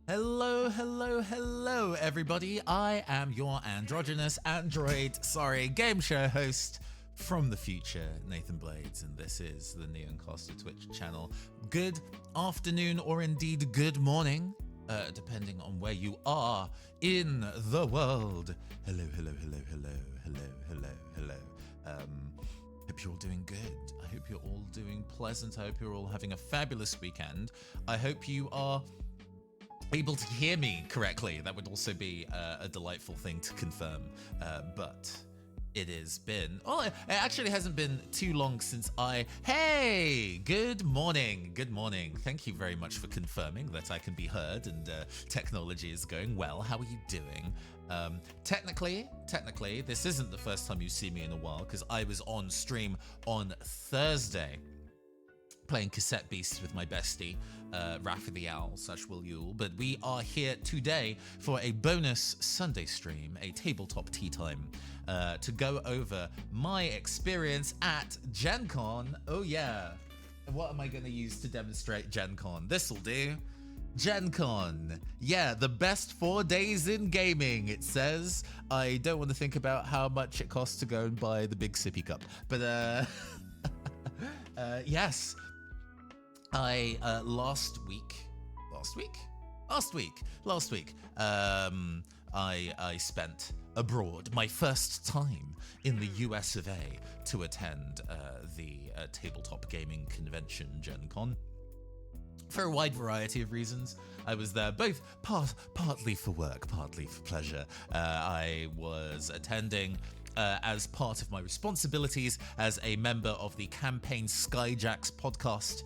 Hello, hello, hello, everybody. I am your androgynous game show host from the future, Nathan Blades, and this is the Neoncaster Twitch channel. Good afternoon, or indeed good morning, depending on where you are in the world. Hello, hello, hello, hello, hello, hello, hello. Hope you're all doing good. I hope you're all doing pleasant. I hope you're all having a fabulous weekend. I hope you are able to hear me correctly. That would also be a delightful thing to confirm, but it has been, it actually hasn't been too long since hey, good morning, thank you very much for confirming that I can be heard and technology is going well. How are you doing? Technically, this isn't the first time you see me in a while, because I was on stream on Thursday playing Cassette Beast with my bestie, Rafa the Owl / Will Yule, but we are here today for a bonus Sunday stream, a tabletop tea time, to go over my experience at Gen Con. Oh yeah, what am I going to use to demonstrate Gen Con? This'll do. Gen Con, yeah, the best 4 days in gaming, it says. I don't want to think about how much it costs to go and buy the big sippy cup, but yes. Last week, I spent abroad, my first time in the US of A, to attend the tabletop gaming convention, Gen Con. For a wide variety of reasons. I was there both partly for work, partly for pleasure. I was attending as part of my responsibilities as a member of the Campaign Skyjacks podcast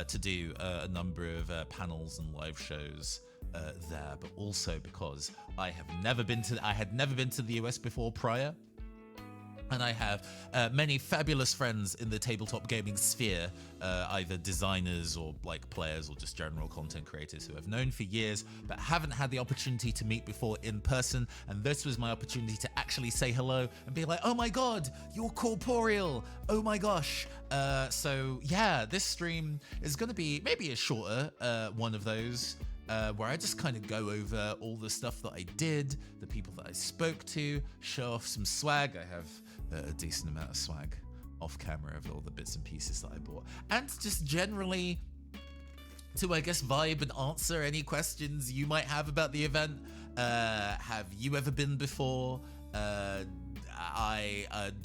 to do a number of panels and live shows there, but also because I had never been to the US before prior. And I have many fabulous friends in the tabletop gaming sphere, either designers or like players or just general content creators who I've known for years, but haven't had the opportunity to meet before in person. And this was my opportunity to actually say hello and be like, oh my God, you're corporeal. Oh my gosh. So yeah, this stream is going to be maybe a shorter one of those. Where I just kind of go over all the stuff that I did, the people that I spoke to, show off some swag. I have a decent amount of swag off camera of all the bits and pieces that I bought. And just generally to, I guess, vibe and answer any questions you might have about the event. Have you ever been before? Do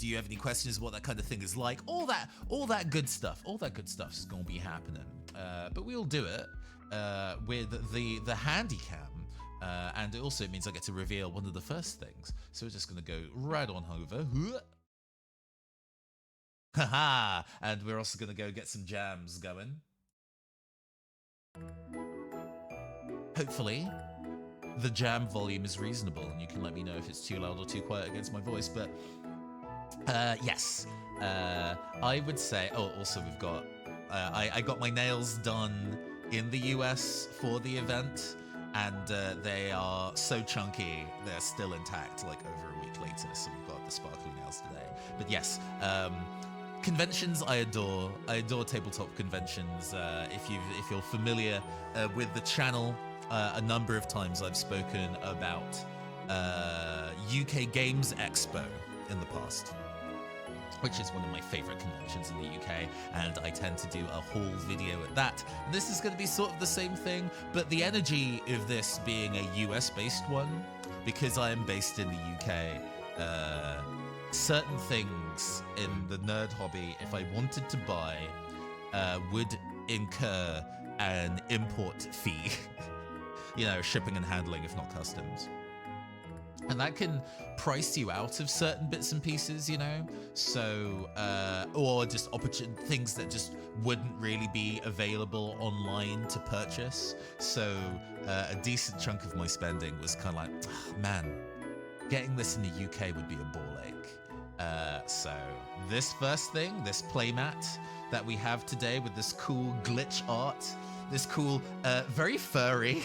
you have any questions what that kind of thing is like? All that good stuff. All that good stuff is going to be happening. But we'll do it with the handy cam, and it also means I get to reveal one of the first things. So we're just going to go right on over. Haha! And we're also going to go get some jams going. Hopefully, the jam volume is reasonable, and you can let me know if it's too loud or too quiet against my voice. But yes, I would say. Oh, also we've got. I got my nails done in the US for the event, and they are so chunky they're still intact like over a week later, so we've got the sparkly nails today. But yes, conventions I adore tabletop conventions. If you're familiar with the channel, a number of times I've spoken about UK Games Expo in the past, which is one of my favorite conventions in the UK, and I tend to do a whole video at that. And this is going to be sort of the same thing, but the energy of this being a US-based one, because I am based in the UK, certain things in the nerd hobby, if I wanted to buy, would incur an import fee. You know, shipping and handling, if not customs. And that can price you out of certain bits and pieces, you know? So, or just things that just wouldn't really be available online to purchase. So, a decent chunk of my spending was kind of like, oh, man, getting this in the UK would be a ball ache. So, this first thing, this playmat that we have today with this cool glitch art, this cool, very furry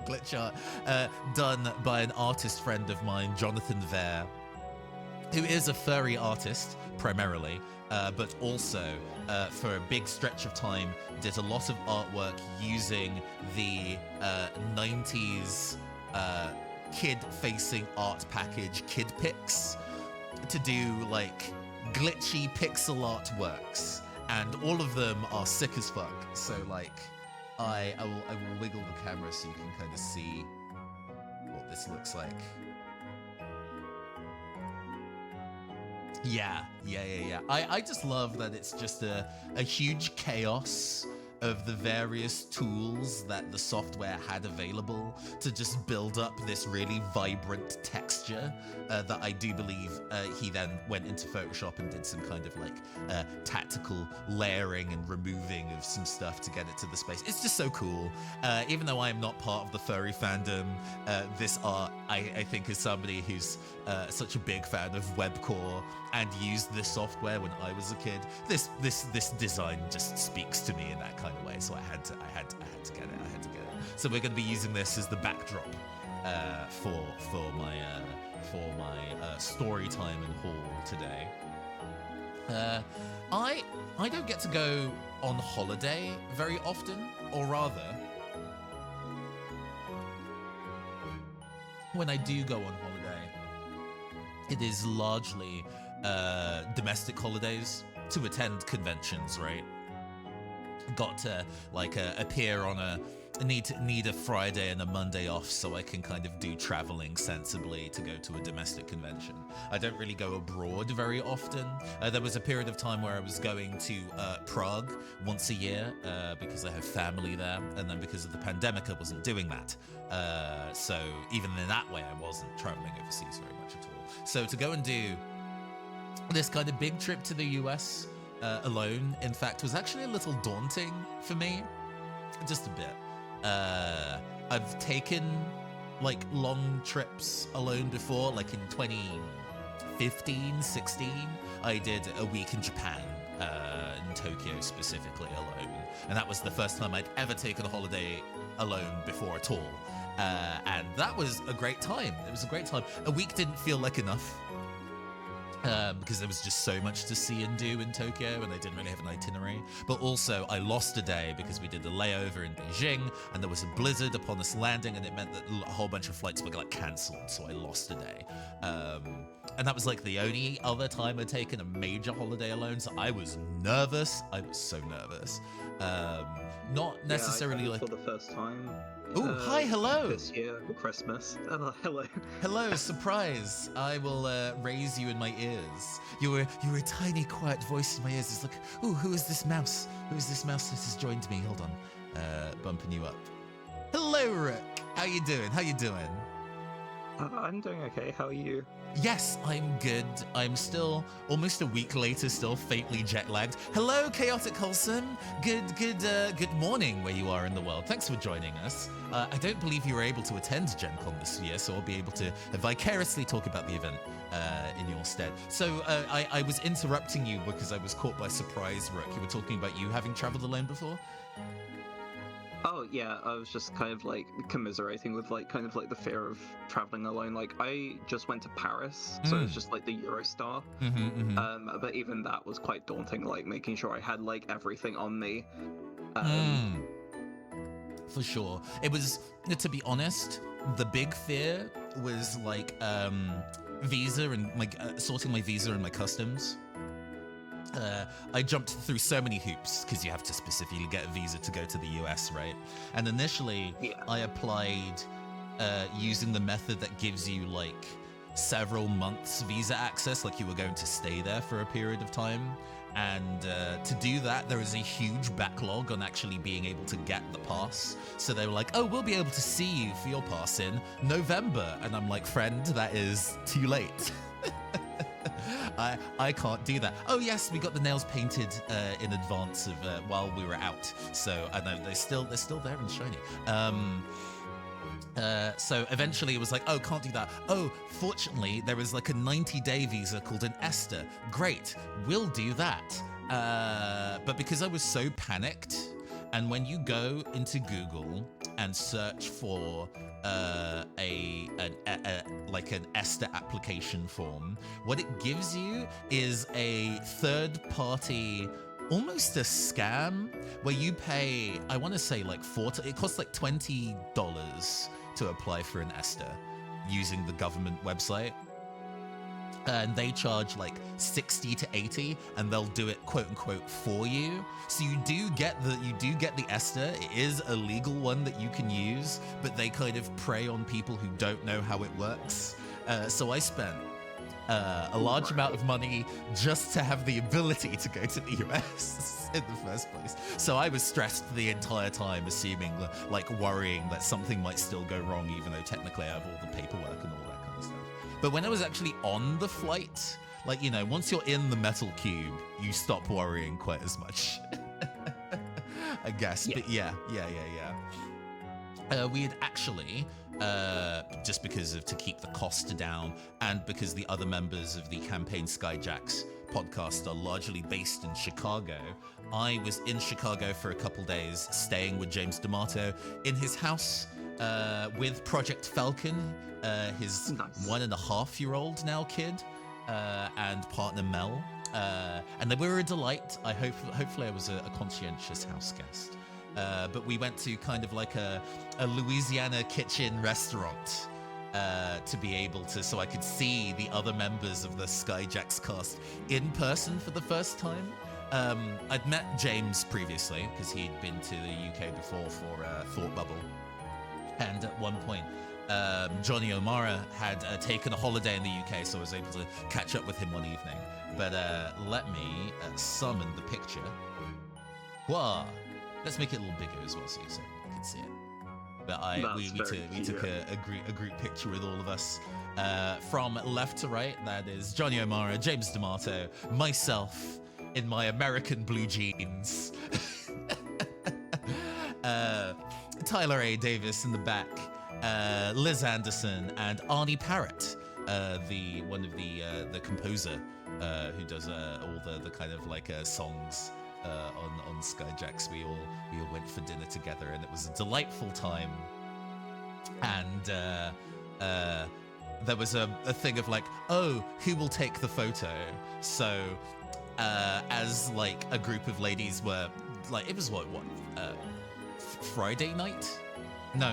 glitch art, done by an artist friend of mine, Jonathan Vare. who is a furry artist primarily, but also for a big stretch of time did a lot of artwork using the 90s kid-facing art package KidPix to do like glitchy pixel art works, and all of them are sick as fuck. So like I will wiggle the camera so you can kind of see what this looks like. Yeah. I just love that it's just a huge chaos of the various tools that the software had available to just build up this really vibrant texture that I do believe he then went into Photoshop and did some kind of like tactical layering and removing of some stuff to get it to the space. It's just so cool. Even though I am not part of the furry fandom, this art I think is somebody who's such a big fan of webcore and used this software when I was a kid. This design just speaks to me in that kind of way. So I had to get it. So we're going to be using this as the backdrop for my story time and haul today. I don't get to go on holiday very often, or rather, when I do go on holiday, it is largely domestic holidays to attend conventions, right? Got to like appear on need a Friday and a Monday off so I can kind of do traveling sensibly to go to a domestic convention. I don't really go abroad very often. There was a period of time where I was going to Prague once a year because I have family there, and then because of the pandemic I wasn't doing that. So even in that way I wasn't traveling overseas very much at all. So to go and do this kind of big trip to the US alone, in fact, was actually a little daunting for me, just a bit. I've taken like long trips alone before, like in 2015, 16, I did a week in Japan, in Tokyo specifically alone. And that was the first time I'd ever taken a holiday alone before at all. And that was a great time. It was a great time. A week didn't feel like enough. Because there was just so much to see and do in Tokyo, and I didn't really have an itinerary. But also, I lost a day because we did the layover in Beijing, and there was a blizzard upon us landing, and it meant that a whole bunch of flights were like cancelled, so I lost a day. And that was like the only other time I'd taken a major holiday alone, so I was nervous. I was so nervous. Not necessarily I like for the first time. Oh, hi, hello. This year for Christmas. Hello. Hello, surprise. I will raise you in my ears. You're a tiny, quiet voice in my ears. It's like, oh, who is this mouse? Who is this mouse that has joined me? Hold on. Bumping you up. Hello, Rook. How you doing? How you doing? I'm doing okay. How are you? Yes, I'm good. I'm still almost a week later, still faintly jet lagged. Hello, Chaotic Wholesome. Good morning where you are in the world. Thanks for joining us. I don't believe you were able to attend Gen Con this year, so I'll be able to vicariously talk about the event in your stead. So I was interrupting you because I was caught by surprise, Rook. You were talking about you having traveled alone before? Oh yeah, I was just kind of like commiserating with like kind of like the fear of traveling alone. Like I just went to Paris, so it was just like the Eurostar. But even that was quite daunting, like making sure I had like everything on me. For sure. It was, to be honest, the big fear was like visa and my sorting my visa and my customs. I jumped through so many hoops because you have to specifically get a visa to go to the US, right? And initially, I applied using the method that gives you like several months visa access, like you were going to stay there for a period of time. And to do that, there is a huge backlog on actually being able to get the pass. So they were like, oh, we'll be able to see you for your pass in November. And I'm like, friend, that is too late. I can't do that. Oh yes, we got the nails painted in advance of while we were out. So I know they're still there and shiny. So eventually it was like, oh, can't do that. Oh, fortunately there is like a 90-day visa called an Esther. Great, we'll do that. But because I was so panicked And when you go into Google and search for like an Esther application form, what it gives you is a third-party, almost a scam, where you pay, I want to say like it costs like $20 to apply for an Esther using the government website. And they charge like 60 to 80, and they'll do it quote unquote for you. So you do get the Esther. It is a legal one that you can use, but they kind of prey on people who don't know how it works. So I spent a large amount of money just to have the ability to go to the US in the first place. So I was stressed the entire time, assuming, like worrying that something might still go wrong, even though technically I have all the paperwork and all that kind of stuff. But when I was actually on the flight, like, you know, once you're in the metal cube, you stop worrying quite as much. I guess. Yeah. But yeah. We had actually, just to keep the cost down, and because the other members of the Campaign Skyjacks podcast are largely based in Chicago, I was in Chicago for a couple days, staying with James D'Amato in his house with Project Falcon, his 1.5-year-old now kid, and partner Mel. And they were a delight. Hopefully I was a conscientious house guest. But we went to kind of like a Louisiana kitchen restaurant to be able to, so I could see the other members of the Skyjacks cast in person for the first time. I'd met James previously because he'd been to the UK before for Thought Bubble. And at one point, Johnny O'Mara had taken a holiday in the UK, so I was able to catch up with him one evening. But let me summon the picture. Whoa! Let's make it a little bigger as well, so you can see it. But we took a group picture with all of us. From left to right, that is Johnny O'Mara, James D'Amato, myself in my American blue jeans. Tyler A. Davis in the back, Liz Anderson, and Arnie Parrott, one of the composer who does all the kind of like songs on Skyjacks. We all went for dinner together, and it was a delightful time. And there was a thing of like, oh, who will take the photo? So as like a group of ladies were like, it was what Friday night? No,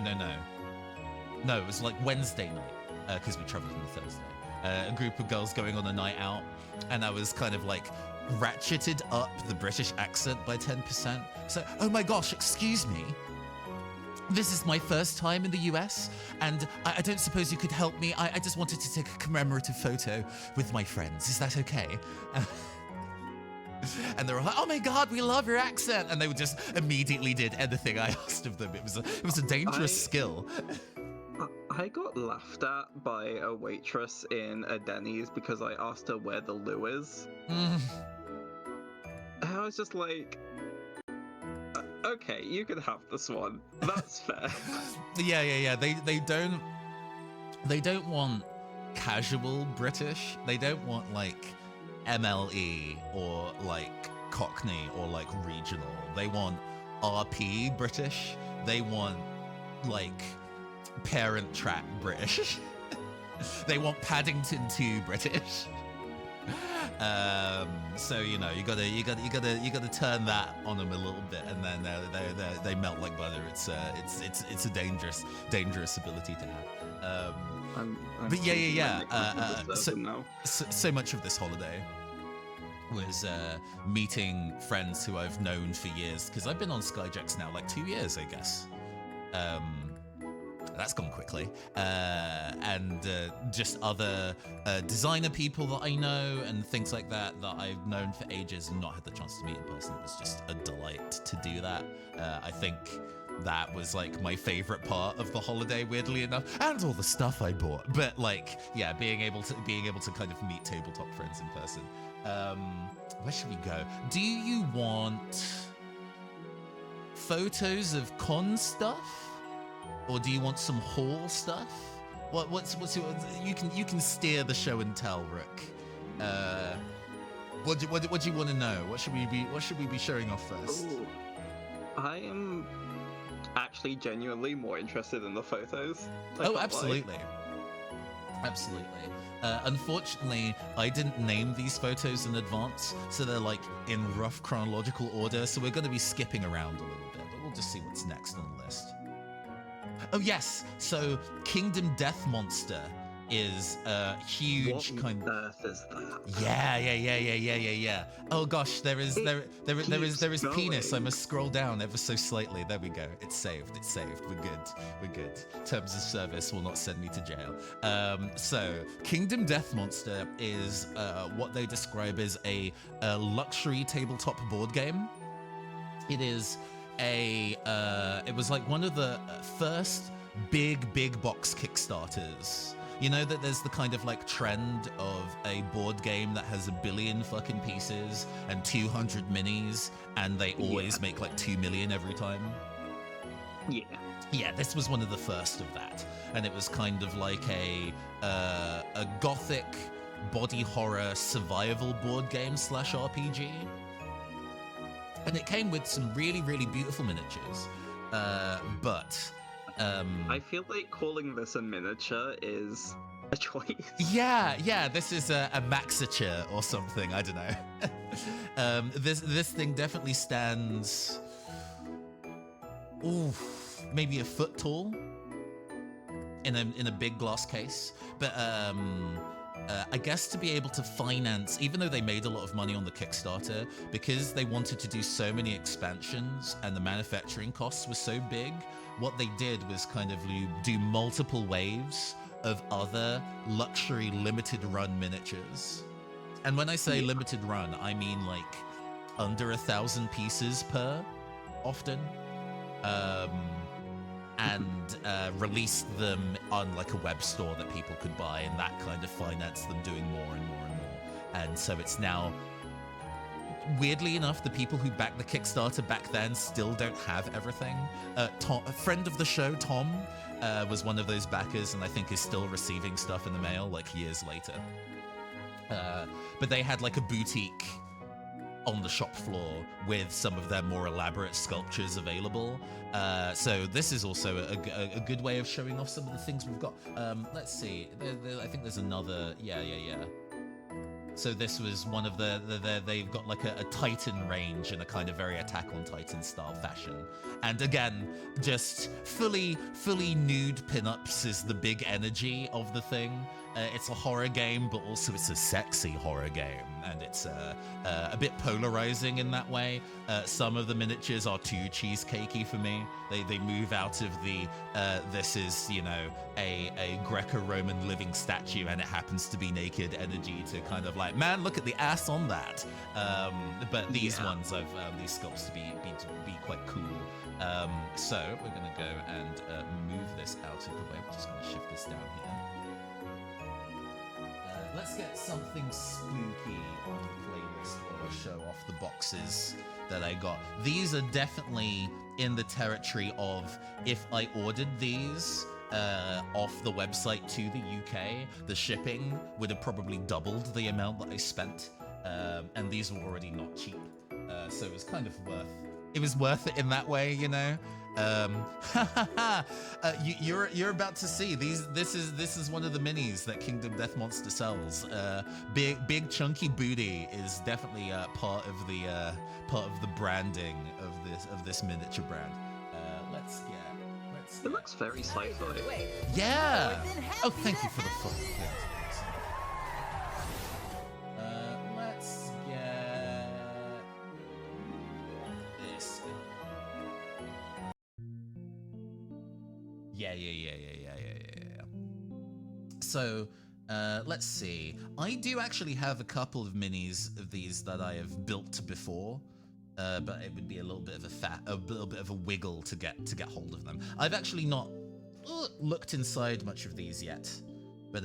it was like Wednesday night, because we traveled on the Thursday. A group of girls going on a night out, and I was kind of like ratcheted up the British accent by 10%. So, oh my gosh, excuse me. This is my first time in the US, and I don't suppose you could help me. I just wanted to take a commemorative photo with my friends. Is that okay? And they were like, oh my God, we love your accent. And they just immediately did anything I asked of them. It was a dangerous skill. I got laughed at by a waitress in a Denny's because I asked her where the loo is. And I was just like, okay, you can have this one. That's fair. Yeah. They don't want casual British. They don't want like MLE or like Cockney or like regional. They want RP British. They want like Parent Trap British. They want Paddington 2 British. So you know, you gotta turn that on them a little bit, and then they melt like butter. It's a dangerous ability to have. But yeah. So much of this holiday was meeting friends who I've known for years, because I've been on Skyjacks now like 2 years, I guess. That's gone quickly. And just other designer people that I know and things like that I've known for ages and not had the chance to meet in person. It was just a delight to do that. I think that was like my favorite part of the holiday, weirdly enough, and all the stuff I bought. But like, yeah, being able to kind of meet tabletop friends in person. Where should we go? Do you want photos of con stuff? Or do you want some haul stuff? What's your, you can steer the show and tell, Rook. What do you want to know? What should we be showing off first? Ooh. I am actually genuinely more interested in the photos. Oh, absolutely. Absolutely. Unfortunately, I didn't name these photos in advance, so they're like in rough chronological order, so we're going to be skipping around a little bit, but we'll just see what's next on the list. Oh yes, so Kingdom Death Monster is a huge what kind. What earth is that? Yeah. Oh gosh, there is going. penis. I must scroll down ever so slightly. There we go. It's saved. We're good. Terms of service will not send me to jail. So Kingdom Death Monster is what they describe as a luxury tabletop board game. It is it was like one of the first big box Kickstarters. You know that there's the kind of like trend of a board game that has 1 billion fucking pieces and 200 minis, and they always make like 2 million every time? Yeah, this was one of the first of that, and it was kind of like a gothic body horror survival board game / RPG. And it came with some really beautiful miniatures, but I feel like calling this a miniature is a choice. Yeah, this is a maxiture or something, I don't know. This thing definitely stands, maybe a foot tall in a big glass case, but I guess to be able to finance, even though they made a lot of money on the Kickstarter, because they wanted to do so many expansions and the manufacturing costs were so big, what they did was kind of do multiple waves of other luxury limited run miniatures. And when I say limited run, I mean like under 1,000 pieces per, often. And released them on like a web store that people could buy, and that kind of financed them doing more and more and more. And so it's now, weirdly enough, the people who backed the Kickstarter back then still don't have everything. Tom, a friend of the show, Tom, was one of those backers, and I think is still receiving stuff in the mail like years later. But they had like a boutique on the shop floor with some of their more elaborate sculptures available. So this is also a good way of showing off some of the things we've got. Let's see, I think there's another, yeah. So this was one of they've got like a Titan range in a kind of very Attack on Titan style fashion. And again, just fully nude pinups is the big energy of the thing. It's a horror game, but also it's a sexy horror game, and it's a bit polarizing in that way. Some of the miniatures are too cheesecakey for me. They move out of the this is, you know, a Greco-Roman living statue and it happens to be naked energy to kind of like, man, look at the ass on that. But these ones I've these sculpts to be quite cool. So we're gonna go and move this out of the way. We're just gonna shift this down here. Let's get something spooky on the playlist while I show off the boxes that I got. These are definitely in the territory of, if I ordered these off the website to the UK, the shipping would have probably doubled the amount that I spent. And these were already not cheap. So it was kind of worth it in that way, you know? You're about to see these. This is one of the minis that Kingdom Death Monster sells. Big chunky booty is definitely part of the branding of this miniature brand. It looks very sci-fi. Yeah. Oh, thank you for the full. Let's get this. Yeah. So, let's see. I do actually have a couple of minis of these that I have built before, but it would be a little bit of a wiggle to get hold of them. I've actually not looked inside much of these yet, but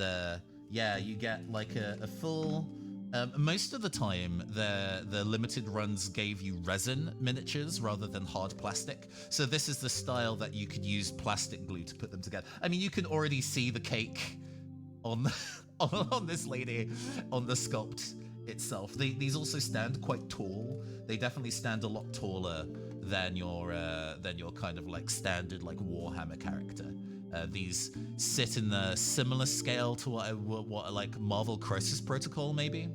yeah, you get like a full. Most of the time, the limited runs gave you resin miniatures rather than hard plastic. So this is the style that you could use plastic glue to put them together. I mean, you can already see the cake on on this lady, on the sculpt itself. These also stand quite tall. They definitely stand a lot taller than your kind of like standard like Warhammer character. These sit in the similar scale to what like Marvel Crisis Protocol maybe.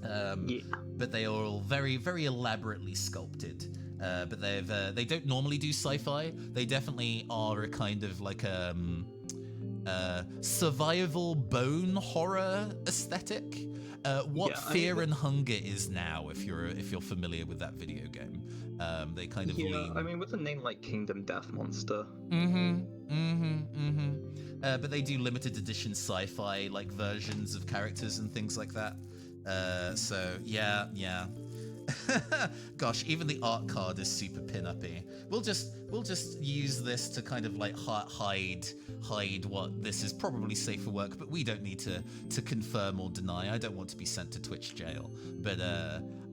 Yeah. But they are all very, very elaborately sculpted. But they don't normally do sci-fi. They definitely are a kind of like survival bone horror aesthetic. What Fear and Hunger is now, if you're familiar with that video game. They kind of lean... I mean, with a name like Kingdom Death Monster. But they do limited edition sci-fi like versions of characters and things like that. So yeah. Gosh, even the art card is super pin-uppy. We'll just use this to kind of like hide what this is probably safe for work, but we don't need to confirm or deny. I don't want to be sent to Twitch jail. But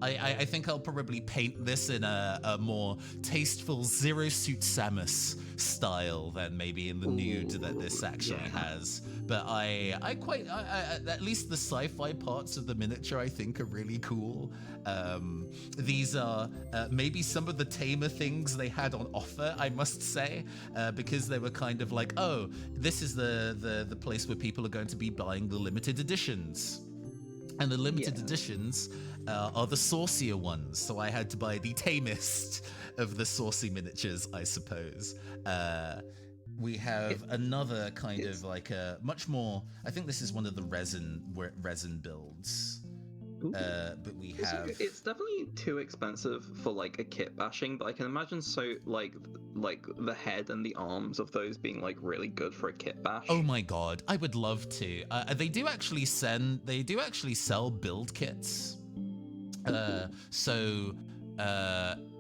I think I'll probably paint this in a more tasteful Zero Suit Samus style than maybe in the nude that this actually has. But I at least the sci-fi parts of the miniature I think are really cool. These are maybe some of the tamer things they had on offer, I must say, because they were kind of like, oh, this is the place where people are going to be buying the limited editions. And the limited editions are the saucier ones, so I had to buy the tamest of the saucy miniatures, I suppose. We have another kind of like a much more... I think this is one of the resin builds. But we have... It's definitely too expensive for like a kit bashing, but I can imagine like the head and the arms of those being like really good for a kit bash. Oh my god, I would love to. They do actually sell build kits.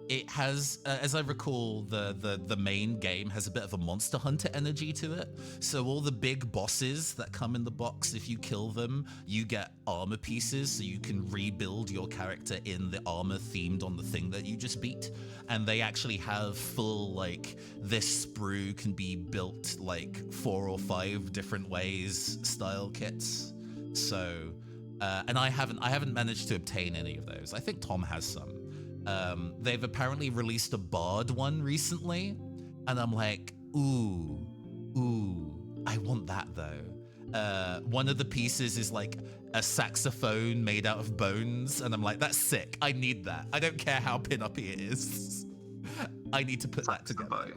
It has, as I recall, the main game has a bit of a Monster Hunter energy to it. So all the big bosses that come in the box, if you kill them, you get armor pieces, so you can rebuild your character in the armor themed on the thing that you just beat. And they actually have full, like, this sprue can be built like 4 or 5 different ways style kits. So, and I haven't managed to obtain any of those. I think Tom has some. They've apparently released a Bard one recently, and I'm like, ooh, I want that though. One of the pieces is like a saxophone made out of bones, and I'm like, that's sick. I need that. I don't care how pin-uppy it is. I need to put that together.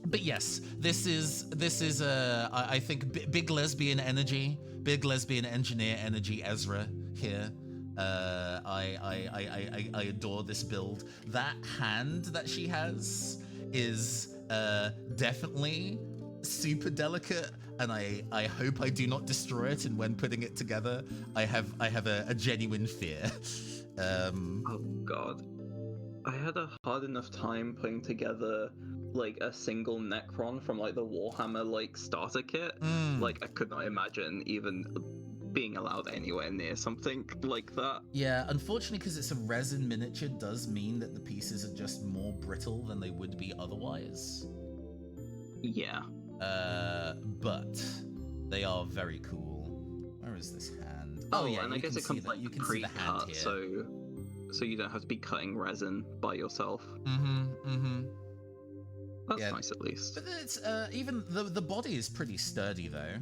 But yes, this is I think big lesbian energy, big lesbian engineer energy. Ezra here. I adore this build. That hand that she has is definitely super delicate, and I hope I do not destroy it. And when putting it together, I have a genuine fear. Oh god, I had a hard enough time putting together like a single Necron from like the Warhammer like starter kit. Like I could not imagine even being allowed anywhere near something like that. Yeah, unfortunately, because it's a resin miniature, does mean that the pieces are just more brittle than they would be otherwise. Yeah. But they are very cool. Where is this hand? Oh yeah, and I guess it comes like pre-cut, so you don't have to be cutting resin by yourself. That's nice at least. But it's even the body is pretty sturdy though,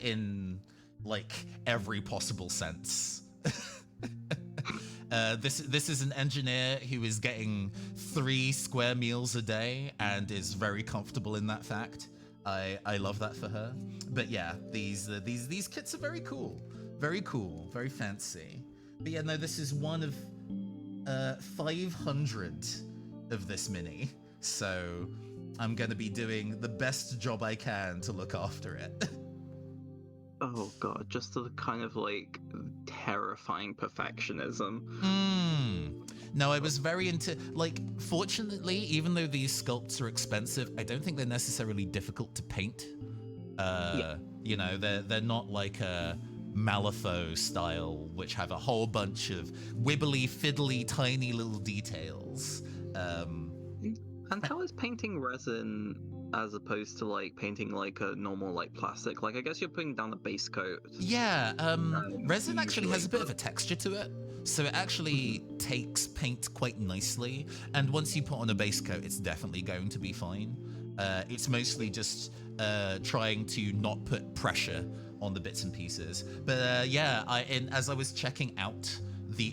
in like every possible sense. This is an engineer who is getting 3 square meals a day and is very comfortable in that fact. I love that for her. But yeah, these kits are very cool, very fancy. But yeah, no, this is one of 500 of this mini, so I'm gonna be doing the best job I can to look after it. Oh god, just the kind of like terrifying perfectionism. No, I was very into, like, fortunately, even though these sculpts are expensive, I don't think they're necessarily difficult to paint. You know, they're not like a Malifaux style, which have a whole bunch of wibbly, fiddly, tiny little details. And how is painting resin as opposed to like painting like a normal like plastic? Like I guess you're putting down the base coat. Yeah, resin actually has a bit of a texture to it. So it actually takes paint quite nicely, and once you put on a base coat, it's definitely going to be fine. It's mostly just trying to not put pressure on the bits and pieces. But yeah, as I was checking out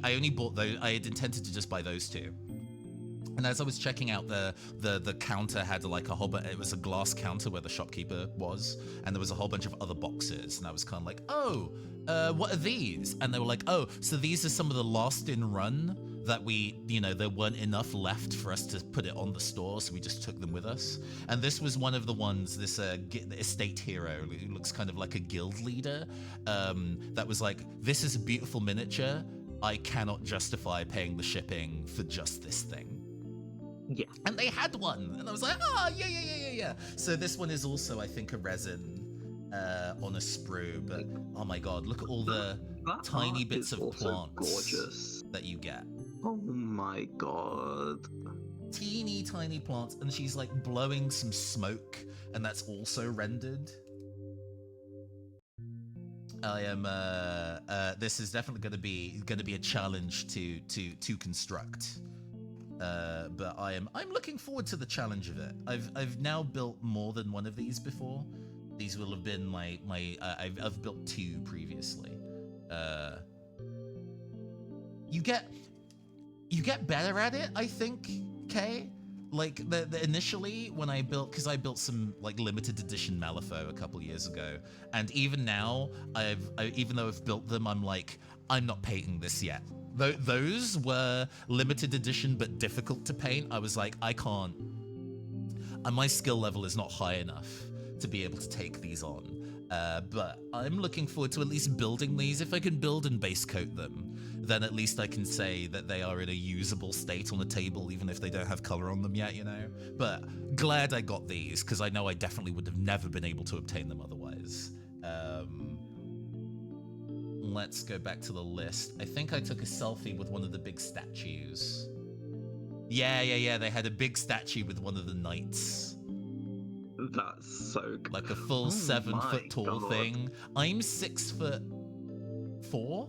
I only bought those. I had intended to just buy those two. And as I was checking out, the counter had like a whole bunch. It was a glass counter where the shopkeeper was, and there was a whole bunch of other boxes. And I was kind of like, oh, what are these? And they were like, oh, so these are some of the last in run that there weren't enough left for us to put it on the store, so we just took them with us. And this was one of the ones, this estate hero who looks kind of like a guild leader, that was like, this is a beautiful miniature. I cannot justify paying the shipping for just this thing. Yeah. And they had one, and I was like, oh, yeah. So this one is also, I think, a resin on a sprue, but oh my god, look at all the tiny bits of plants gorgeous that you get. Oh my god. Teeny tiny plants, and she's like blowing some smoke, and that's also rendered. I am this is definitely going to be a challenge to construct. But I'm looking forward to the challenge of it. I've now built more than one of these before. These will have been I've built two previously. You get better at it, I think, Kay. Like the initially when I built, because I built some like limited edition Malifaux a couple years ago, and even now even though I've built them, I'm like, I'm not painting this yet. Those were limited edition but difficult to paint. I was like, I can't. My skill level is not high enough to be able to take these on. But I'm looking forward to at least building these. If I can build and base coat them, then at least I can say that they are in a usable state on a table, even if they don't have color on them yet, you know? But glad I got these, because I know I definitely would have never been able to obtain them otherwise. Let's go back to the list. I think I took a selfie with one of the big statues. Yeah. They had a big statue with one of the knights. That's so good. Like a full 7 foot tall thing. I'm 6'4",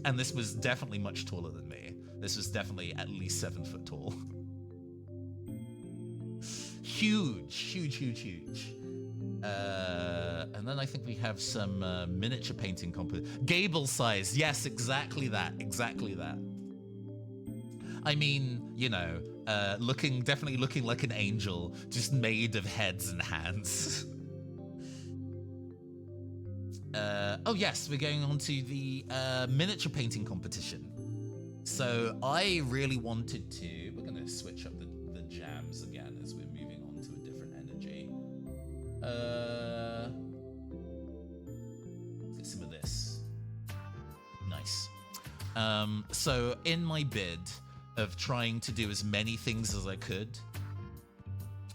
and this was definitely much taller than me. This was definitely at least 7 foot tall. Huge. And then I think we have some miniature painting competition. Gable size, yes, exactly that. I mean, you know, definitely looking like an angel, just made of heads and hands. Oh yes, we're going on to the miniature painting competition. So I really wanted to, we're gonna switch up the jams again as we're moving on to a different energy. Let's get some of this. Nice. So in my bid of trying to do as many things as I could,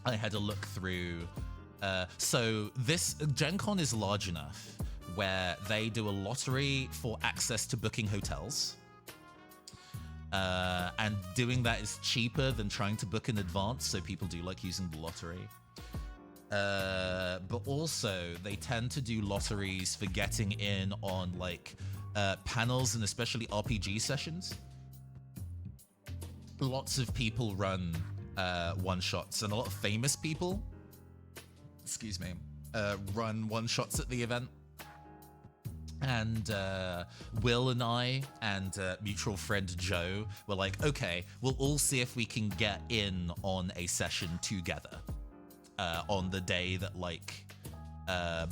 I had a look through. So this Gen Con is large enough where they do a lottery for access to booking hotels. And doing that is cheaper than trying to book in advance, so people do like using the lottery. But also, they tend to do lotteries for getting in on like panels and especially RPG sessions. Lots of people run one-shots, and a lot of famous people, run one-shots at the event. And Will and I and mutual friend Joe were like, okay, we'll all see if we can get in on a session together on the day that like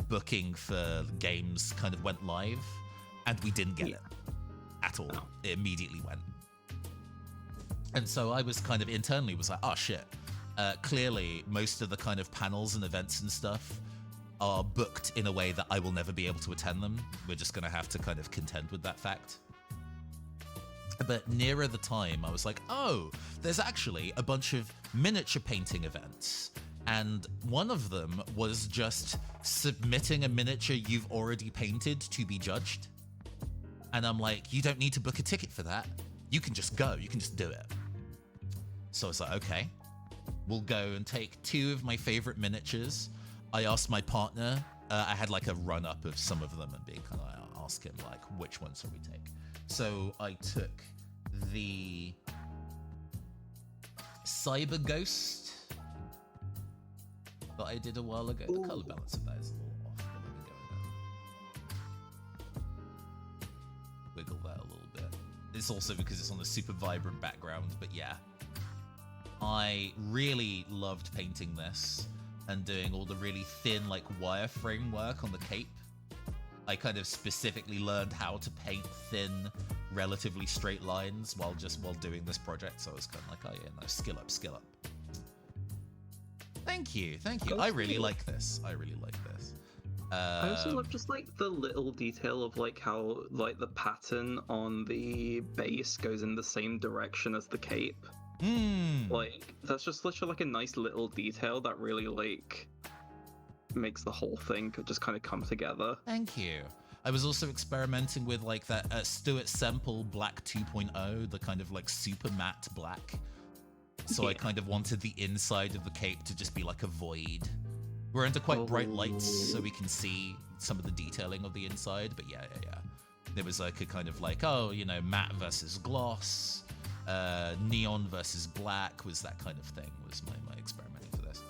booking for games kind of went live, and we didn't get it at all. It immediately went. And so I was kind of internally was like, oh shit, clearly most of the kind of panels and events and stuff are booked in a way that I will never be able to attend them. We're just going to have to kind of contend with that fact. But nearer the time, I was like, oh, there's actually a bunch of miniature painting events. And one of them was just submitting a miniature you've already painted to be judged. And I'm like, you don't need to book a ticket for that. You can just go. You can just do it. So I was like, okay, we'll go and take 2 of my favorite miniatures. I asked my partner, I had like a run-up of some of them and being kind of like, oh, ask him, like, which one shall we take? So I took the Cyber Ghost that I did a while ago. Ooh. The color balance of that is a little off, but let me go and wiggle that a little bit. It's also because it's on a super vibrant background, but yeah. I really loved painting this and doing all the really thin, like, wireframe work on the cape. I kind of specifically learned how to paint thin, relatively straight lines while doing this project. So I was kind of like, oh yeah, no, skill up. Thank you. I really like this. I also love just like the little detail of like how like the pattern on the base goes in the same direction as the cape. Like that's just literally like a nice little detail that really like makes the whole thing just kind of come together. Thank you. I was also experimenting with like that Stuart Semple Black 2.0, the kind of like super matte black. So yeah. I kind of wanted the inside of the cape to just be like a void. We're into quite bright lights, so we can see some of the detailing of the inside. But yeah. There was like a kind of like, oh, you know, matte versus gloss, neon versus black was that kind of thing, was my experimenting for this.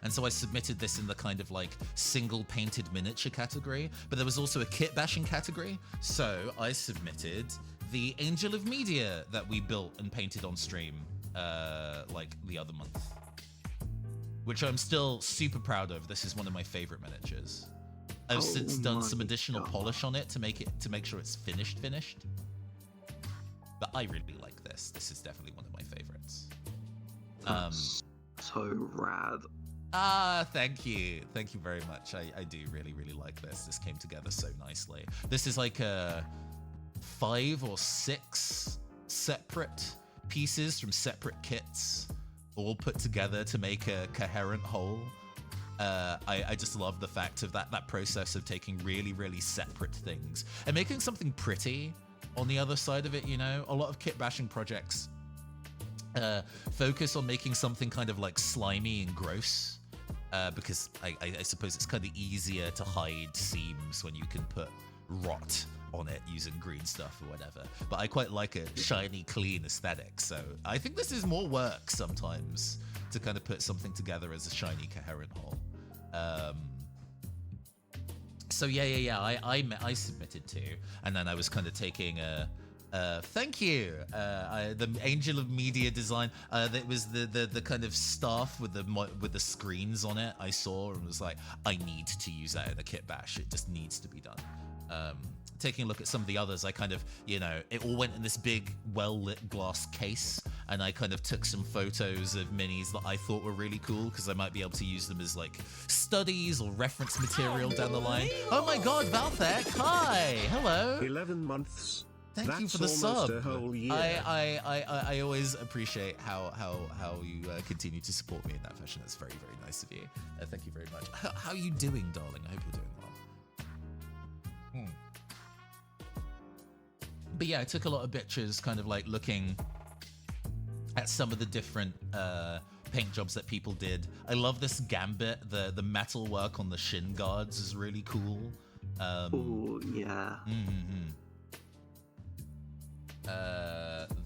And so I submitted this in the kind of like single painted miniature category, but there was also a kit bashing category. So I submitted the Angel of Media that we built and painted on stream like the other month, which I'm still super proud of. This is one of my favorite miniatures. I've since done some additional polish on it to make sure it's finished. But I really like this. This is definitely one of my favorites. So rad. Thank you very much. I do really like this. This came together so nicely. This is like 5 or 6 separate pieces from separate kits, all put together to make a coherent whole. I just love the fact of that process of taking really separate things and making something pretty on the other side of it. You know, a lot of kit bashing projects focus on making something kind of like slimy and gross, because I suppose it's kind of easier to hide seams when you can put rot on it using green stuff or whatever. But I quite like a shiny, clean aesthetic. So I think this is more work sometimes to kind of put something together as a shiny, coherent whole. So yeah, I submitted to, and then I was kind of taking thank you, the Angel of Media design. That was the kind of staff with the screens on it. I saw and was like, I need to use that in a kit bash. It just needs to be done. Taking a look at some of the others, I kind of, you know, it all went in this big, well-lit glass case, and I kind of took some photos of minis that I thought were really cool, because I might be able to use them as, like, studies or reference material down the line. Oh my god, Valthek, hi! Hello! 11 months. Thank you for the sub. A whole year. I always appreciate how you continue to support me in that fashion. That's very nice of you. Thank you very much. How are you doing, darling? I hope you're doing well. But yeah, I took a lot of pictures kind of like looking at some of the different paint jobs that people did. I love this gambit. The metal work on the shin guards is really cool. Oh yeah.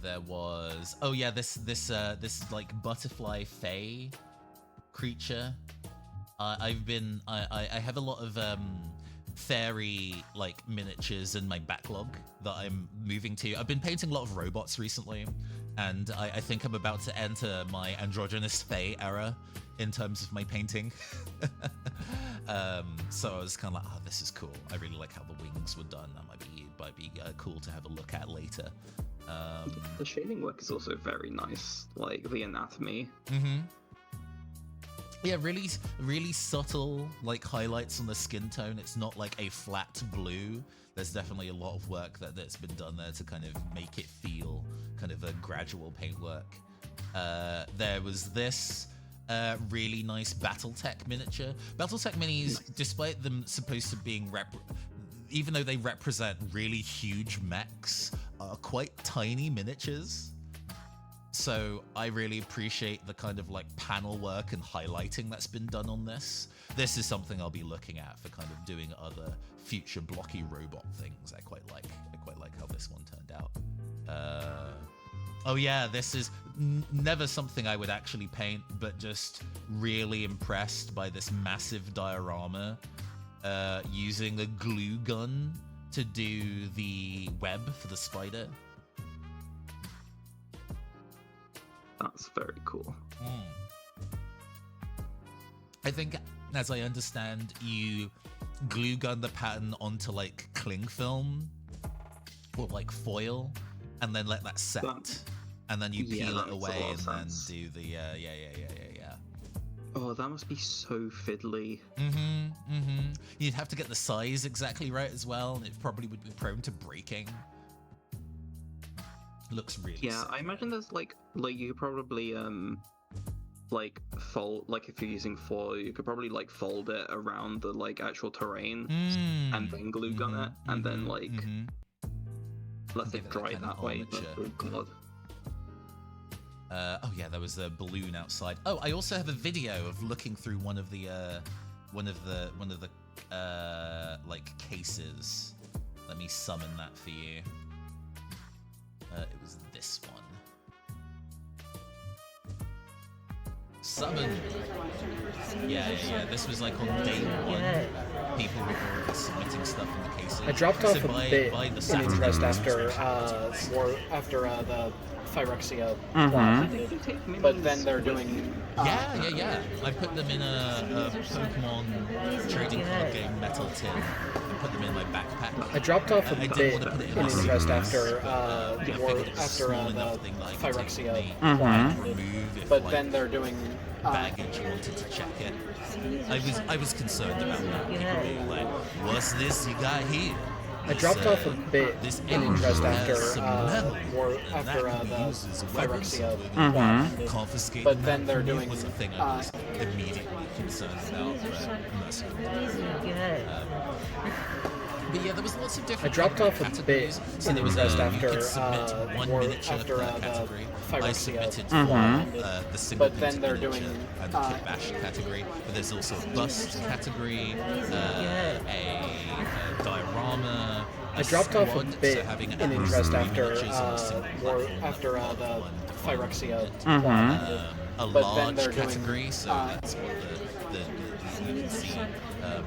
There was this like butterfly fae creature. I have a lot of fairy like miniatures in my backlog that I'm moving to. I've been painting a lot of robots recently, and I think I'm about to enter my androgynous fae era in terms of my painting. So I was kind of like, oh, this is cool. I really like how the wings were done. That might be cool to have a look at later. The shading work is also very nice, like the anatomy. Yeah, really subtle like highlights on the skin tone. It's not like a flat blue. There's definitely a lot of work that's been done there to kind of make it feel kind of a gradual paintwork. There was this really nice Battletech miniature. Battletech minis, despite them supposed to being even though they represent really huge mechs, are quite tiny miniatures. So I really appreciate the kind of like panel work and highlighting that's been done on this. This is something I'll be looking at for kind of doing other future blocky robot things. I quite like how this one turned out. Oh yeah, this is never something I would actually paint, but just really impressed by this massive diorama using a glue gun to do the web for the spider. That's very cool. I think, as I understand, you glue gun the pattern onto like cling film or like foil, and then let that set, and then you peel it away, and then do the yeah. Oh, that must be so fiddly. You'd have to get the size exactly right as well, and it probably would be prone to breaking. Looks really sick. I imagine there's like you could probably like fold, like if you're using foil, you could probably like fold it around the like actual terrain and then glue gun it, and then like let it dry that way. Oh god. Oh yeah, there was a balloon outside. Oh, I also have a video of looking through one of the like cases. Let me summon that for you. It was this one. Summon. Yeah. This was like on day one. People were already submitting stuff in the cases. I dropped off a bit in interest after the Phyrexia plot, but then they're doing. Yeah. I put them in a Pokemon trading card game metal tin. I put them in my backpack. I dropped off a bit in interest after the Phyrexia plot, but then they're doing. Baggage wanted to check it. I was concerned about that. People being like, "What's this you got here?" I dropped off a bit in interest after the Phyrexia confiscating. But then they're doing was a thing I was immediately concerned about. But yeah, there was lots of different. I dropped off a bit so in interest after you could submit one miniature per category. I submitted for the single but then they're doing and the Kit Bash category. But there's also a bust category, a diorama. I dropped off a bit in interest after the Phyrexia a large category, so that's what the you can see.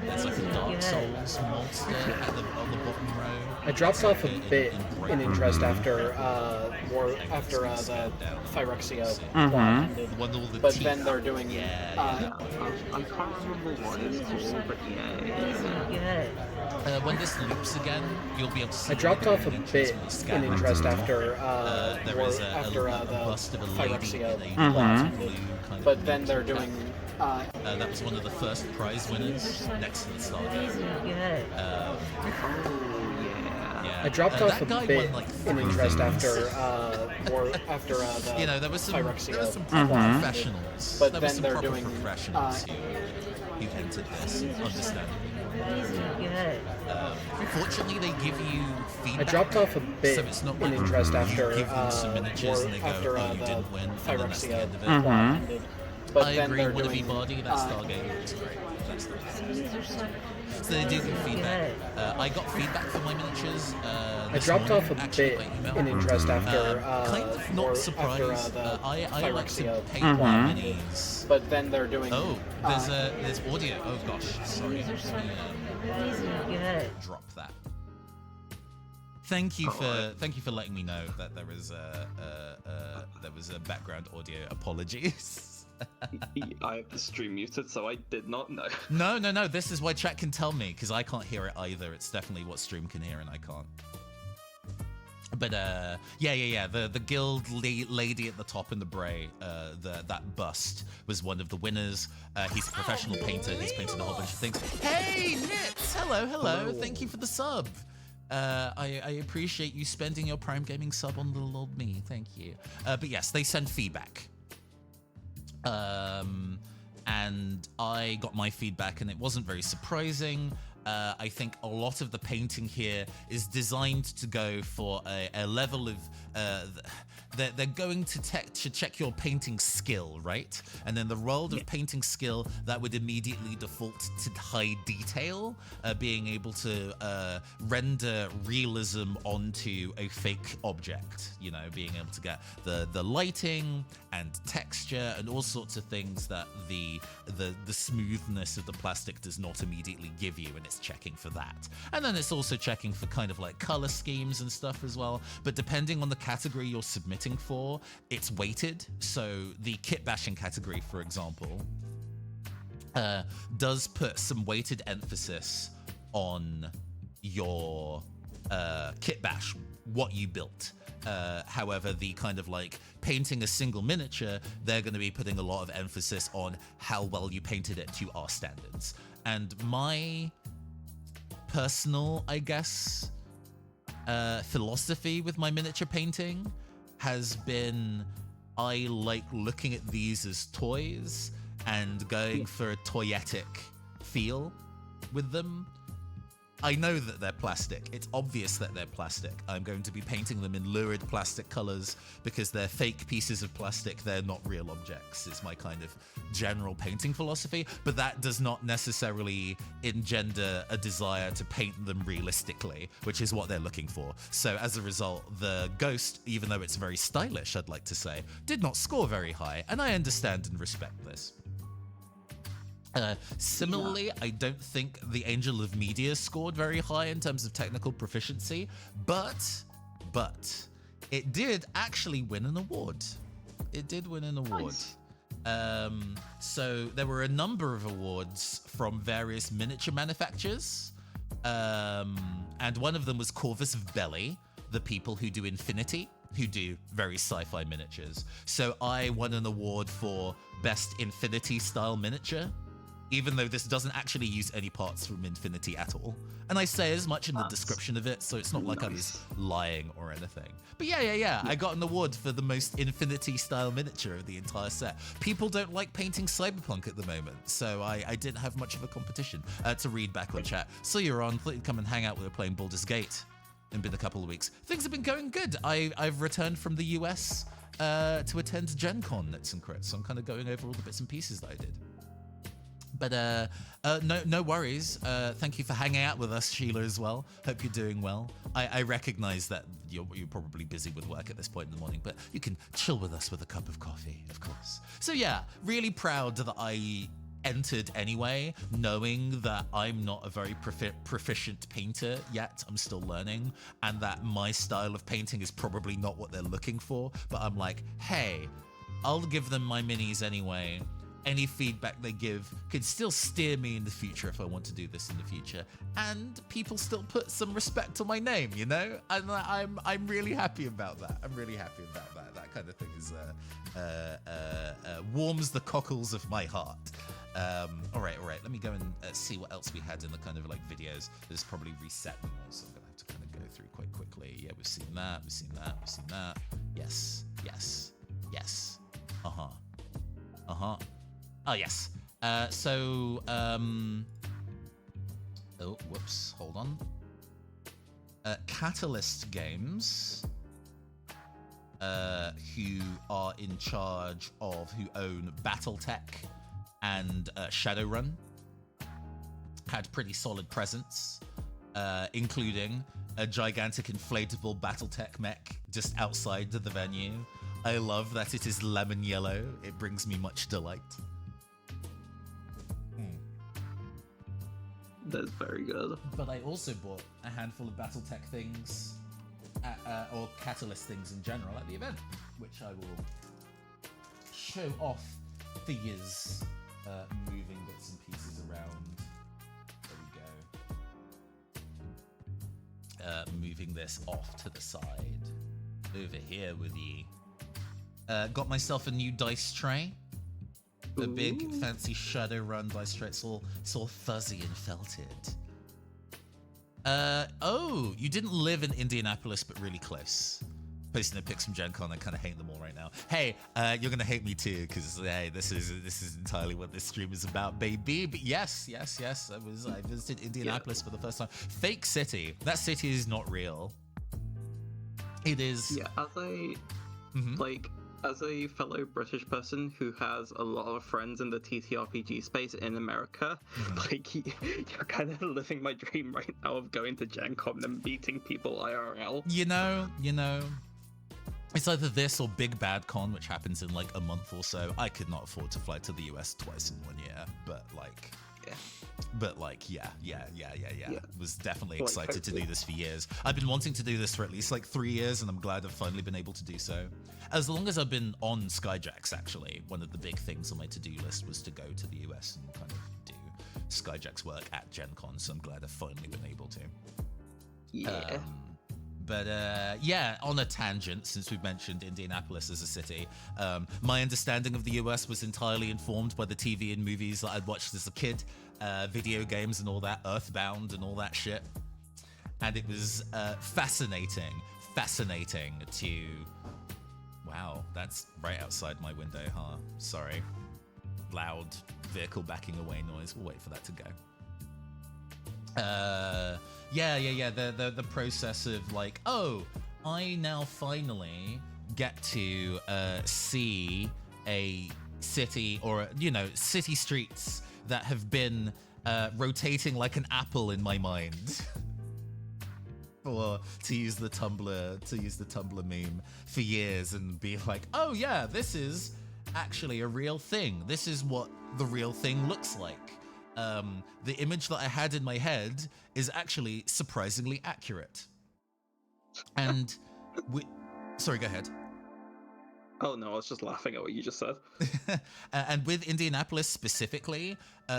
There's like a Dark Souls monster on the bottom row. I dropped off a bit in interest after the Phyrexia but then they're doing I can't remember what it's called, but when this loops again, you'll be able to see. I dropped off a bit in interest after there is a bust of a Phyrexia lady in a blue kind of but then they're doing that was one of the first prize winners next to the Stargate. I dropped off a bit in interest after you know, there was some Phyrexia professionals. but there then was some they're proper doing professionals who entered this, understandably. Fortunately, they give you feedback. I dropped off a bit so it's not in interest after you give them some miniatures and they go, oh, you didn't win, and then that's the end of it. But I then agree, they're wannabe doing body, that Stargate looks great. That's the So they do give feedback. I got feedback for my miniatures. I dropped off a bit in interest after kind of not surprised. I like to paint my minis. But then they're doing. Oh, there's audio. Oh gosh, sorry. Drop that. Thank you for letting me know that there was a background audio. Apologies. I have the stream muted, so I did not know. No. This is why chat can tell me, because I can't hear it either. It's definitely what stream can hear, and I can't. But yeah. The guild lady at the top in the bray, that bust was one of the winners. He's a professional painter. He's painted a whole bunch of things. Hey, Nits! Hello. Thank you for the sub. I appreciate you spending your Prime Gaming sub on little old me. Thank you. But yes, they send feedback. And I got my feedback, and it wasn't very surprising. I think a lot of the painting here is designed to go for a level of they're going to check your painting skill, right? And then the world of painting skill, that would immediately default to high detail, being able to render realism onto a fake object, you know, being able to get the lighting and texture and all sorts of things that the smoothness of the plastic does not immediately give you, and it's checking for that. And then it's also checking for kind of like color schemes and stuff as well. But depending on the category you're submitting for, it's weighted. So the kit bashing category, for example, does put some weighted emphasis on your kit bash, what you built. However, the kind of like painting a single miniature, they're going to be putting a lot of emphasis on how well you painted it to our standards. And my personal, I guess, philosophy with my miniature painting has been, I like looking at these as toys and going for a toyetic feel with them. I know that they're plastic. It's obvious that they're plastic. I'm going to be painting them in lurid plastic colors because they're fake pieces of plastic. They're not real objects. It's my kind of general painting philosophy, but that does not necessarily engender a desire to paint them realistically, which is what they're looking for. So as a result, the Ghost, even though it's very stylish, I'd like to say, did not score very high, and I understand and respect this. Similarly, I don't think the Angel of Media scored very high in terms of technical proficiency, but it did actually win an award. It did win an award. Nice. So there were a number of awards from various miniature manufacturers, and one of them was Corvus of Belly, the people who do Infinity, who do very sci-fi miniatures. So I won an award for Best Infinity Style Miniature, even though this doesn't actually use any parts from Infinity at all. And I say as much in the description of it, so it's not like I was lying or anything. But yeah, I got an award for the most Infinity-style miniature of the entire set. People don't like painting Cyberpunk at the moment, so I didn't have much of a competition to read back on chat. So you're on, thought you'd come and hang out. We were playing Baldur's Gate. It's been a couple of weeks. Things have been going good. I've returned from the US to attend Gen Con Nits and Crits, so I'm kind of going over all the bits and pieces that I did. But no worries. Thank you for hanging out with us, Sheila, as well. Hope you're doing well. I recognize that you're probably busy with work at this point in the morning, but you can chill with us with a cup of coffee, of course. So yeah, really proud that I entered anyway, knowing that I'm not a very proficient painter yet. I'm still learning, and that my style of painting is probably not what they're looking for. But I'm like, hey, I'll give them my minis anyway. Any feedback they give could still steer me in the future if I want to do this in the future, and people still put some respect on my name, you know. And I'm really happy about that. I'm really happy about that. That kind of thing is warms the cockles of my heart. All right. Let me go and see what else we had in the kind of like videos. This probably reset me all, so I'm gonna have to kind of go through quite quickly. Yeah, we've seen that. We've seen that. We've seen that. Yes. Oh, yes. Oh, whoops. Hold on. Catalyst Games, who are in charge of, who own Battletech and Shadowrun, had pretty solid presence, including a gigantic inflatable Battletech mech just outside of the venue. I love that it is lemon yellow. It brings me much delight. That's very good. But I also bought a handful of Battletech things, or Catalyst things in general at the event, which I will show off for yous, moving bits and pieces around. There we go. Moving this off to the side. Over here with ye. Got myself a new dice tray. The big fancy Shadowrun dice tray. It's all fuzzy and felted. Oh, you didn't live in Indianapolis, but really close. Posting the pics from Gen Con, I kind of hate them all right now. Hey, you're gonna hate me too, because hey, this is entirely what this stream is about, baby. But yes. I visited Indianapolis for the first time. Fake city. That city is not real. It is. Yeah, like, as a fellow British person who has a lot of friends in the TTRPG space in America, like, you're kind of living my dream right now of going to Gen Con and meeting people IRL. You know, it's either this or Big Bad Con, which happens in like a month or so. I could not afford to fly to the US twice in 1 year, but like... Yeah. But like, yeah. Was definitely Like, excited to do this for years. I've been wanting to do this for at least like 3 years, and I'm glad I've finally been able to do so. As long as I've been on Skyjacks, actually, one of the big things on my to-do list was to go to the US and kind of do Skyjacks work at Gen Con, so I'm glad I've finally been able to. Yeah. But yeah, on a tangent, since we've mentioned Indianapolis as a city, my understanding of the US was entirely informed by the TV and movies that I'd watched as a kid, video games and all that, Earthbound and all that shit. And it was fascinating to... Wow, that's right outside my window, huh? Sorry. Loud vehicle backing away noise. We'll wait for that to go. The process of like, oh, I now finally get to see a city, or city streets that have been rotating like an apple in my mind. Or to use the Tumblr meme, for years, and be like, oh yeah, this is actually a real thing. This is what the real thing looks like. The image that I had in my head is actually surprisingly accurate. And sorry, go ahead. Oh no, I was just laughing at what you just said. And with Indianapolis specifically,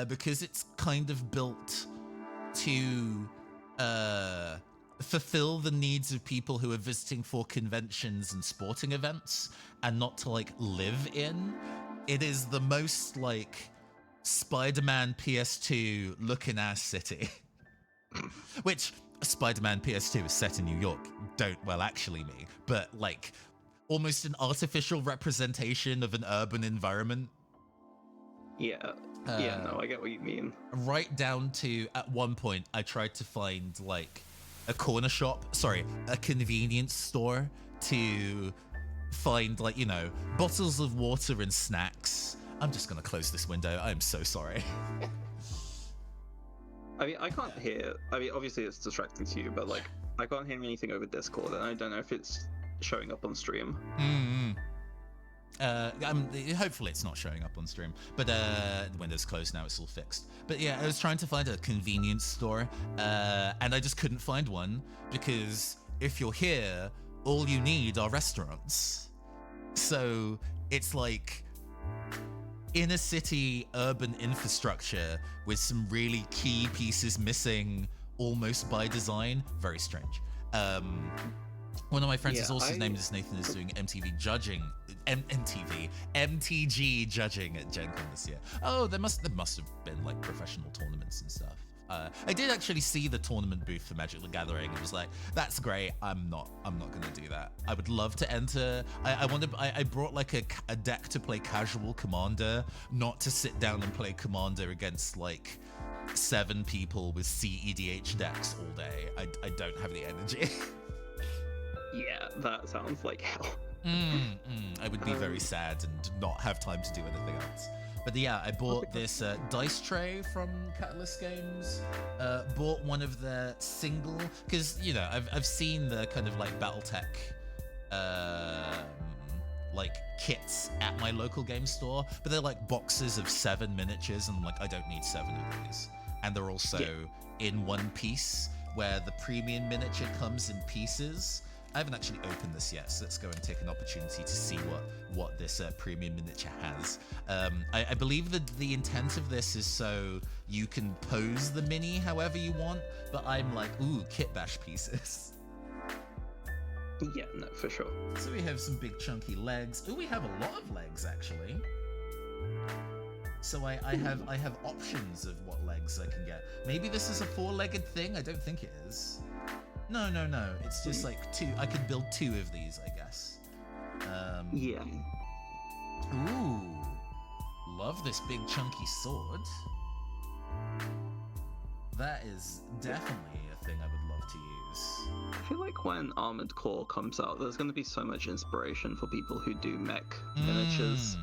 because it's kind of built to fulfill the needs of people who are visiting for conventions and sporting events, and not to like live in. It is the most like Spider-Man PS2 looking ass city. Which Spider-Man PS2 is set in New York. Actually me, but like almost an artificial representation of an urban environment. Yeah. No, I get what you mean. Right down to, at one point, I tried to find like a convenience store to find like, bottles of water and snacks. I'm just gonna close this window. I'm so sorry. I mean, I can't hear. I mean, obviously it's distracting to you, but like, I can't hear anything over Discord, and I don't know if it's showing up on stream. Hopefully it's not showing up on stream, but the window's closed now. It's all fixed. But yeah, I was trying to find a convenience store, and I just couldn't find one, because if you're here, all you need are restaurants. So it's like inner city urban infrastructure with some really key pieces missing, almost by design. Very strange. One of my friends is also, his name is Nathan, is doing MTG judging at Gen Con this year. Oh, there must have been like professional tournaments and stuff. I did actually see the tournament booth for Magic the Gathering. It was like, that's great. I'm not gonna do that. I would love to enter. I brought like a deck to play casual Commander, not to sit down and play Commander against like 7 people with CEDH decks all day. I don't have the energy. Yeah, that sounds like hell. I would be very sad and not have time to do anything else. But yeah, I bought this dice tray from Catalyst Games. Bought one of their single, because I've seen the kind of like BattleTech like kits at my local game store, but they're like boxes of 7 miniatures, and I'm like, I don't need 7 of these. And they're also in one piece, where the premium miniature comes in pieces. I haven't actually opened this yet, so let's go and take an opportunity to see what this premium miniature has. I believe that the intent of this is so you can pose the mini however you want, but I'm like, ooh, kit bash pieces. Yeah, no, for sure. So we have some big chunky legs. Ooh, we have a lot of legs, actually. So I have options of what legs I can get. Maybe this is a 4-legged thing? I don't think it is. No. It's just like 2. I could build 2 of these, I guess. Yeah. Ooh. Love this big chunky sword. That is definitely a thing I would love to use. I feel like when Armored Core comes out, there's going to be so much inspiration for people who do mech miniatures.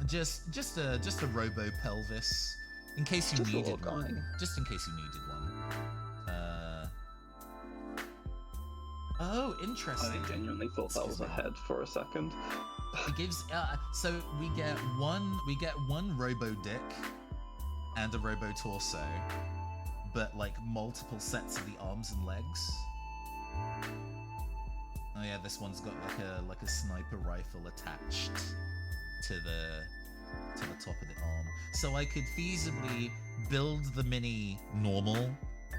Just a robo pelvis, in case you Just a needed little guy. one. Just in case you needed one. Oh, interesting. I genuinely thought that was a head for a second. It gives so we get one robo dick and a robo torso, but like multiple sets of the arms and legs. Oh yeah, this one's got like a sniper rifle attached to the top of the arm. So I could feasibly build the mini normal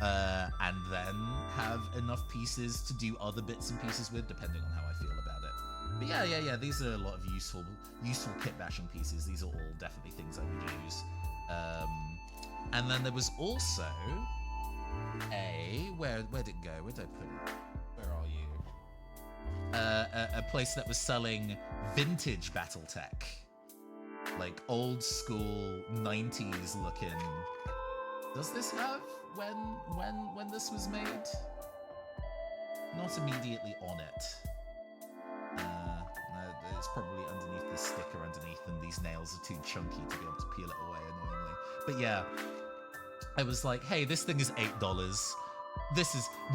and then have enough pieces to do other bits and pieces with, depending on how I feel about it. But yeah, these are a lot of useful kit bashing pieces. These are all definitely things I would use. And then there was also where'd it go? Where'd I put it? Where are you? A place that was selling vintage BattleTech, like old school 90s looking. Does this have when this was made? Not immediately on it. No, it's probably underneath the sticker underneath, and these nails are too chunky to be able to peel it away annoyingly. But yeah, I was like, hey, this thing is $8.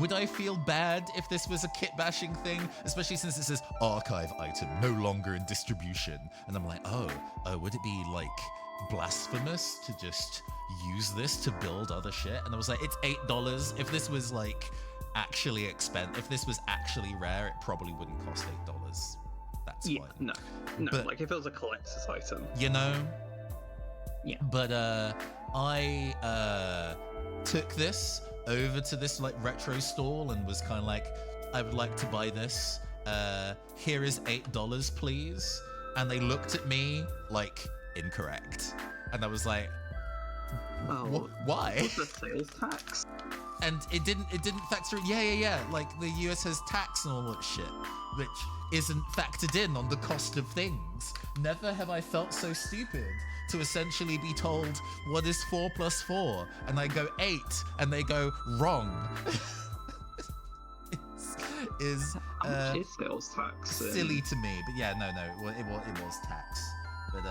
Would I feel bad if this was a kit bashing thing? Especially since it says archive item, no longer in distribution. And I'm like, oh, would it be like blasphemous to just use this to build other shit? And I was like, it's $8. If this was like actually if this was actually rare, it probably wouldn't cost $8. That's fine. No, but, like if it was a collector's item, you know. Yeah. But I took this over to this like retro stall and was kind of like, I would like to buy this. Here is $8, please. And they looked at me like, incorrect. And I was like, why? What's the sales tax? And it didn't factor in. Yeah. Like the US has tax and all that shit, which isn't factored in on the cost of things. Never have I felt so stupid to essentially be told, what is 4 plus 4? And I go 8, and they go, wrong. is How much is sales tax? silly to me, but yeah, no, it was tax. But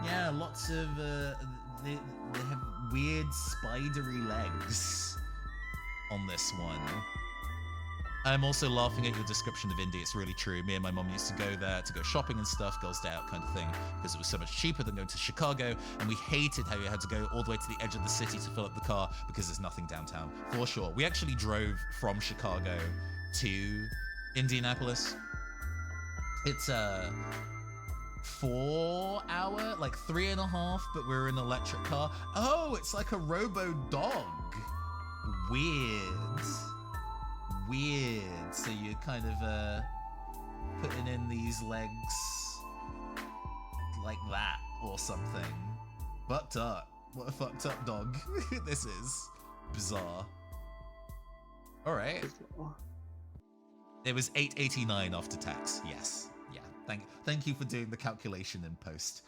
yeah, lots of they have weird spidery legs on this one. I'm also laughing at your description of Indy. It's really true. Me and my mom used to go there to go shopping and stuff, girls' day out kind of thing, because it was so much cheaper than going to Chicago, and we hated how you had to go all the way to the edge of the city to fill up the car because there's nothing downtown. For sure. We actually drove from Chicago to Indianapolis. It's a 4 hour, like 3.5, but we're in an electric car. Oh, it's like a robo dog. Weird. So you're kind of putting in these legs like that or something. Fucked up. What a fucked up dog. This is bizarre. All right. It was $8.89 after tax. Yes. Yeah. Thank you for doing the calculation in post.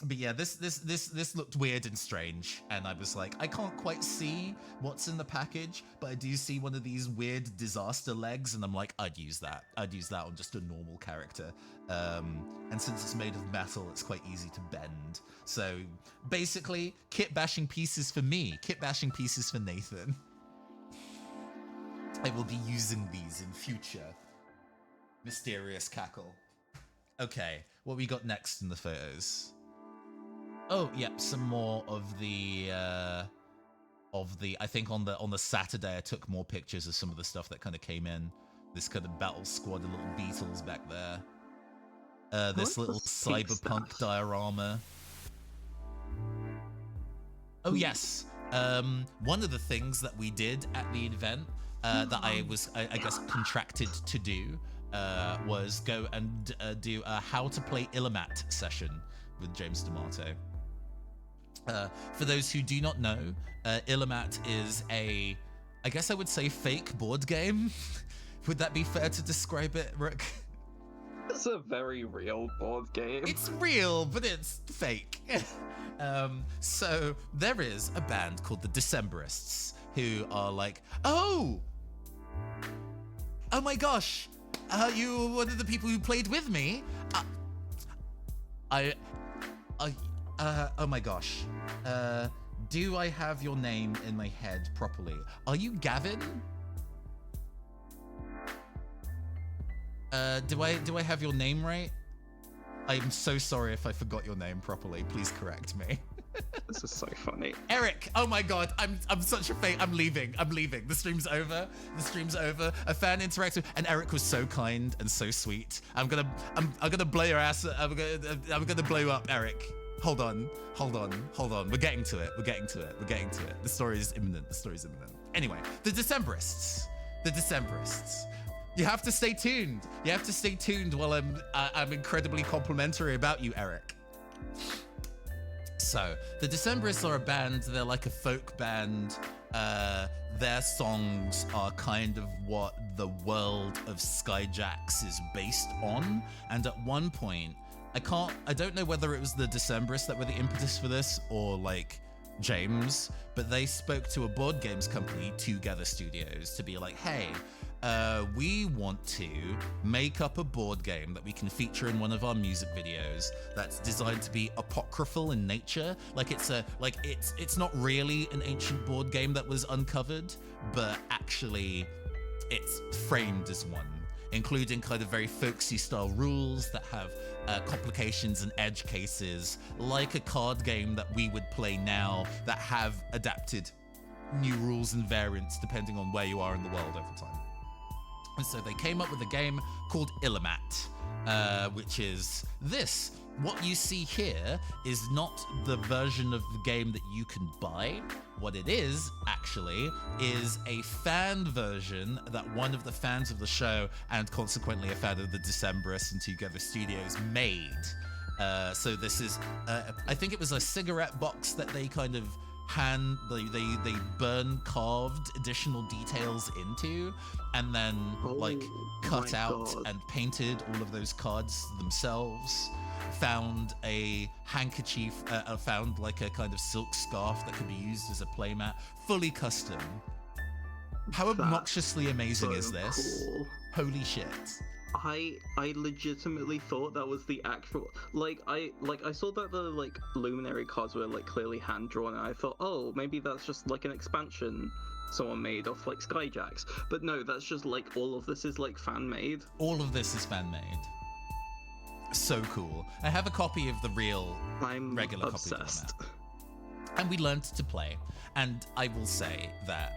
But yeah, this looked weird and strange, and I was like, I can't quite see what's in the package, but I do see one of these weird disaster legs, and I'm like, I'd use that on just a normal character. And since it's made of metal, it's quite easy to bend. So basically, kit bashing pieces for me, kit bashing pieces for Nathan. I will be using these in future. Mysterious cackle. Okay, what we got next in the photos? Oh, yeah, some more of the I think on the Saturday I took more pictures of some of the stuff that kind of came in. This kind of battle squad of little beetles back there. This little cyberpunk diorama. Oh yes. One of the things that we did at the event that I was, I guess, contracted to do was go and do a how to play Illimat session with James D'Amato. For those who do not know, Illimat is I guess I would say fake board game. Would that be fair to describe it, Rook? It's a very real board game. It's real, but it's fake. So there is a band called the Decemberists who are like, oh my gosh, you were one of the people who played with me. Oh my gosh. Do I have your name in my head properly? Are you Gavin? Do I have your name right? I'm so sorry if I forgot your name properly. Please correct me. This is so funny. Eric, oh my god, I'm such a fake. I'm leaving. The stream's over. A fan interacted, and Eric was so kind and so sweet. I'm gonna blow your ass. I'm gonna blow you up, Eric. Hold on. We're getting to it. The story is imminent. Anyway, the Decemberists. You have to stay tuned. While I'm incredibly complimentary about you, Eric. So, the Decemberists are a band. They're like a folk band. Their songs are kind of what the world of Skyjacks is based on. And at one point, I don't know whether it was the Decemberists that were the impetus for this or like James, but they spoke to a board games company, Together Studios, to be like, hey, we want to make up a board game that we can feature in one of our music videos that's designed to be apocryphal in nature. Like it's not really an ancient board game that was uncovered, but actually it's framed as one, including kind of very folksy style rules that have complications and edge cases, like a card game that we would play now that have adapted new rules and variants depending on where you are in the world over time. And so they came up with a game called Illimat, which is this. What you see here is not the version of the game that you can buy. What it is, actually, is a fan version that one of the fans of the show, and consequently a fan of the Decemberists and Together Studios, made. So this is, I think it was a cigarette box that they kind of they burn carved additional details into, and then cut out and painted all of those cards themselves. Found a handkerchief, found like a kind of silk scarf that could be used as a playmat, fully custom. How obnoxiously amazing is this? Cool. Holy shit. I legitimately thought that was the actual I saw that the luminary cards were clearly hand drawn, and I thought, oh, maybe that's just an expansion someone made off Skyjacks. But no, that's just all of this is fan made. All of this is fan made. So cool. I have a copy of the real regular obsessed. Copy of the and we learned to play. And I will say that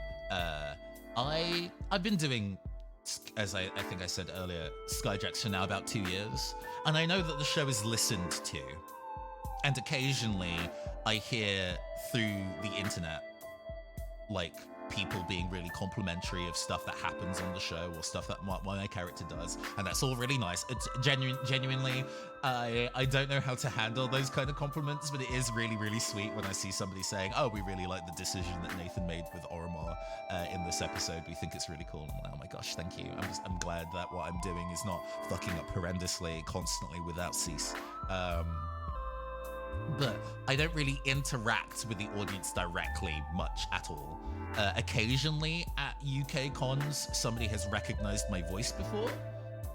I've been doing, as I think I said earlier, Skyjacks for now about 2 years, and I know that the show is listened to, and occasionally I hear through the internet people being really complimentary of stuff that happens on the show or stuff that my character does, and that's all really nice. It's genuinely, I don't know how to handle those kind of compliments, but it is really, really sweet when I see somebody saying, oh, we really like the decision that Nathan made with Oromar in this episode. We think it's really cool. And I'm like, oh my gosh, thank you. I'm glad that what I'm doing is not fucking up horrendously constantly without cease. But I don't really interact with the audience directly much at all. Occasionally at UK cons, somebody has recognized my voice before,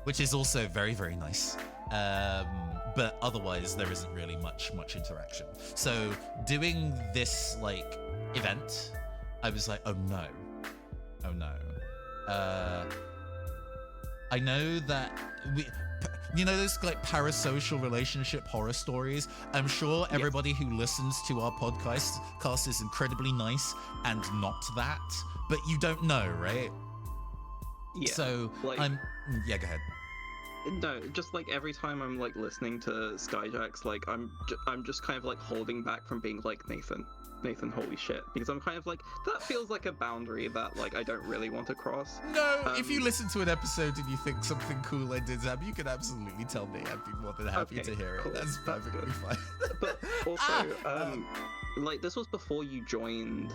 which is also very, very nice. But otherwise, there isn't really much interaction. So doing this event, I was like, oh no. I know that those parasocial relationship horror stories. I'm sure everybody who listens to our podcast is incredibly nice and not that, but you don't know, right? Yeah. So go ahead. No, just every time I'm listening to Skyjacks, I'm just kind of holding back from being Nathan, holy shit, because I'm kind of that feels like a boundary that I don't really want to cross. No, if you listen to an episode and you think something cool I did, Zab, you can absolutely tell me. I'd be more than happy to hear it. That's perfectly fine. But also, this was before you joined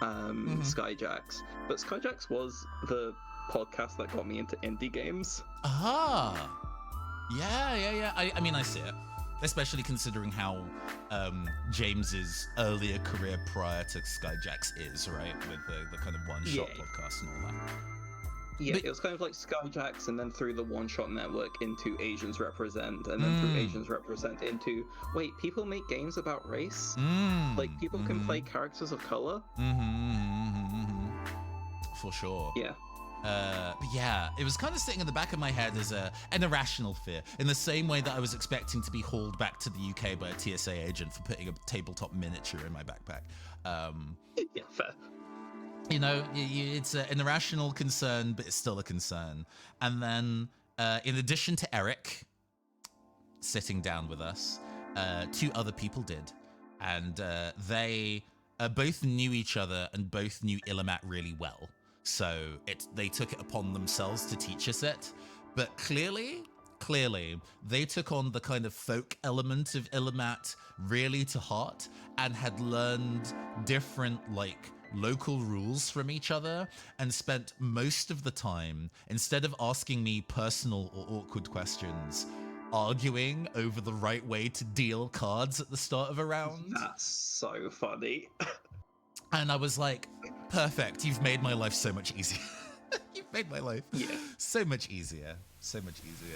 Skyjacks, but Skyjacks was the podcast that got me into indie games. Yeah. I mean, I see it. especially considering how James's earlier career prior to Skyjacks is, right, with the kind of one-shot podcast and all that. Yeah, it was kind of like Skyjacks, and then through the one-shot network into Asians Represent, and then through Asians Represent into, wait, people make games about race? Like, people can play characters of color? For sure. Yeah. But yeah, it was kind of sitting in the back of my head as an irrational fear, in the same way that I was expecting to be hauled back to the UK by a TSA agent for putting a tabletop miniature in my backpack. Yeah, fair. You know, it's an irrational concern, but it's still a concern. And then, in addition to Eric sitting down with us, 2 other people did. And they both knew each other and both knew Illimat really well. So they took it upon themselves to teach us it. But clearly, they took on the kind of folk element of Illimat really to heart and had learned different, like, local rules from each other, and spent most of the time, instead of asking me personal or awkward questions, arguing over the right way to deal cards at the start of a round. That's so funny. And I was like, perfect, you've made my life so much easier. You've made my life so much easier,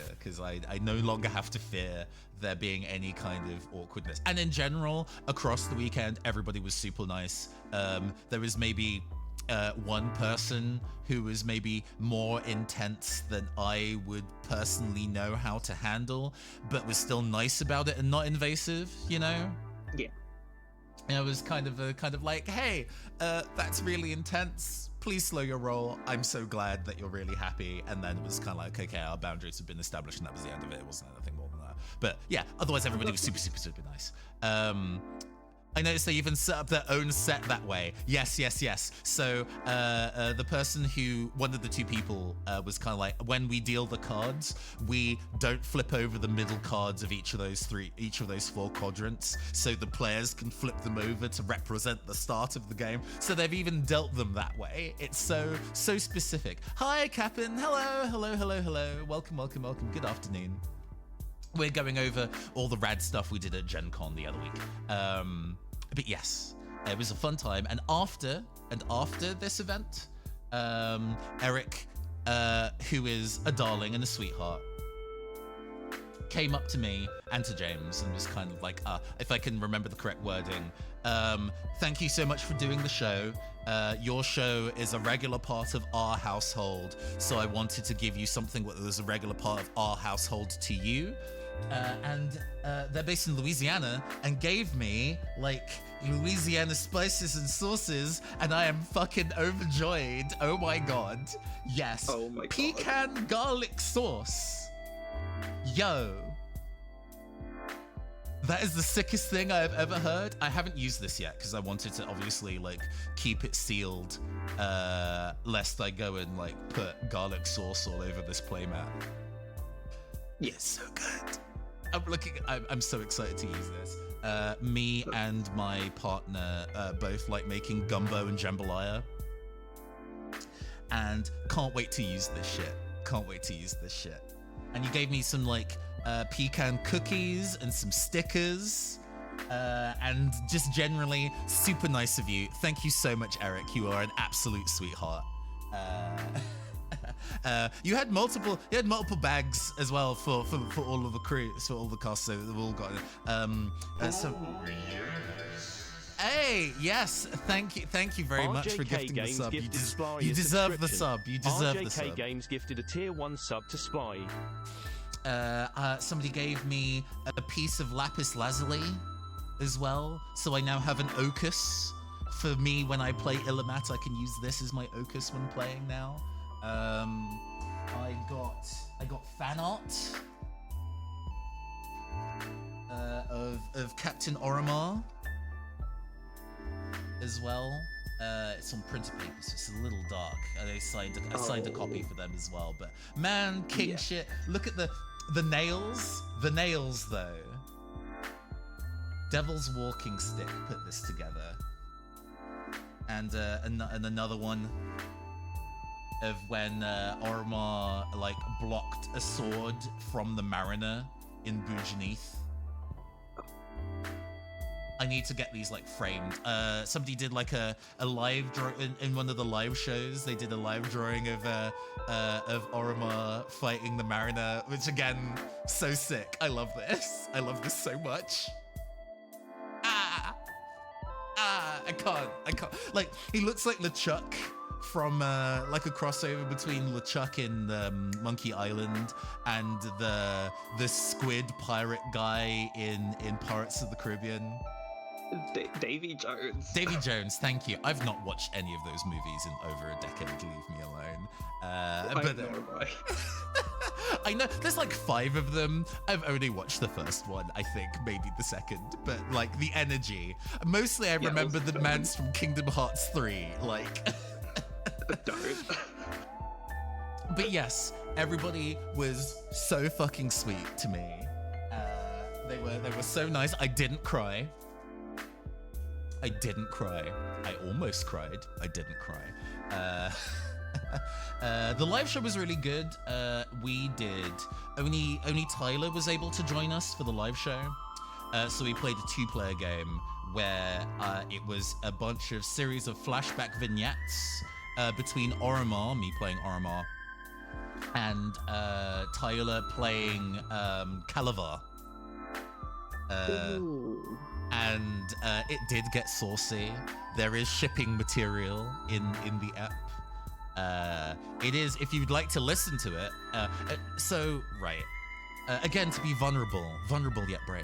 because I no longer have to fear there being any kind of awkwardness. And in general, across the weekend, everybody was super nice. There was maybe one person who was maybe more intense than I would personally know how to handle, but was still nice about it and not invasive, you know? Yeah. And it was kind of like, hey, that's really intense. Please slow your roll. I'm so glad that you're really happy. And then it was kind of like, okay, our boundaries have been established, and that was the end of it. It wasn't anything more than that. But yeah, otherwise everybody was super, super, super nice. I noticed they even set up their own set that way. Yes. So the person one of the 2 people was kind of like, when we deal the cards, we don't flip over the middle cards of each of those 4 quadrants, so the players can flip them over to represent the start of the game. So they've even dealt them that way. It's so specific. Hi, Captain. Hello. Welcome. Good afternoon. We're going over all the rad stuff we did at Gen Con the other week. But yes, it was a fun time. And after this event, Eric, who is a darling and a sweetheart, came up to me and to James and was kind of like, if I can remember the correct wording, thank you so much for doing the show. Your show is a regular part of our household, so I wanted to give you something that was a regular part of our household to you. And they're based in Louisiana, and gave me like Louisiana spices and sauces, and I am fucking overjoyed. Oh my god. Yes. Oh my god. Pecan garlic sauce. Yo. That is the sickest thing I've ever heard. I haven't used this yet because I wanted to obviously like keep it sealed, lest I go and like put garlic sauce all over this playmat. Yes, so good. I'm so excited to use this. Me and my partner both like making gumbo and jambalaya, and can't wait to use this shit. And you gave me some like pecan cookies and some stickers, and just generally super nice of you. Thank you so much, Eric. You are an absolute sweetheart. You had multiple bags as well for all of the crew, for all the cast, so they've all got Hey, yes, thank you very much for gifting the sub. You deserve the sub. You deserve the sub. RJK Games gifted a tier 1 sub to Spy. Somebody gave me a piece of lapis lazuli as well, so I now have an Ocus. For me, when I play Illimat, I can use this as my Ocus when playing now. I got fan art of Captain Oromar as well. It's on printer paper, so it's a little dark. I signed a copy for them as well. But man, king shit! Look at the nails. The nails though. Devil's Walking Stick put this together, and another one of when Oromar like blocked a sword from the Mariner in Bujanith. I need to get these like framed. Somebody did like a live draw in one of the live shows. They did a live drawing of Oromar fighting the Mariner, which again, so sick. I love this. I love this so much. I can't. Like, he looks like LeChuck from like a crossover between LeChuck in Monkey Island and the squid pirate guy in Pirates of the Caribbean. Davy Jones. Davy Jones, thank you. I've not watched any of those movies in over a decade. Leave me alone. I know there's like 5 of them. I've only watched the first one, I think, maybe the second. But like the energy, mostly I remember the man's from Kingdom Hearts 3. Like, but yes, everybody was so fucking sweet to me. They were so nice. I didn't cry. I almost cried. I didn't cry. The live show was really good. We did only Tyler was able to join us for the live show. So we played a 2-player game where it was a bunch of series of flashback vignettes between Oromar, me playing Oromar, and Tyler playing Calavar. And it did get saucy. There is shipping material in the app. It is, if you'd like to listen to it. Again, to be vulnerable yet brave.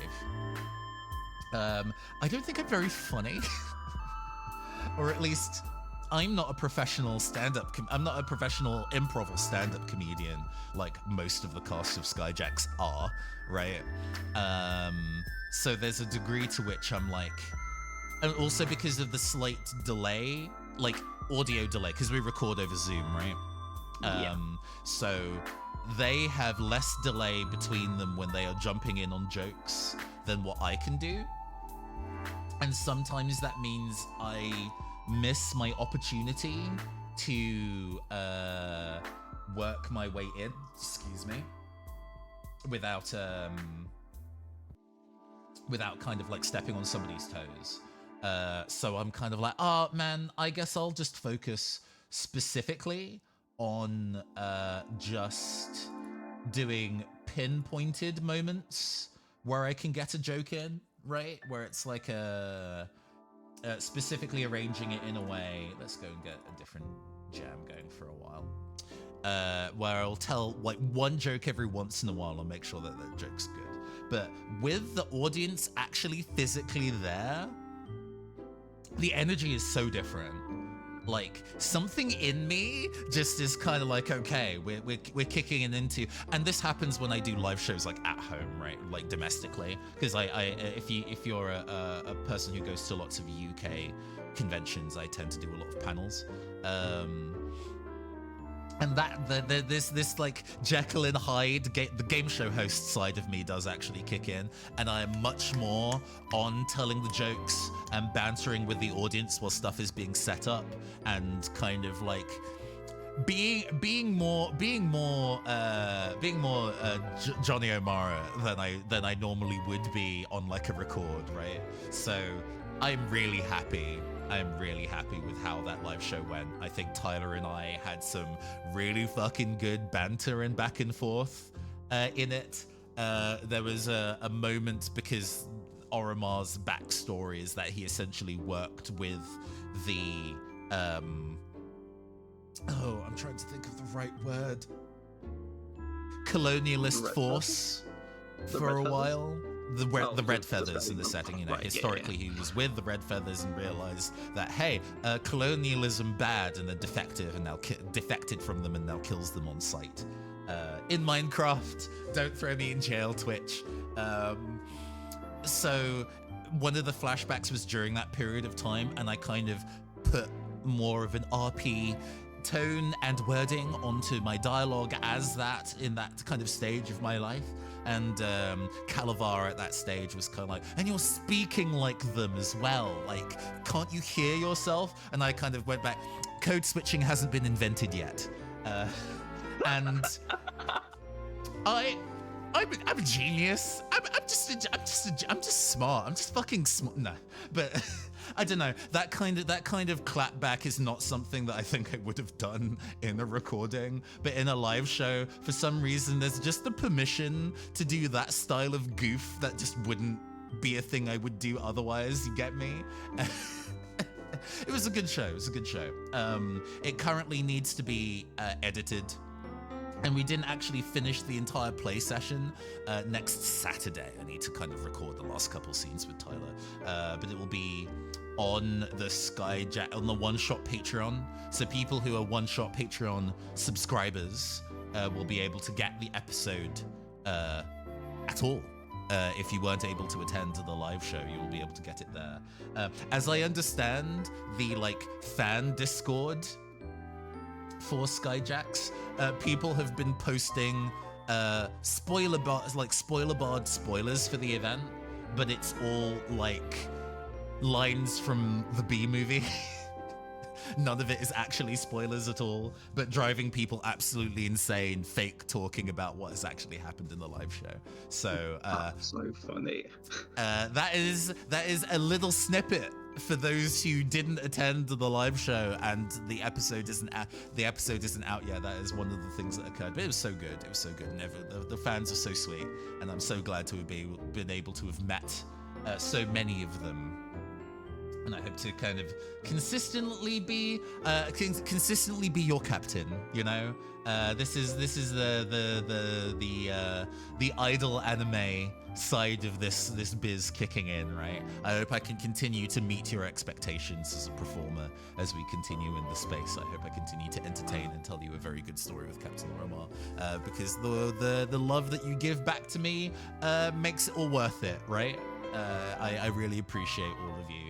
I don't think I'm very funny, or at least I'm not a professional stand-up. I'm not a professional improv or stand-up comedian like most of the cast of Skyjacks are, right? So there's a degree to which I'm like, and also because of the slight delay, like audio delay, because we record over Zoom, right? So they have less delay between them when they are jumping in on jokes than what I can do. And sometimes that means I miss my opportunity to work my way in, without kind of like stepping on somebody's toes. So I'm kind of like, oh man, I guess I'll just focus specifically on just doing pinpointed moments where I can get a joke in, right? Where it's like specifically arranging it in a way. Let's go and get a different jam going for a while. Where I'll tell like one joke every once in a while and make sure that the joke's good. But with the audience actually physically there, the energy is so different. Like, something in me just is kind of like, okay, we're kicking it into, and this happens when I do live shows like at home, right? Like domestically, because if you're a person who goes to lots of UK conventions, I tend to do a lot of panels. And this like Jekyll and Hyde, the game show host side of me does actually kick in, and I am much more on telling the jokes and bantering with the audience while stuff is being set up, and kind of like being more Johnny O'Mara than I normally would be on like a record, right? So I'm really happy with how that live show went. I think Tyler and I had some really fucking good banter and back and forth in it. There was a moment, because Oromar's backstory is that he essentially worked with the I'm trying to think of the right word, colonialist force for a while. The Red Feathers in the setting, you know, historically he was with the Red Feathers and realized that, hey, colonialism bad, and they're defective, and now defected from them and now kills them on sight. In Minecraft, don't throw me in jail, Twitch. So one of the flashbacks was during that period of time, and I kind of put more of an RP tone and wording onto my dialogue as that, in that kind of stage of my life. And Calavar at that stage was kind of like, and you're speaking like them as well. Like, can't you hear yourself? And I kind of went back, code switching hasn't been invented yet. And I I'm a genius. I'm just smart. I'm just fucking smart. No, but I don't know. That kind of clapback is not something that I think I would have done in a recording, but in a live show, for some reason, there's just the permission to do that style of goof that just wouldn't be a thing I would do otherwise. You get me? It was a good show. It currently needs to be edited. And we didn't actually finish the entire play session. Next Saturday, I need to kind of record the last couple scenes with Tyler. But it will be on the on the One Shot Patreon. So people who are One Shot Patreon subscribers will be able to get the episode at all. If you weren't able to attend to the live show, you will be able to get it there. As I understand, the fan Discord for Skyjacks, people have been posting spoiler barred spoilers for the event, but it's all lines from the B movie. None of it is actually spoilers at all, but driving people absolutely insane, fake talking about what has actually happened in the live show. So so funny. That is a little snippet for those who didn't attend the live show and the episode isn't out yet. That is one of the things that occurred, but it was so good. And the fans are so sweet, and I'm so glad to have been able to have met so many of them. And I hope to kind of consistently be your captain. You know, this is the idol anime side of this biz kicking in, right? I hope I can continue to meet your expectations as a performer as we continue in the space. I hope I continue to entertain and tell you a very good story with Captain Romar, because the love that you give back to me makes it all worth it, right? I really appreciate all of you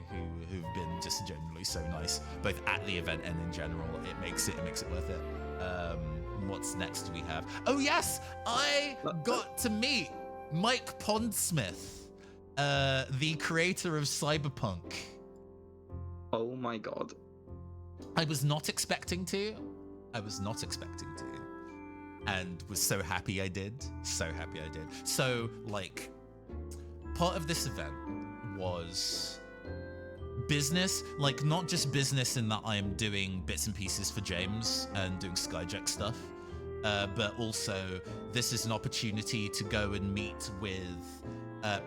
who've been just generally so nice, both at the event and in general. It makes it worth it. What's next do we have? Oh yes, I got to meet Mike Pondsmith, the creator of Cyberpunk. Oh my god. I was not expecting to, and was so happy I did. So, part of this event was business, not just business in that I am doing bits and pieces for James and doing Skyjack stuff, but also this is an opportunity to go and meet with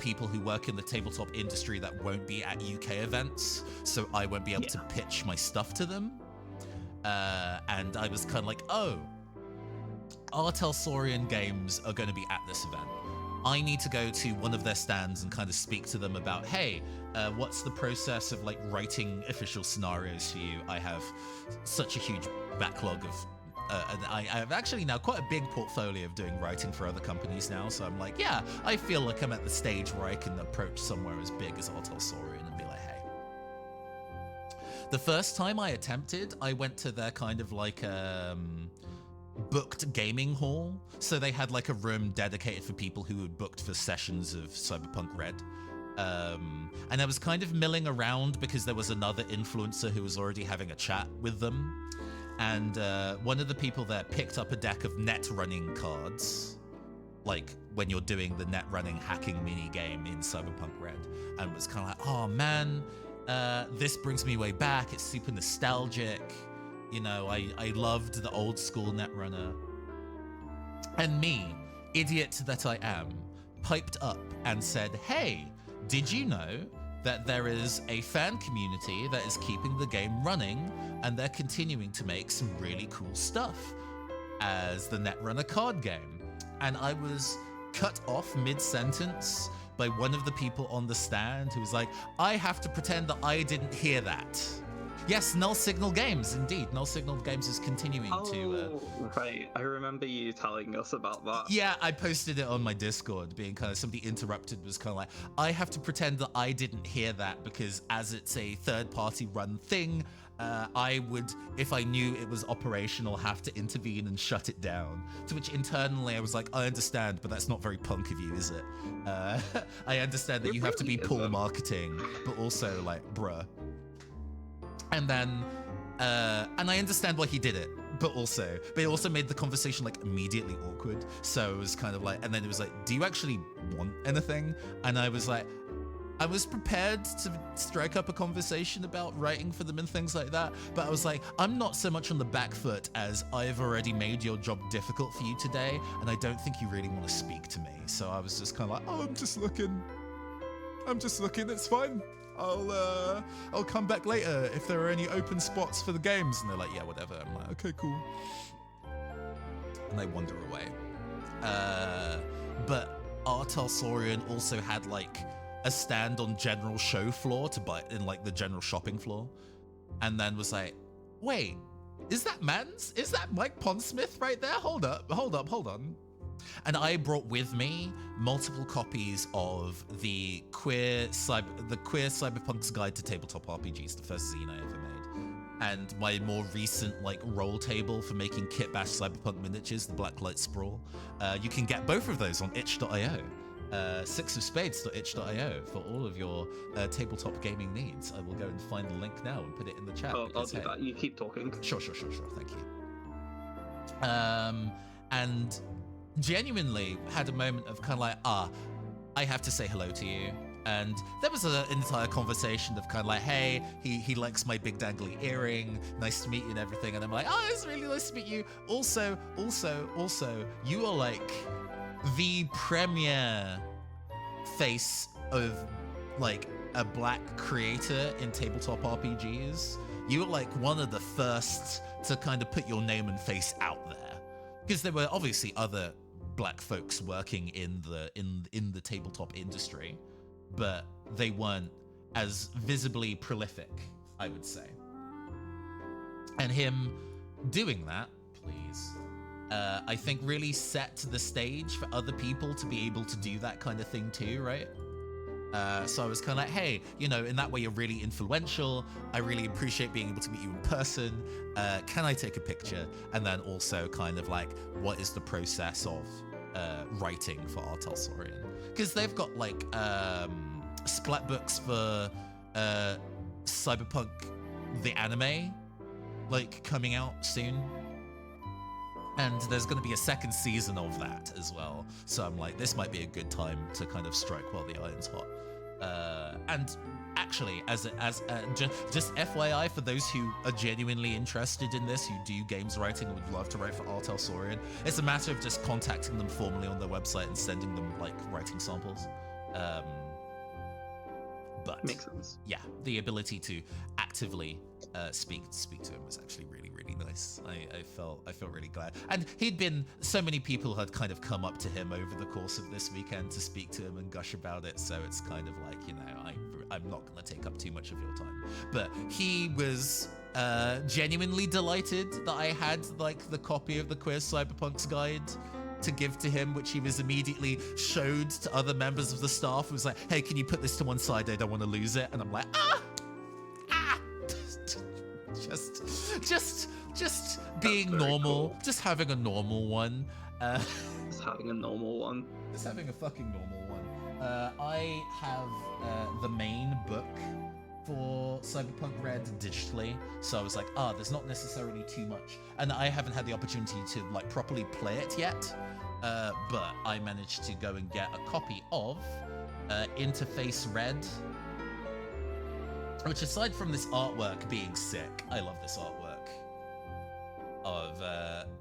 people who work in the tabletop industry that won't be at UK events, so I won't be able to pitch my stuff to them. And I was kind of like, oh, Artel Saurian Games are going to be at this event. I need to go to one of their stands and kind of speak to them about, hey, what's the process of writing official scenarios for you? I have such a huge backlog of, and I have actually now quite a big portfolio of doing writing for other companies now. So I'm like, yeah, I feel like I'm at the stage where I can approach somewhere as big as Artel Saurian and be like, hey. The first time I attempted, I went to their kind of booked gaming hall. So they had a room dedicated for people who had booked for sessions of Cyberpunk Red. And I was kind of milling around because there was another influencer who was already having a chat with them. And one of the people there picked up a deck of net running cards, when you're doing the net running hacking mini game in Cyberpunk Red, and was kind of like, oh man, this brings me way back. It's super nostalgic. You know, I loved the old school Netrunner. And me, idiot that I am, piped up and said, hey, did you know that there is a fan community that is keeping the game running and they're continuing to make some really cool stuff as the Netrunner card game? And I was cut off mid-sentence by one of the people on the stand who was like, I have to pretend that I didn't hear that. Yes, Null Signal Games, indeed. Null Signal Games is continuing to... Right. I remember you telling us about that. Yeah, I posted it on my Discord, being kind of... Somebody interrupted, was kind of like, I have to pretend that I didn't hear that because as it's a third-party run thing, I would, if I knew it was operational, have to intervene and shut it down. To which internally I was like, I understand, but that's not very punk of you, is it? I understand that you have to be pull marketing, but also bruh. And then, and I understand why he did it, but it also made the conversation like immediately awkward. So it was kind of like, and then it was like, do you actually want anything? And I was like, I was prepared to strike up a conversation about writing for them and things like that, but I was like, I'm not so much on the back foot as I've already made your job difficult for you today, and I don't think you really want to speak to me. So I was just kind of like, oh, I'm just looking, it's fine. I'll come back later if there are any open spots for the games. And they're like, yeah, whatever. I'm like, okay, cool. And they wander away. But Artal Saurian also had like a stand on general show floor to buy in like the general shopping floor, and then was like, wait, is that Mike Pondsmith right there? Hold on. And I brought with me multiple copies of the Queer Cyberpunk's Guide to Tabletop RPGs, the first zine I ever made, and my more recent like roll table for making Kit Bash Cyberpunk miniatures, the Blacklight Sprawl. You can get both of those on itch.io. sixofspades.itch.io for all of your tabletop gaming needs. I will go and find the link now and put it in the chat. I'll do that. You keep talking. Sure. Thank you. And genuinely had a moment of kind of like, I have to say hello to you. And there was an entire conversation of kind of like, hey, he likes my big dangly earring. Nice to meet you and everything. And I'm like, oh, it's really nice to meet you. Also, you are like the premier face of like a black creator in tabletop RPGs. You were like one of the first to kind of put your name and face out there, because there were obviously other black folks working in the tabletop industry, but they weren't as visibly prolific, I would say. And him doing that, please, I think really set the stage for other people to be able to do that kind of thing too, right? So I was kind of like, hey, in that way you're really influential. I really appreciate being able to meet you in person. Can I take a picture? And then also kind of like, what is the process of writing for Artal Saurian? Because they've got like splat books for Cyberpunk the anime, like coming out soon. And there's going to be a second season of that as well. So I'm like, this might be a good time to kind of strike while the iron's hot. And actually, just FYI for those who are genuinely interested in this, who do games writing and would love to write for Artal Saurian, it's a matter of just contacting them formally on their website and sending them like writing samples. But makes sense. Yeah, the ability to actively speak to him was actually really nice. I felt really glad. And so many people had kind of come up to him over the course of this weekend to speak to him and gush about it, so it's kind of like, I'm not going to take up too much of your time. But he was genuinely delighted that I had like the copy of the Queer Cyberpunk's Guide to give to him, which he was immediately showed to other members of the staff. He was like, hey, can you put this to one side? I don't want to lose it. And I'm like, just being normal, cool. Just having a normal one. Just having a normal one. Just having a fucking normal one. I have the main book for Cyberpunk Red digitally, so I was like, there's not necessarily too much, and I haven't had the opportunity to like properly play it yet, but I managed to go and get a copy of Interface Red, which, aside from this artwork being sick, I love this artwork of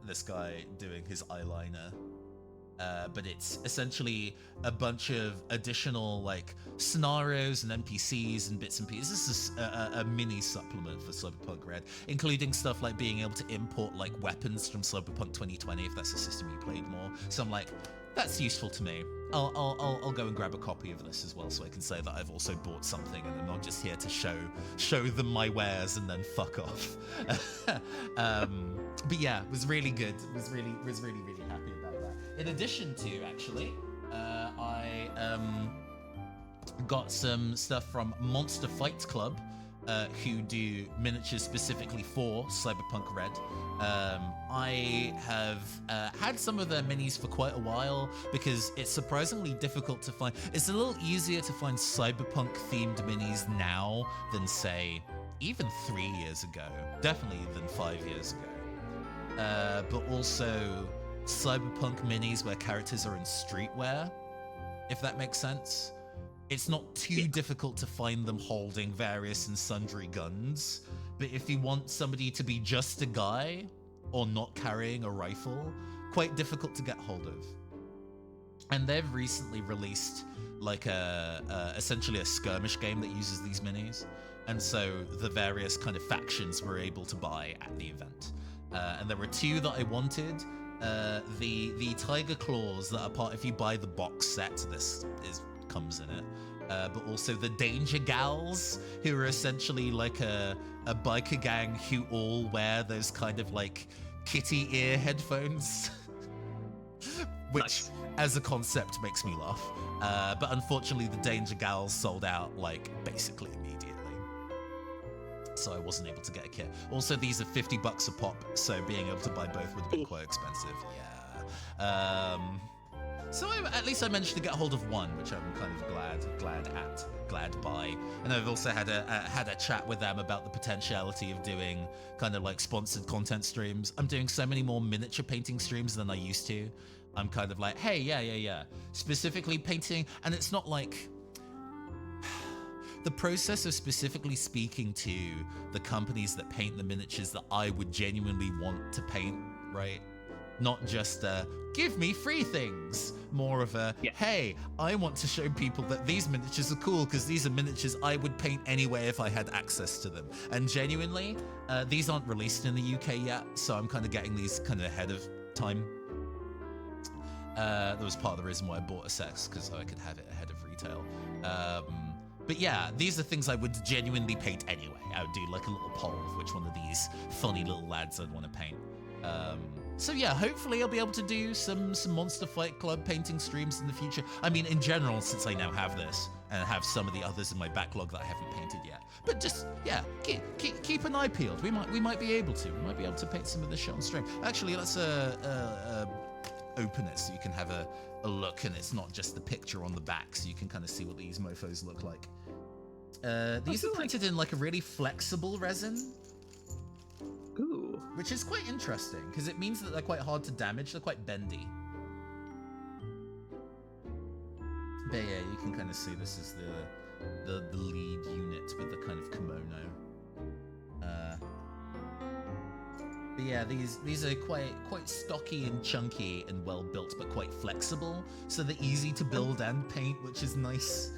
this guy doing his eyeliner. But it's essentially a bunch of additional like scenarios and NPCs and bits and pieces. This is a mini supplement for Cyberpunk Red, including stuff like being able to import like weapons from Cyberpunk 2020 if that's a system you played more. So I'm like, that's useful to me. I'll go and grab a copy of this as well, so I can say that I've also bought something and I'm not just here to show them my wares and then fuck off. But yeah, it was really good. Was really happy about that. In addition to, actually, I got some stuff from Monster Fight Club, who do miniatures specifically for Cyberpunk Red. I have had some of their minis for quite a while because it's surprisingly difficult to find. It's a little easier to find Cyberpunk themed minis now than, say, even 3 years ago. Definitely than 5 years ago. but also cyberpunk minis where characters are in streetwear, if that makes sense. It's not too difficult to find them holding various and sundry guns, but if you want somebody to be just a guy or not carrying a rifle, quite difficult to get hold of. And they've recently released like essentially a skirmish game that uses these minis, and so the various kind of factions were able to buy at the event. And there were two that I wanted. The Tiger Claws that are part, if you buy the box set, this comes in it. But also the Danger Gals, who are essentially like a biker gang who all wear those kind of like kitty ear headphones, which as a concept makes me laugh. But unfortunately the Danger Gals sold out like basically immediately, so I wasn't able to get a kit. Also, these are $50 a pop, so being able to buy both would have been quite expensive. Yeah. So at least I managed to get hold of one, which I'm kind of glad by. And I've also had a chat with them about the potentiality of doing kind of like sponsored content streams. I'm doing so many more miniature painting streams than I used to. I'm kind of like, hey, yeah, specifically painting, and it's not like the process of specifically speaking to the companies that paint the miniatures that I would genuinely want to paint, right? Not just give me free things, more of a, hey, I want to show people that these miniatures are cool because these are miniatures I would paint anyway if I had access to them. And genuinely, these aren't released in the UK yet, so I'm kind of getting these kind of ahead of time. That was part of the reason why I bought a set, because so I could have it ahead of retail. But yeah, these are things I would genuinely paint anyway. I would do like a little poll of which one of these funny little lads I'd want to paint. So yeah, hopefully I'll be able to do some Monster Fight Club painting streams in the future. I mean, in general, since I now have this and have some of the others in my backlog that I haven't painted yet. But just, yeah, keep an eye peeled. We might be able to. We might be able to paint some of this shit on stream. Actually, let's open it so you can have a look, and it's not just the picture on the back, so you can kind of see what these mofos look like. These are printed in like a really flexible resin. Ooh. Which is quite interesting, because it means that they're quite hard to damage. They're quite bendy. But yeah, you can kind of see this is the lead unit with the kind of kimono. But yeah, these are quite stocky and chunky and well built, but quite flexible, so they're easy to build and paint, which is nice.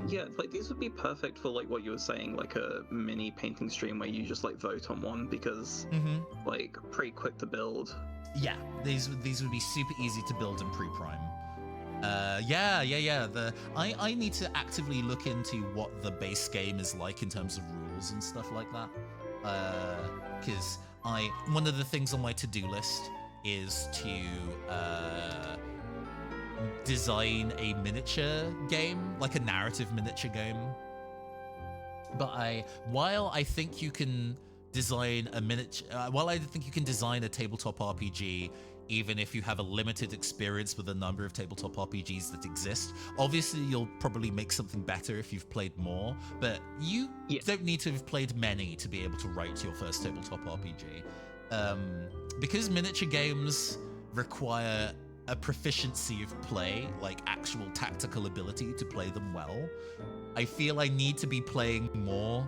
Yeah, like these would be perfect for like what you were saying, like a mini painting stream where you just like vote on one, because like pretty quick to build. Yeah, these would be super easy to build in pre-prime. Yeah. I need to actively look into what the base game is like in terms of rules and stuff like that. Because one of the things on my to-do list is to design a miniature game, like a narrative miniature game. But while I think you can design a tabletop RPG, even if you have a limited experience with a number of tabletop RPGs that exist, obviously you'll probably make something better if you've played more, but you don't need to have played many to be able to write your first tabletop RPG. Because miniature games require a proficiency of play, like actual tactical ability to play them well, I feel I need to be playing more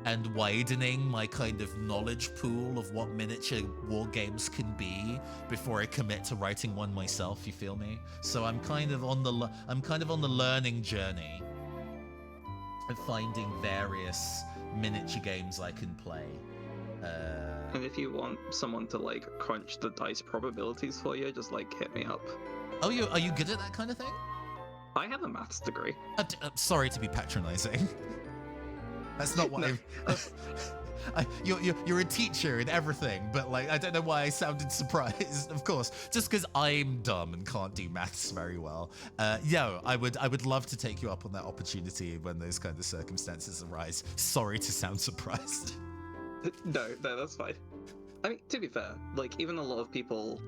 and widening my kind of knowledge pool of what miniature war games can be before I commit to writing one myself, you feel me? So I'm kind of on the learning journey of finding various miniature games I can play. And if you want someone to like crunch the dice probabilities for you, just like hit me up. Oh, are you good at that kind of thing? I have a maths degree. Sorry to be patronizing. That's not what you're a teacher and everything, but like I don't know why I sounded surprised. Of course, just because I'm dumb and can't do maths very well. I would love to take you up on that opportunity when those kind of circumstances arise. Sorry to sound surprised. No, that's fine. I mean, to be fair, like even a lot of people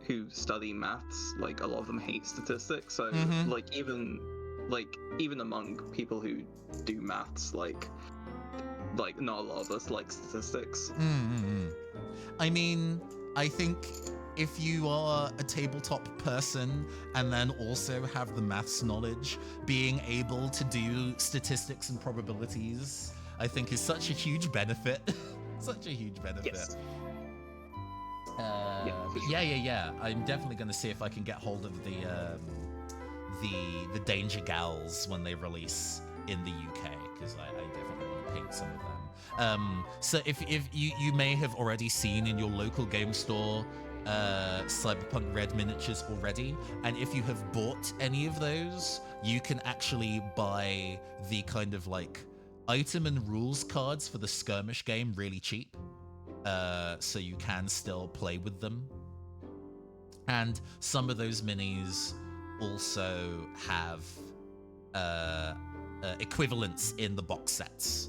who study maths, like a lot of them hate statistics. So like even among people who do maths, like not a lot of us like statistics. I mean, I think if you are a tabletop person and then also have the maths knowledge, being able to do statistics and probabilities, I think is such a huge benefit. Such a huge benefit. Yes. Yeah. I'm definitely going to see if I can get hold of the Danger Gals when they release in the UK, because I definitely want to paint some of them. So if you may have already seen in your local game store Cyberpunk Red miniatures already, and if you have bought any of those, you can actually buy the kind of like item and rules cards for the skirmish game really cheap. So you can still play with them. And some of those minis also have equivalents in the box sets,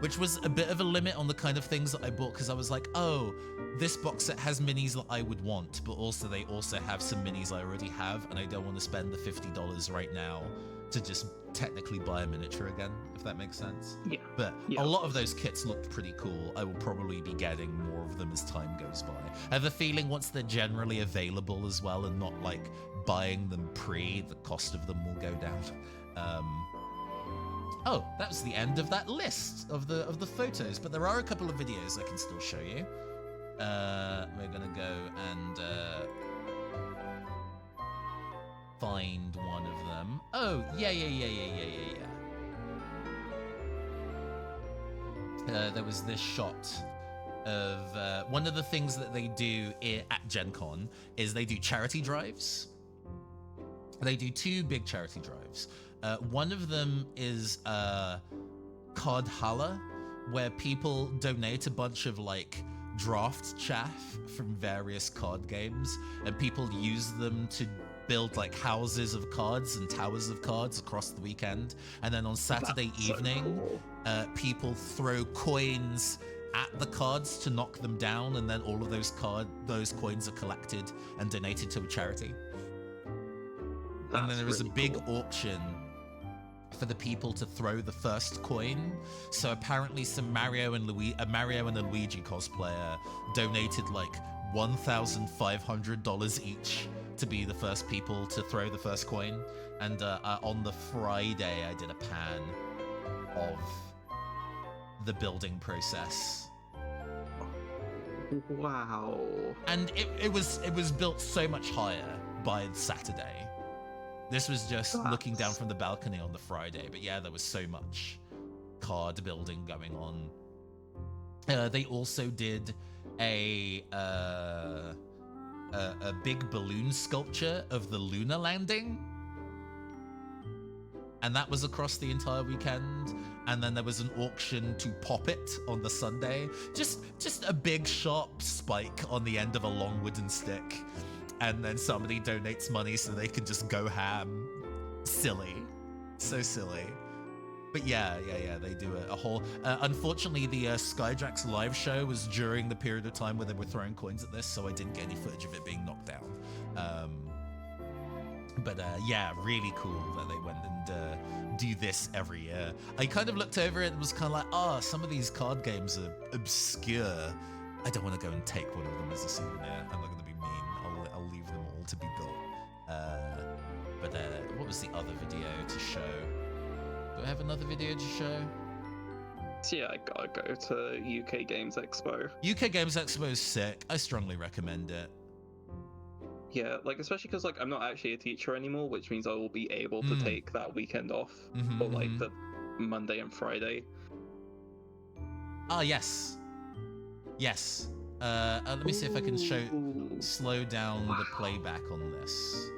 which was a bit of a limit on the kind of things that I bought, because I was like, oh, this box set has minis that I would want, but also they also have some minis I already have, and I don't want to spend the $50 right now to just technically buy a miniature again, if that makes sense. Yeah. But a lot of those kits looked pretty cool. I will probably be getting more of them as time goes by. I have a feeling once they're generally available as well, and not like buying them the cost of them will go down. Oh, that was the end of that list of the photos, but there are a couple of videos I can still show you. We're gonna go and find one of them. Oh, yeah. There was this shot of one of the things that they do at Gen Con is they do charity drives. They do 2 big charity drives. One of them is Card Hala, where people donate a bunch of like draft chaff from various card games, and people use them to build like houses of cards and towers of cards across the weekend. And then on Saturday evening, people throw coins at the cards to knock them down, and then all of those coins are collected and donated to a charity. And then there was a big auction for the people to throw the first coin. So apparently some Mario and a Luigi cosplayer donated like $1,500 each to be the first people to throw the first coin. And on the Friday, I did a pan of the building process. Wow. And it was built so much higher by Saturday. This was just looking down from the balcony on the Friday, but yeah, there was so much card building going on. They also did a big balloon sculpture of the lunar landing, and that was across the entire weekend. And then there was an auction to pop it on the Sunday. Just a big sharp spike on the end of a long wooden stick. And then somebody donates money so they can just go ham. Silly. So silly. But yeah, they do a whole... unfortunately, the Skyjack's live show was during the period of time where they were throwing coins at this, so I didn't get any footage of it being knocked down. But yeah, really cool that they went and do this every year. I kind of looked over it and was kind of like, some of these card games are obscure. I don't want to go and take one of them as a souvenir. I'm not going to be mean. I'll leave them all to be built. But what was the other video to show? Do I have another video to show? Yeah, I gotta go to UK Games Expo. UK Games Expo is sick. I strongly recommend it. Yeah, like especially because like I'm not actually a teacher anymore, which means I will be able to take that weekend off, or like the Monday and Friday. Ah, yes. Let me see if I can slow down the playback on this.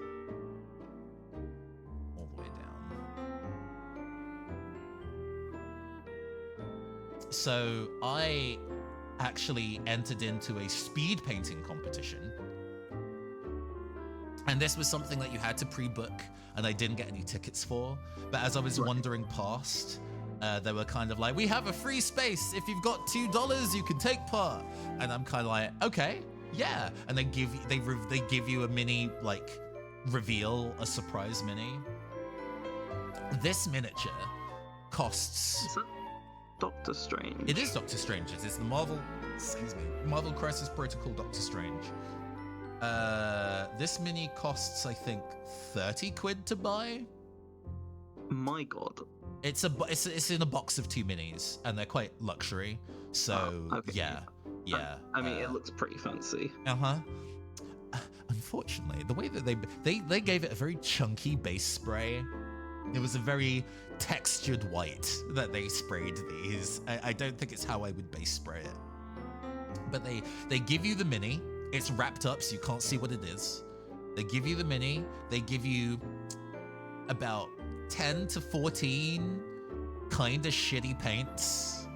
All the way down. So I actually entered into a speed painting competition. And this was something that you had to pre-book, and I didn't get any tickets for. But as I was wandering past, they were kind of like, we have a free space. If you've got $2, you can take part. And I'm kind of like, okay, yeah. And they give you a mini, like, reveal, a surprise mini. This miniature costs Doctor Strange. It is Doctor Strange. It is the Marvel Crisis Protocol Doctor Strange. This mini costs, I think, 30 quid to buy. My God. It's in a box of 2 minis, and they're quite luxury. So okay. yeah. I mean, it looks pretty fancy. Unfortunately, the way that they gave it a very chunky base spray. It was a very textured white that they sprayed these. I don't think it's how I would base spray it. But they give you the mini. It's wrapped up so you can't see what it is. They give you the mini. They give you about 10 to 14 kind of shitty paints.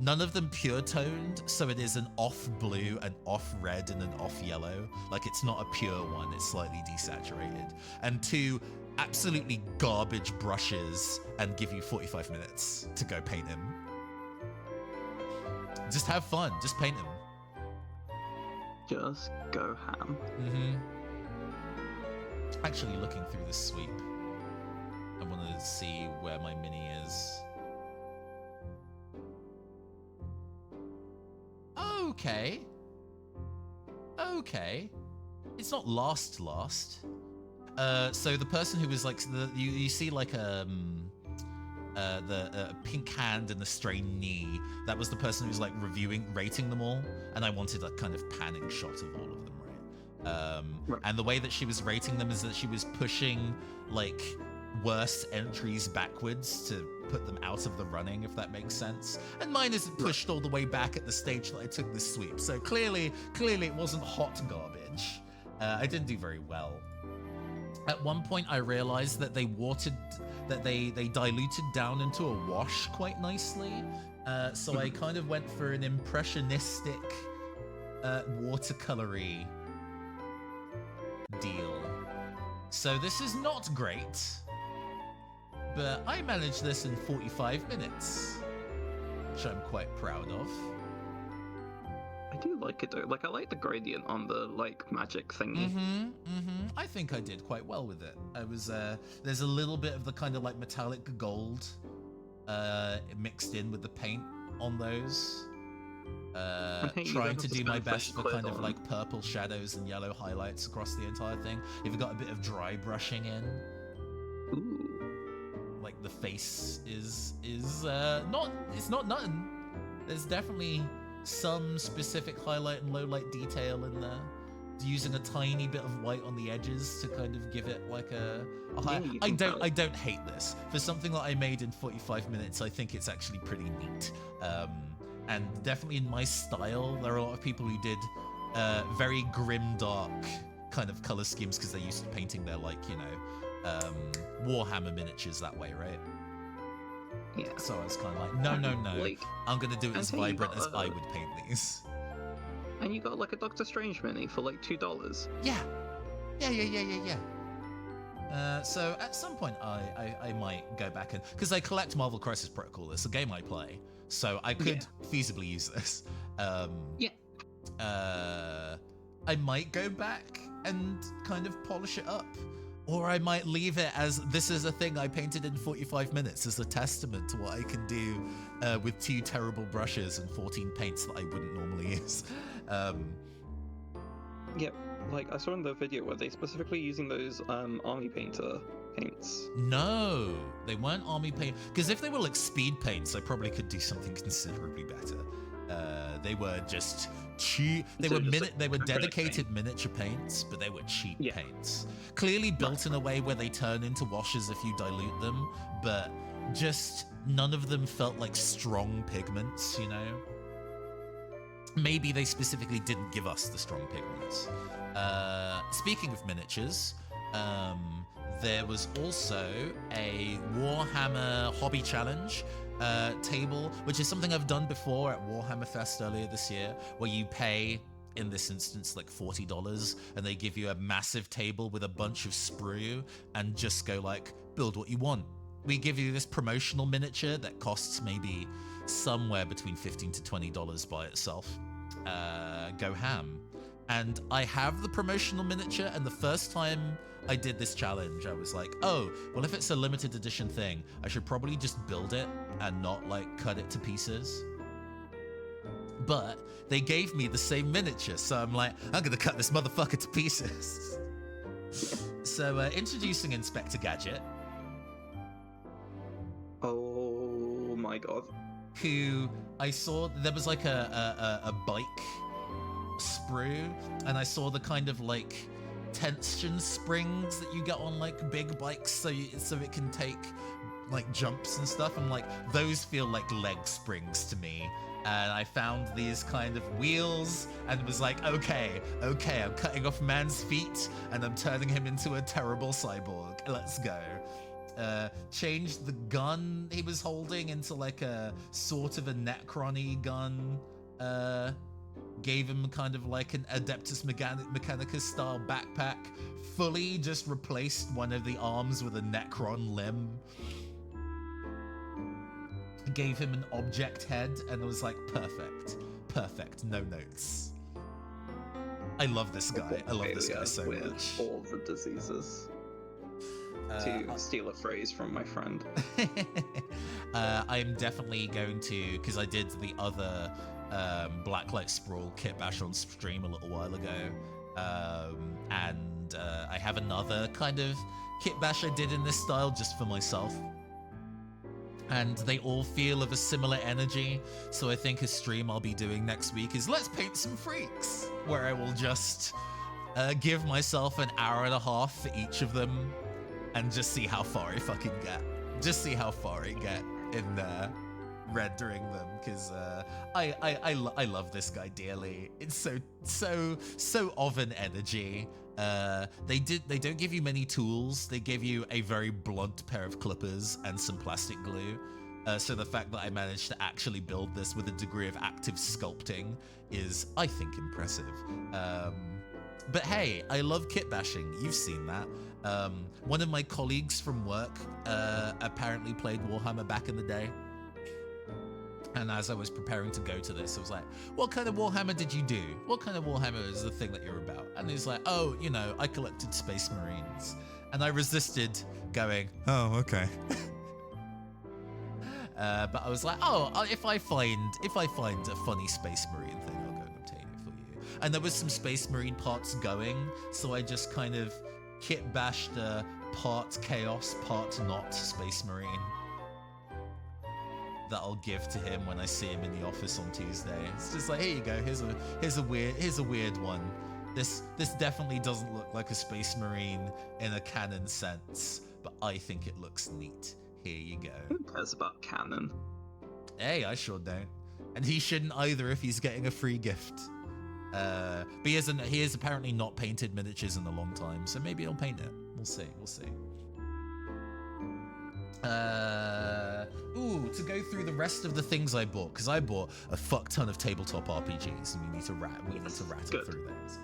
None of them pure toned, so it is an off blue, an off red, and an off yellow. Like, it's not a pure one, it's slightly desaturated. And 2 absolutely garbage brushes, and give you 45 minutes to go paint him. Just have fun, just paint him. Just go ham. Actually, looking through this sweep, I wanted to see where my mini is. Okay. It's not last. So the person who was like you see like the pink hand and the strained knee. That was the person who was like rating them all, and I wanted a kind of panning shot of all of them, right? And the way that she was rating them is that she was pushing like worse entries backwards to put them out of the running, if that makes sense. And mine isn't pushed all the way back at the stage that I took this sweep. So clearly it wasn't hot garbage. I didn't do very well. At one point, I realized that they diluted down into a wash quite nicely. So I kind of went for an impressionistic, watercolory deal. So this is not great, but I managed this in 45 minutes, which I'm quite proud of. I do like it though. Like, I like the gradient on the like magic thingy. I think I did quite well with it. I was there's a little bit of the kind of like metallic gold mixed in with the paint on those. Trying to do my best for kind of like purple shadows and yellow highlights across the entire thing. You've got a bit of dry brushing in. Ooh. Like the face is not nothing. There's definitely some specific highlight and low light detail in there. Using a tiny bit of white on the edges to kind of give it like a high. I don't hate this. For something that I made in 45 minutes, I think it's actually pretty neat. And definitely in my style. There are a lot of people who did very grim, dark kind of color schemes because they're used to painting their, like, you know, Warhammer miniatures that way, right? Yeah. So I was kind of like, no. Like, I'm going to do it as vibrant as I would paint these. And you got like a Doctor Strange mini for like $2. Yeah. So at some point I might go back and, because I collect Marvel Crisis Protocol. It's a game I play, so I could feasibly use this. I might go back and kind of polish it up, or I might leave it as this is a thing I painted in 45 minutes as a testament to what I can do with 2 terrible brushes and 14 paints that I wouldn't normally use. Yep. Like, I saw in the video, were they specifically using those army painter paints? No, they weren't army paint. Because if they were like speed paints, I probably could do something considerably better. They were just cheap. They were dedicated miniature paints, but they were cheap paints. Clearly built in a way where they turn into washes if you dilute them, but just none of them felt like strong pigments, you know? Maybe they specifically didn't give us the strong pigments. Speaking of miniatures, there was also a Warhammer Hobby Challenge table, which is something I've done before at Warhammer Fest earlier this year, where you pay, in this instance, like $40, and they give you a massive table with a bunch of sprue and just go like, build what you want. We give you this promotional miniature that costs maybe somewhere between $15 to $20 by itself. Go ham. And I have the promotional miniature, and the first time I did this challenge, I was like, oh, well, if it's a limited edition thing, I should probably just build it and not, like, cut it to pieces. But they gave me the same miniature, so I'm like, I'm gonna cut this motherfucker to pieces. So, introducing Inspector Gadget. Oh my god. Who I saw, there was like a bike sprue, and I saw the kind of like tension springs that you get on like big bikes, so it can take like jumps and stuff, and like those feel like leg springs to me. And I found these kind of wheels and was like, okay, I'm cutting off man's feet and I'm turning him into a terrible cyborg. Let's go. Changed the gun he was holding into like a sort of a Necron-y gun. Gave him kind of like an Adeptus Mechanicus style backpack. Fully just replaced one of the arms with a Necron limb. Gave him an object head and was like, perfect, no notes. I love this guy. I love this guy so much. All the diseases. To steal a phrase from my friend. I'm definitely going to, because I did the other Blacklight Sprawl kit bash on stream a little while ago, and I have another kind of kit bash I did in this style just for myself. And they all feel of a similar energy, so I think a stream I'll be doing next week is Let's Paint Some Freaks, where I will just give myself an hour and a half for each of them and just see how far I fucking get. Just see how far I get in rendering them, because I love this guy dearly. It's so of an energy. They don't give you many tools. They give you a very blunt pair of clippers and some plastic glue. So the fact that I managed to actually build this with a degree of active sculpting is, I think, impressive. But hey, I love kit bashing. You've seen that. One of my colleagues from work apparently played Warhammer back in the day. And as I was preparing to go to this, I was like, what kind of Warhammer did you do? What kind of Warhammer is the thing that you're about? And he's like, oh, you know, I collected Space Marines. And I resisted going, oh, okay. But I was like, oh, if I find a funny Space Marine thing, I'll go and obtain it for you. And there was some Space Marine parts going, so I just kind of kit bashed a part Chaos, part not Space Marine that I'll give to him when I see him in the office on Tuesday. It's just like, here you go, here's a weird one. This definitely doesn't look like a Space Marine in a canon sense, but I think it looks neat. Here you go. Who cares about canon? Hey, I sure don't. And he shouldn't either if he's getting a free gift. But he has apparently not painted miniatures in a long time, so maybe he'll paint it. We'll see. To go through the rest of the things I bought, because I bought a fuck ton of tabletop RPGs, and we need to rattle through those.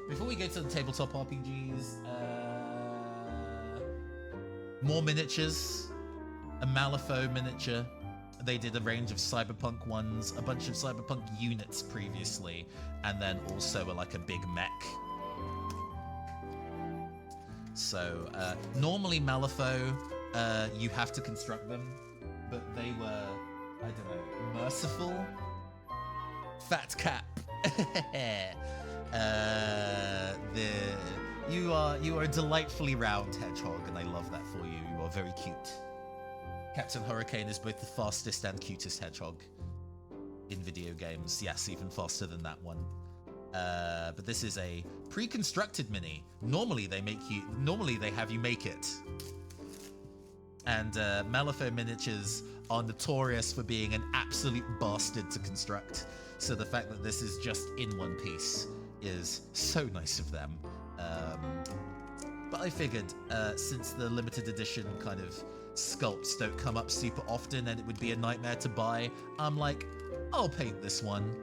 Before we go to the tabletop RPGs, more miniatures, a Malifaux miniature. They did a range of Cyberpunk ones, a bunch of Cyberpunk units previously, and then also like a big mech. So, normally Malifaux, you have to construct them, but they were, I don't know, merciful? Fat cap. You are a delightfully round hedgehog, and I love that for you. You are very cute. Captain Hurricane is both the fastest and cutest hedgehog in video games. Yes, even faster than that one. But this is a pre-constructed mini. Normally they have you make it. And Malifaux miniatures are notorious for being an absolute bastard to construct. So the fact that this is just in one piece is so nice of them. But I figured, since the limited edition kind of sculpts don't come up super often and it would be a nightmare to buy, I'm like, I'll paint this one.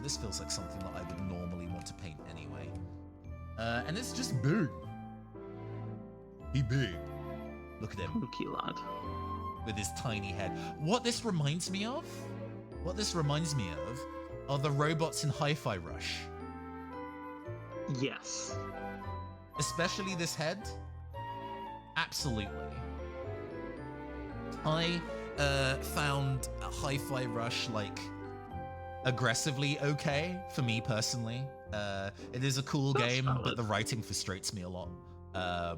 This feels like something that I would normally want to paint anyway. And it's just big. He big. Look at him. Funky lad. With his tiny head. What this reminds me of are the robots in Hi-Fi Rush. Yes. Especially this head. Absolutely. I found Hi-Fi Rush like aggressively okay for me personally. It is a cool game, but the writing frustrates me a lot. I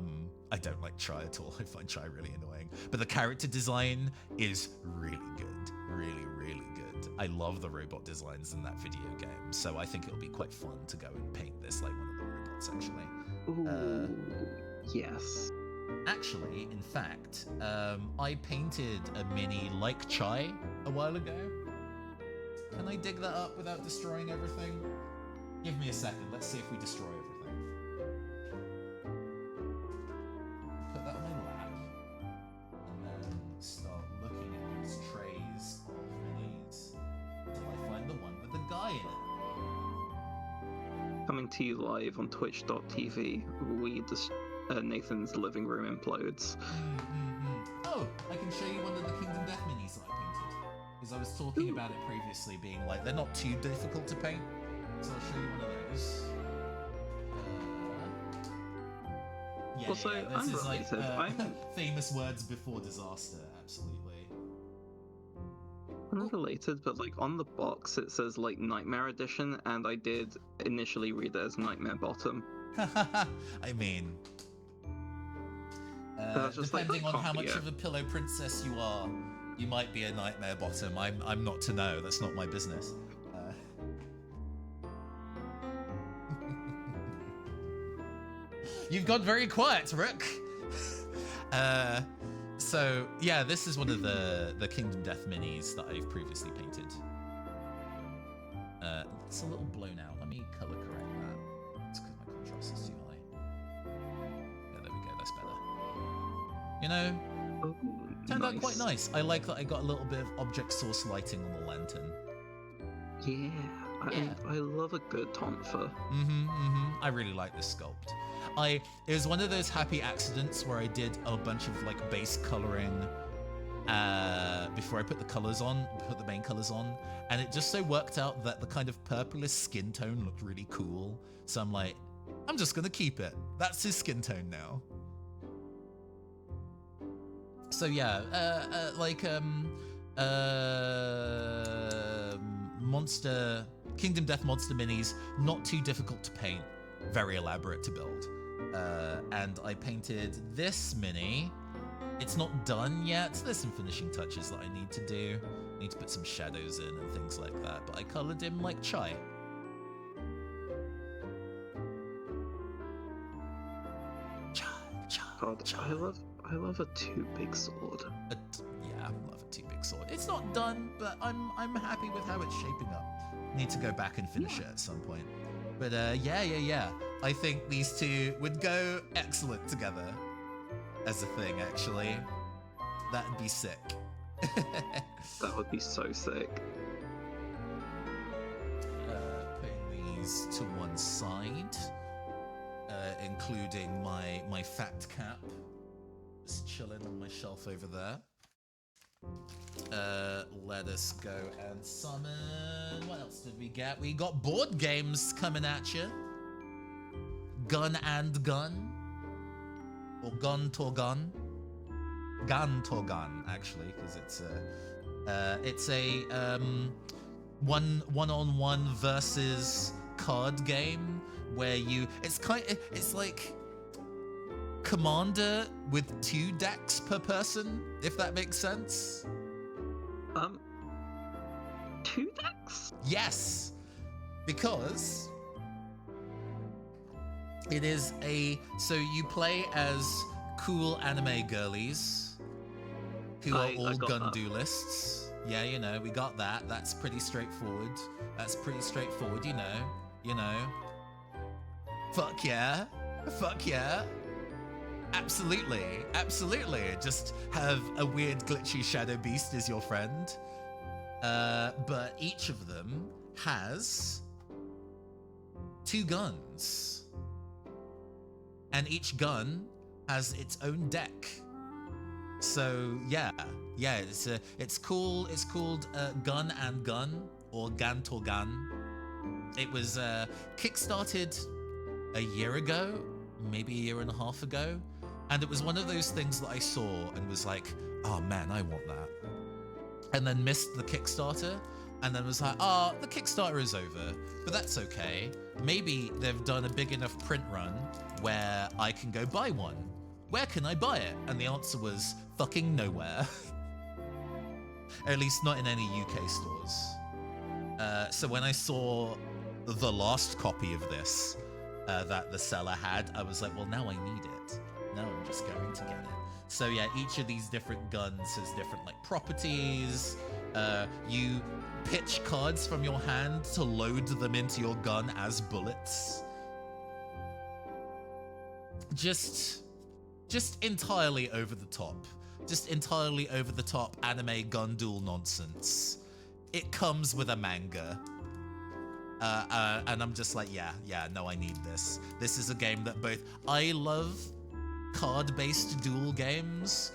don't like Chai at all. I find Chai really annoying. But the character design is really good. Really, really good. I love the robot designs in that video game, so I think it'll be quite fun to go and paint this like one of the robots, actually. Ooh, yes. Actually, in fact, I painted a mini like Chai a while ago. Can I dig that up without destroying everything? Give me a second. Let's see if we destroy everything. Put that on my lap. And then start looking at these trays of minis until I find the one with the guy in it. Coming to you live on twitch.tv, Nathan's living room implodes. Oh, I can show you one of the Kingdom Death minis that I painted. Because I was talking about it previously being like, they're not too difficult to paint. So I'll show you one of those. Yeah, Also, this is like I'm famous words before disaster, absolutely. unrelated, but like on the box it says like Nightmare Edition, and I did initially read it as Nightmare Bottom. I mean, just like, depending on how much yeah. of a pillow princess you are, you might be a Nightmare Bottom. I'm not to know. That's not my business. You've gone very quiet, Rook. So yeah, this is one of the Kingdom Death minis that I've previously painted. It's a little blown out. Let me color correct that. It's because my contrast is too high. Yeah, there we go. That's better. You know, turned out quite nice. I like that I got a little bit of object source lighting on the lantern. Yeah, I love a good tonfa. I really like this sculpt. It was one of those happy accidents where I did a bunch of like base coloring before I put the colors on, put the main colors on, and it just so worked out that the kind of purplish skin tone looked really cool. So I'm like, I'm just gonna keep it. That's his skin tone now. So yeah, Kingdom Death monster minis, not too difficult to paint, very elaborate to build. And I painted this mini. It's not done yet. There's some finishing touches that I need to do. I need to put some shadows in and things like that, but I colored him like Chai. God, I love a two big sword. Yeah, I love a two big sword. It's not done, but I'm happy with how it's shaping up. Need to go back and finish it at some point. But yeah. I think these two would go excellent together as a thing, actually. That'd be sick. That would be so sick. Putting these to one side, including my fat cap, just chilling on my shelf over there. Let us go and summon. What else did we get? We got board games coming at you. Gun and Gun, or Gun to Gun. Gun to Gun, actually, because it's a one-on-one versus card game where it's like Commander with 2 decks per person, if that makes sense. 2 decks? Yes, because it is so you play as cool anime girlies who are all gun duelists. Yeah, you know, we got that. That's pretty straightforward. You know. Fuck yeah. Absolutely. Just have a weird glitchy shadow beast as your friend. But each of them has 2 guns. And each gun has its own deck. So yeah, it's cool. It's called Gun and Gun. or Gantogan. It was kickstarted a year ago, maybe a year and a half ago, and it was one of those things that I saw and was like, oh man, I want that. And then missed the Kickstarter, and then was like, the Kickstarter is over, but that's okay. Maybe they've done a big enough print run where I can go buy one. Where can I buy it? And the answer was fucking nowhere. At least not in any UK stores. So when I saw the last copy of this that the seller had, I was like, well, now I need it. Now I'm just going to get it. So yeah, each of these different guns has different like properties. You pitch cards from your hand to load them into your gun as bullets. Just entirely over the top. Just entirely over the top anime gun duel nonsense. It comes with a manga. And I'm just like, yeah, no, I need this. This is a game that both I love card-based duel games.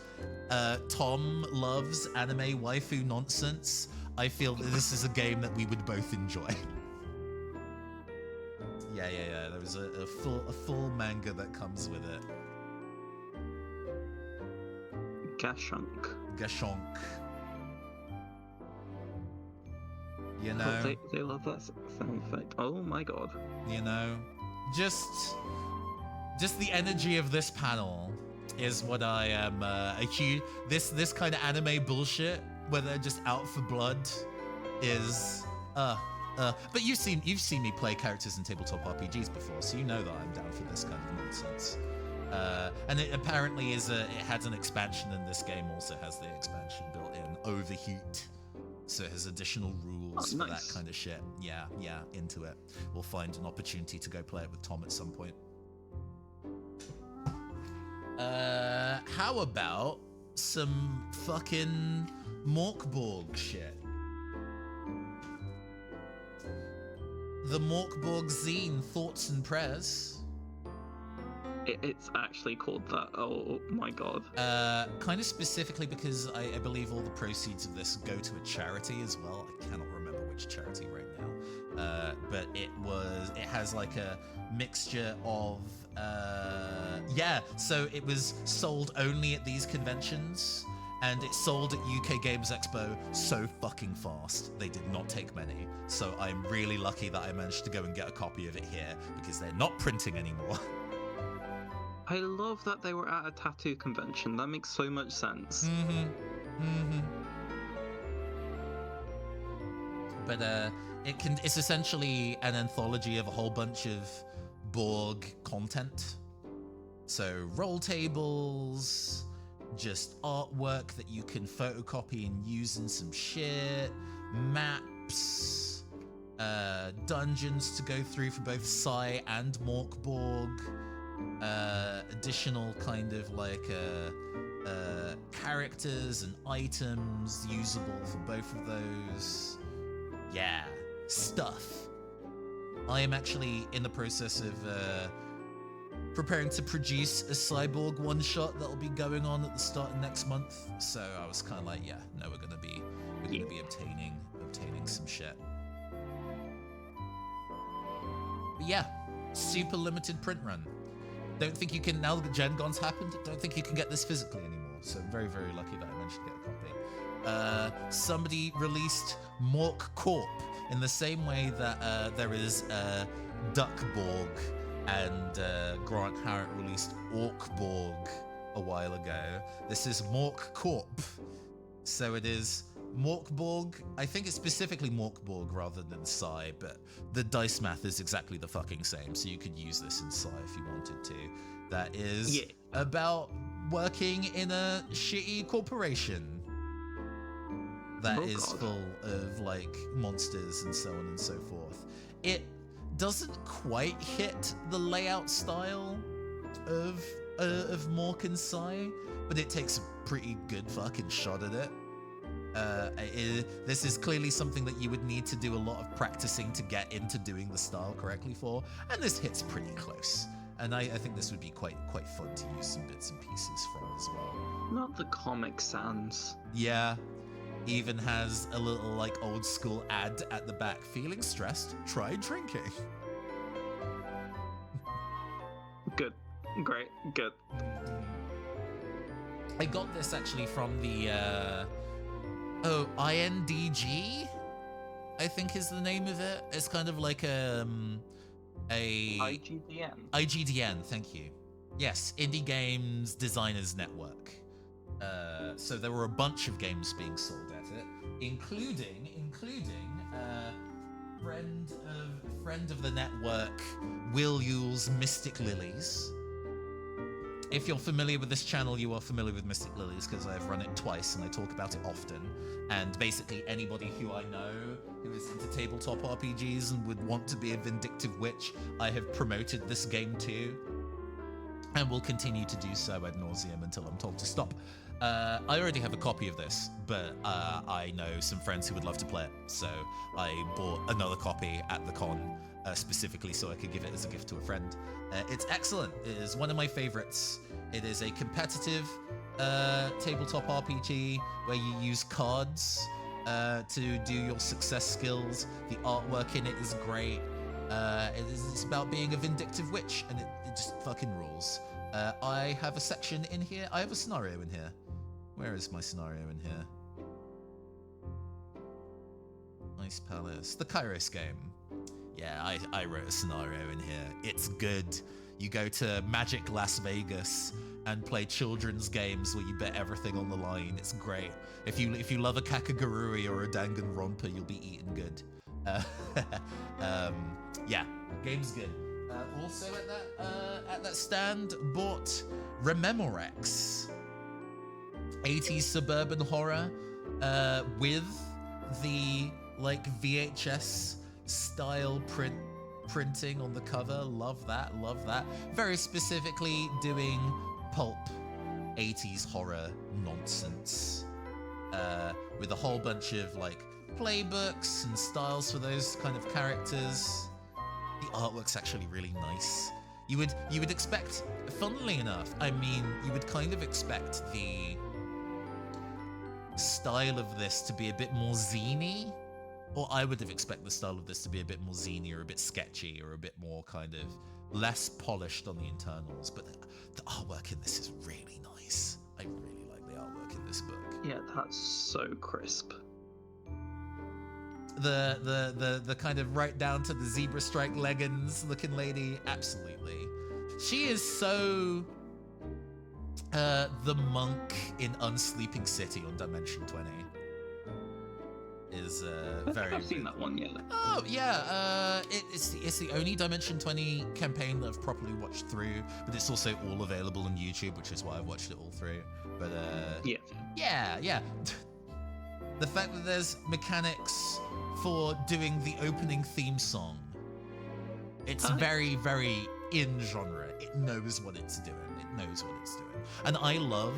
Tom loves anime waifu nonsense. I feel that this is a game that we would both enjoy. Yeah. There was a full manga that comes with it. Gashonk. You know, they love that sound effect. Oh my god. You know, just the energy of this panel is what I am this kind of anime bullshit where they're just out for blood is but you've seen me play characters in tabletop RPGs before, so you know that I'm down for this kind of nonsense. And it apparently is it has an expansion, and this game also has the expansion built in, Overheat. So it has additional rules for that kind of shit. Yeah, into it. We'll find an opportunity to go play it with Tom at some point. How about some fucking Morkborg shit? The Morkborg zine, Thoughts and Prayers. It's actually called that. Oh my god. Kind of specifically because I believe all the proceeds of this go to a charity as well. I cannot remember which charity right now. But it has like a mixture of so it was sold only at these conventions, and it sold at UK Games Expo so fucking fast. They did not take many. So I'm really lucky that I managed to go and get a copy of it here, because they're not printing anymore. I love that they were at a tattoo convention. That makes so much sense. But it's essentially an anthology of a whole bunch of Borg content. So roll tables, just artwork that you can photocopy and use in some shit, maps, dungeons to go through for both Psy and Morkborg. Additional kind of like characters and items usable for both of those. Yeah, stuff. I am actually in the process of preparing to produce a Cyborg one-shot that'll be going on at the start of next month. So I was kind of like, yeah, no, we're gonna be obtaining some shit. But yeah, super limited print run. Don't think you can, now that Gen Gon's happened, don't think you can get this physically anymore. So I'm very, very lucky that I managed to get a copy. Somebody released Mork Corp in the same way that there is Duckborg and Grant Harrett released Orkborg a while ago. This is Mork Corp. So it is Morkborg. I think it's specifically Morkborg rather than Psy, but the dice math is exactly the fucking same, so you could use this in Psy if you wanted to. That is about working in a shitty corporation that is full of like monsters and so on and so forth. It doesn't quite hit the layout style of Mork and Psy, but it takes a pretty good fucking shot at it. This is clearly something that you would need to do a lot of practicing to get into doing the style correctly for, and this hits pretty close. And I think this would be quite fun to use some bits and pieces from as well. Not the Comic Sans. Yeah, even has a little like old school ad at the back. Feeling stressed? Try drinking. Good. Great. Good. I got this actually from the INDG, I think is the name of it. It's kind of like a IGDN, thank you. Yes, Indie Games Designers Network. So there were a bunch of games being sold at it, including friend of the network, Will Yule's Mystic Lilies. If you're familiar with this channel, you are familiar with Mystic Lilies because I've run it twice and I talk about it often. And basically anybody who I know who is into tabletop RPGs and would want to be a vindictive witch, I have promoted this game to, and will continue to do so ad nauseum until I'm told to stop. I already have a copy of this, but I know some friends who would love to play it, so I bought another copy at the con specifically so I could give it as a gift to a friend. It's excellent. It is one of my favorites. It is a competitive tabletop RPG where you use cards to do your success skills. The artwork in it is great. It's about being a vindictive witch, and it just fucking rules. I have a section in here. I have a scenario in here. Where is my scenario in here? Ice Palace. The Kairos game. Yeah, I wrote a scenario in here. It's good. You go to Magic Las Vegas and play children's games where you bet everything on the line. It's great. If you love a Kakagurui or a Danganronpa, you'll be eating good. Yeah, game's good. Also at that stand, bought Rememorex, 80s suburban horror with the like VHS style printing on the cover. Love that. Very specifically doing pulp 80s horror nonsense with a whole bunch of like playbooks and styles for those kind of characters. The artwork's actually really nice. You would expect, funnily enough, I mean, you would kind of expect the style of this to be a bit more zany, or I would have expected the style of this to be a bit more zany or a bit sketchy or a bit more kind of less polished on the internals, but the artwork in this is really nice. I really like the artwork in this book. Yeah, that's so crisp. The kind of right down to the zebra stripe leggings looking lady, absolutely. She is so the monk in Unsleeping City on Dimension 20 is very. I've seen that one yet. Oh yeah, it's the only Dimension 20 campaign that I've properly watched through, but it's also all available on YouTube, which is why I've watched it all through. But yeah. The fact that there's mechanics for doing the opening theme song, it's very, very in genre. It knows what it's doing. And I love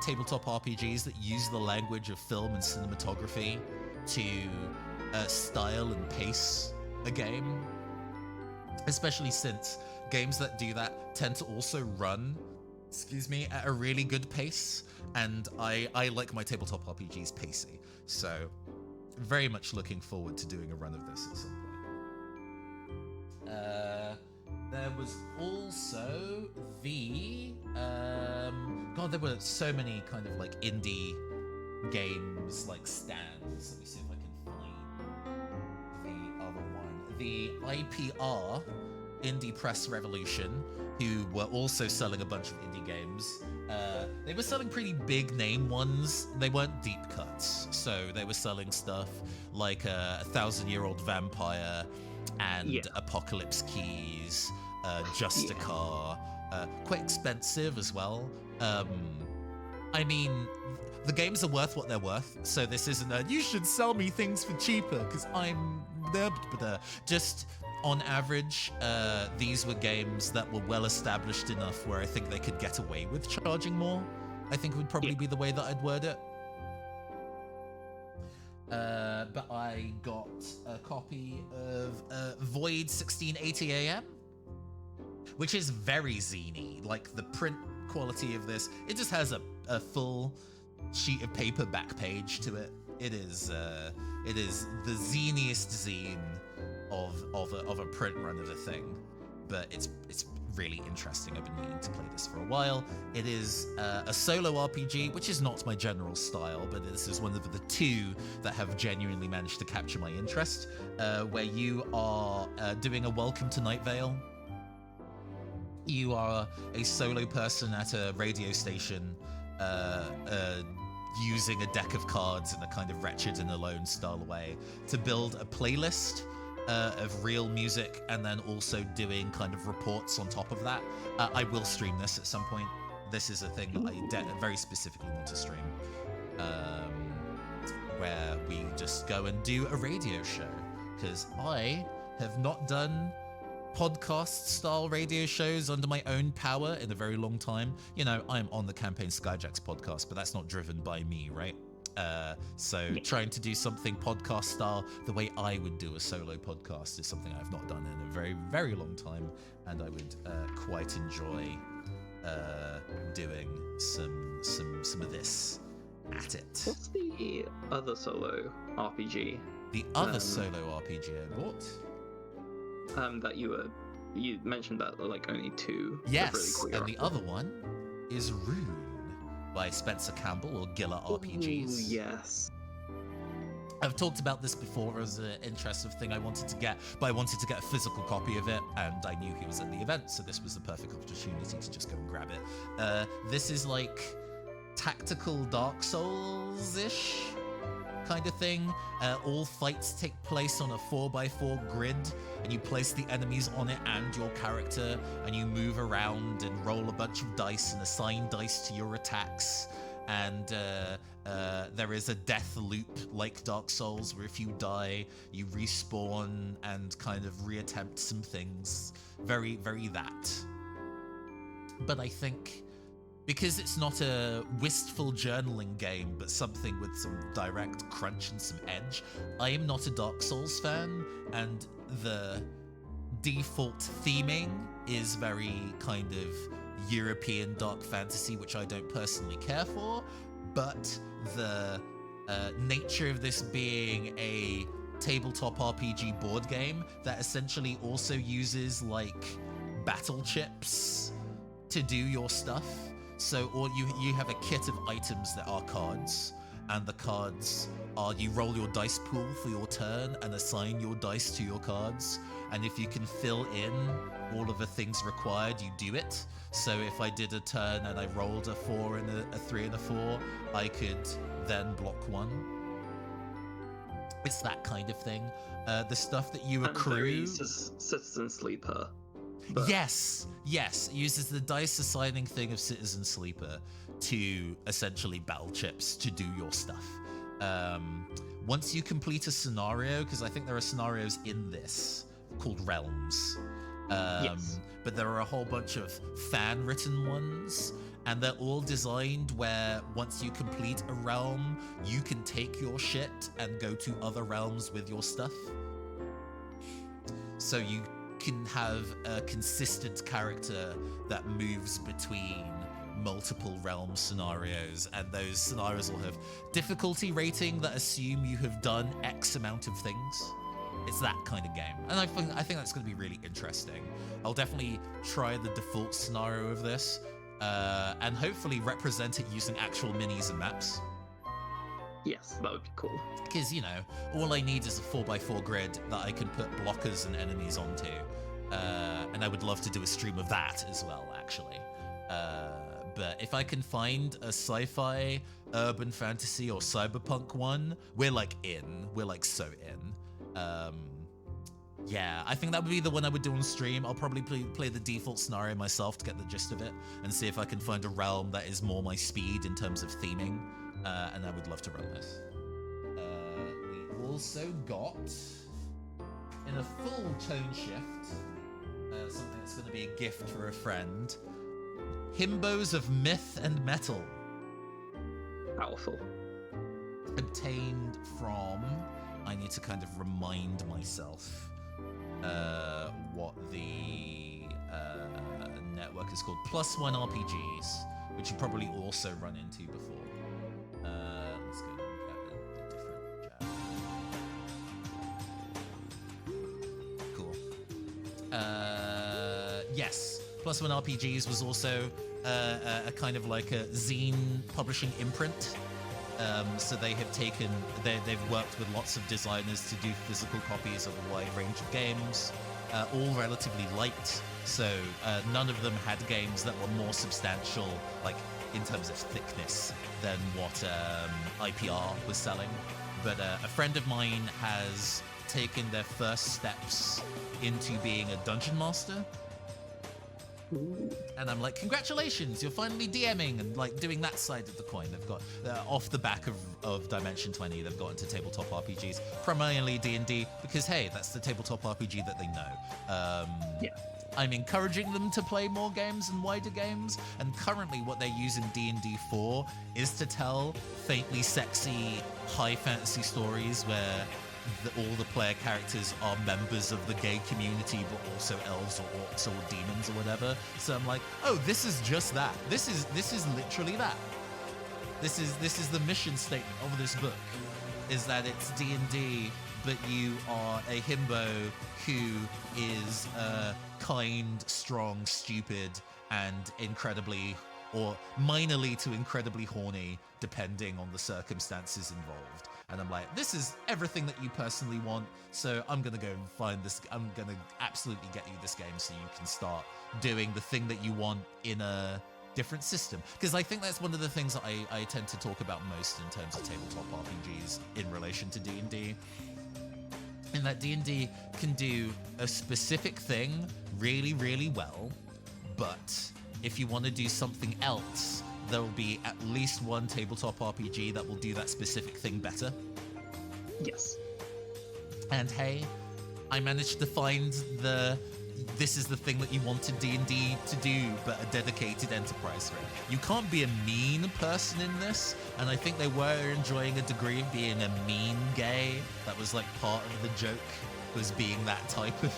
tabletop RPGs that use the language of film and cinematography to style and pace a game. Especially since games that do that tend to also run, at a really good pace. And I like my tabletop RPGs pacey. So very much looking forward to doing a run of this at some point. There was also the God, there were so many kind of like indie games like stands. Let me see if I can find the other one. The IPR, Indie Press Revolution, who were also selling a bunch of indie games. They were selling pretty big name ones. They weren't deep cuts, so they were selling stuff like a 1,000-Year-Old Vampire and Apocalypse Keys, Justicar, quite expensive as well. I mean, the games are worth what they're worth, so this isn't a you should sell me things for cheaper because I'm just on average, these were games that were well established enough where I think they could get away with charging more. I think would probably be the way that I'd word it. But I got a copy of Void 1680 AM, which is very zany. Like the print quality of this, it just has a full sheet of paper back page to it. It is the ziniest zine of a print run of a thing, but it's really interesting. I've been meaning to play this for a while. It is a solo RPG, which is not my general style, but this is one of the two that have genuinely managed to capture my interest, where you are doing a Welcome to Night Vale. You are a solo person at a radio station, using a deck of cards in a kind of Wretched and Alone style way to build a playlist of real music, and then also doing kind of reports on top of that. I will stream this at some point. This is a thing that I very specifically want to stream, where we just go and do a radio show, because I have not done podcast-style radio shows under my own power in a very long time. You know, I'm on the Campaign Skyjacks podcast, but that's not driven by me, right? So trying to do something podcast-style the way I would do a solo podcast is something I've not done in a very, very long time, and I would quite enjoy doing some of this at it. What's the other solo RPG? The other solo RPG I bought? That you mentioned that like only two. Yes, really cool, and the other one is Rune by Spencer Campbell, or Gilla RPGs. Ooh, yes. I've talked about this before as an interesting thing I wanted to get, but I wanted to get a physical copy of it, and I knew he was at the event, so this was the perfect opportunity to just go and grab it. This is like tactical Dark Souls-ish kind of thing. All fights take place on a 4x4 grid, and you place the enemies on it and your character, and you move around and roll a bunch of dice and assign dice to your attacks. And there is a death loop like Dark Souls, where if you die, you respawn and kind of reattempt some things. Very, very that. But I think, because it's not a wistful journaling game, but something with some direct crunch and some edge, I am not a Dark Souls fan, and the default theming is very kind of European dark fantasy, which I don't personally care for, but the nature of this being a tabletop RPG board game that essentially also uses like battle chips to do your stuff. So, or you have a kit of items that are cards, and the cards are, you roll your dice pool for your turn and assign your dice to your cards, and if you can fill in all of the things required, you do it. So if I did a turn and I rolled a 4 and a 3 and a 4, I could then block one. It's that kind of thing. The stuff that you accrue... Citizen Sleeper. But... Yes, it uses the dice assigning thing of Citizen Sleeper to essentially battle chips to do your stuff. Once you complete a scenario, because I think there are scenarios in this called Realms, yes. But there are a whole bunch of fan-written ones, and they're all designed where once you complete a realm, you can take your shit and go to other realms with your stuff. So you can have a consistent character that moves between multiple realm scenarios, and those scenarios will have difficulty rating that assume you have done X amount of things. It's that kind of game, and I think that's going to be really interesting. I'll definitely try the default scenario of this, and hopefully represent it using actual minis and maps. Yes, that would be cool. Because, you know, all I need is a 4x4 grid that I can put blockers and enemies onto, and I would love to do a stream of that as well, actually. But if I can find a sci-fi, urban fantasy, or cyberpunk one, we're like so in. Yeah, I think that would be the one I would do on stream. I'll probably play the default scenario myself to get the gist of it, and see if I can find a realm that is more my speed in terms of theming, and I would love to run this. We also got, in a full tone shift, something that's going to be a gift for a friend, Himbos of Myth and Metal. Powerful. Obtained from... I need to kind of remind myself what the network is called. +1 RPGs, which you probably also run into before. Yes, Plus One RPGs was also a kind of like a zine publishing imprint. So they have they've worked with lots of designers to do physical copies of a wide range of games, all relatively light. So none of them had games that were more substantial, like in terms of thickness, than what IPR was selling. But a friend of mine has taken their first steps into being a dungeon master. And I'm like, congratulations, you're finally DMing and like doing that side of the coin. They've got off the back of Dimension 20, they've got into tabletop RPGs, primarily D&D, because hey, that's the tabletop RPG that they know. Yeah. I'm encouraging them to play more games and wider games, and currently what they're using D&D for is to tell faintly sexy high fantasy stories where all the player characters are members of the gay community, but also elves or orcs or demons or whatever. So I'm like, oh, this is just that. This is literally that. This is the mission statement of this book, is that it's D&D, but you are a himbo who is kind, strong, stupid, and incredibly or minorly to incredibly horny, depending on the circumstances involved. And I'm like, this is everything that you personally want, so I'm gonna go and find this. I'm gonna absolutely get you this game so you can start doing the thing that you want in a different system. Because I think that's one of the things that I tend to talk about most in terms of tabletop RPGs in relation to D&D. In that D&D can do a specific thing really, really well, but if you want to do something else, there will be at least one tabletop RPG that will do that specific thing better. Yes. And hey, I managed to find this is the thing that you wanted D&D to do, but a dedicated enterprise for it. You can't be a mean person in this, and I think they were enjoying a degree of being a mean gay. That was like part of the joke, was being that type of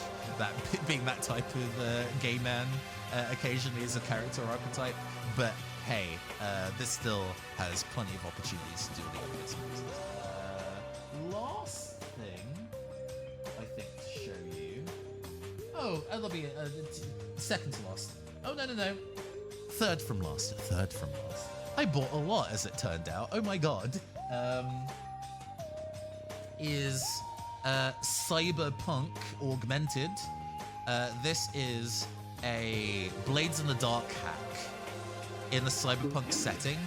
gay man occasionally as a character archetype. But hey, this still has plenty of opportunities to do the other bits and pieces. Last thing I think to show you. Oh, that'll be second to last. Oh, no. Third from last. I bought a lot, as it turned out. Oh my god. Is Cyberpunk Augmented. This is a Blades in the Dark hack in a cyberpunk setting,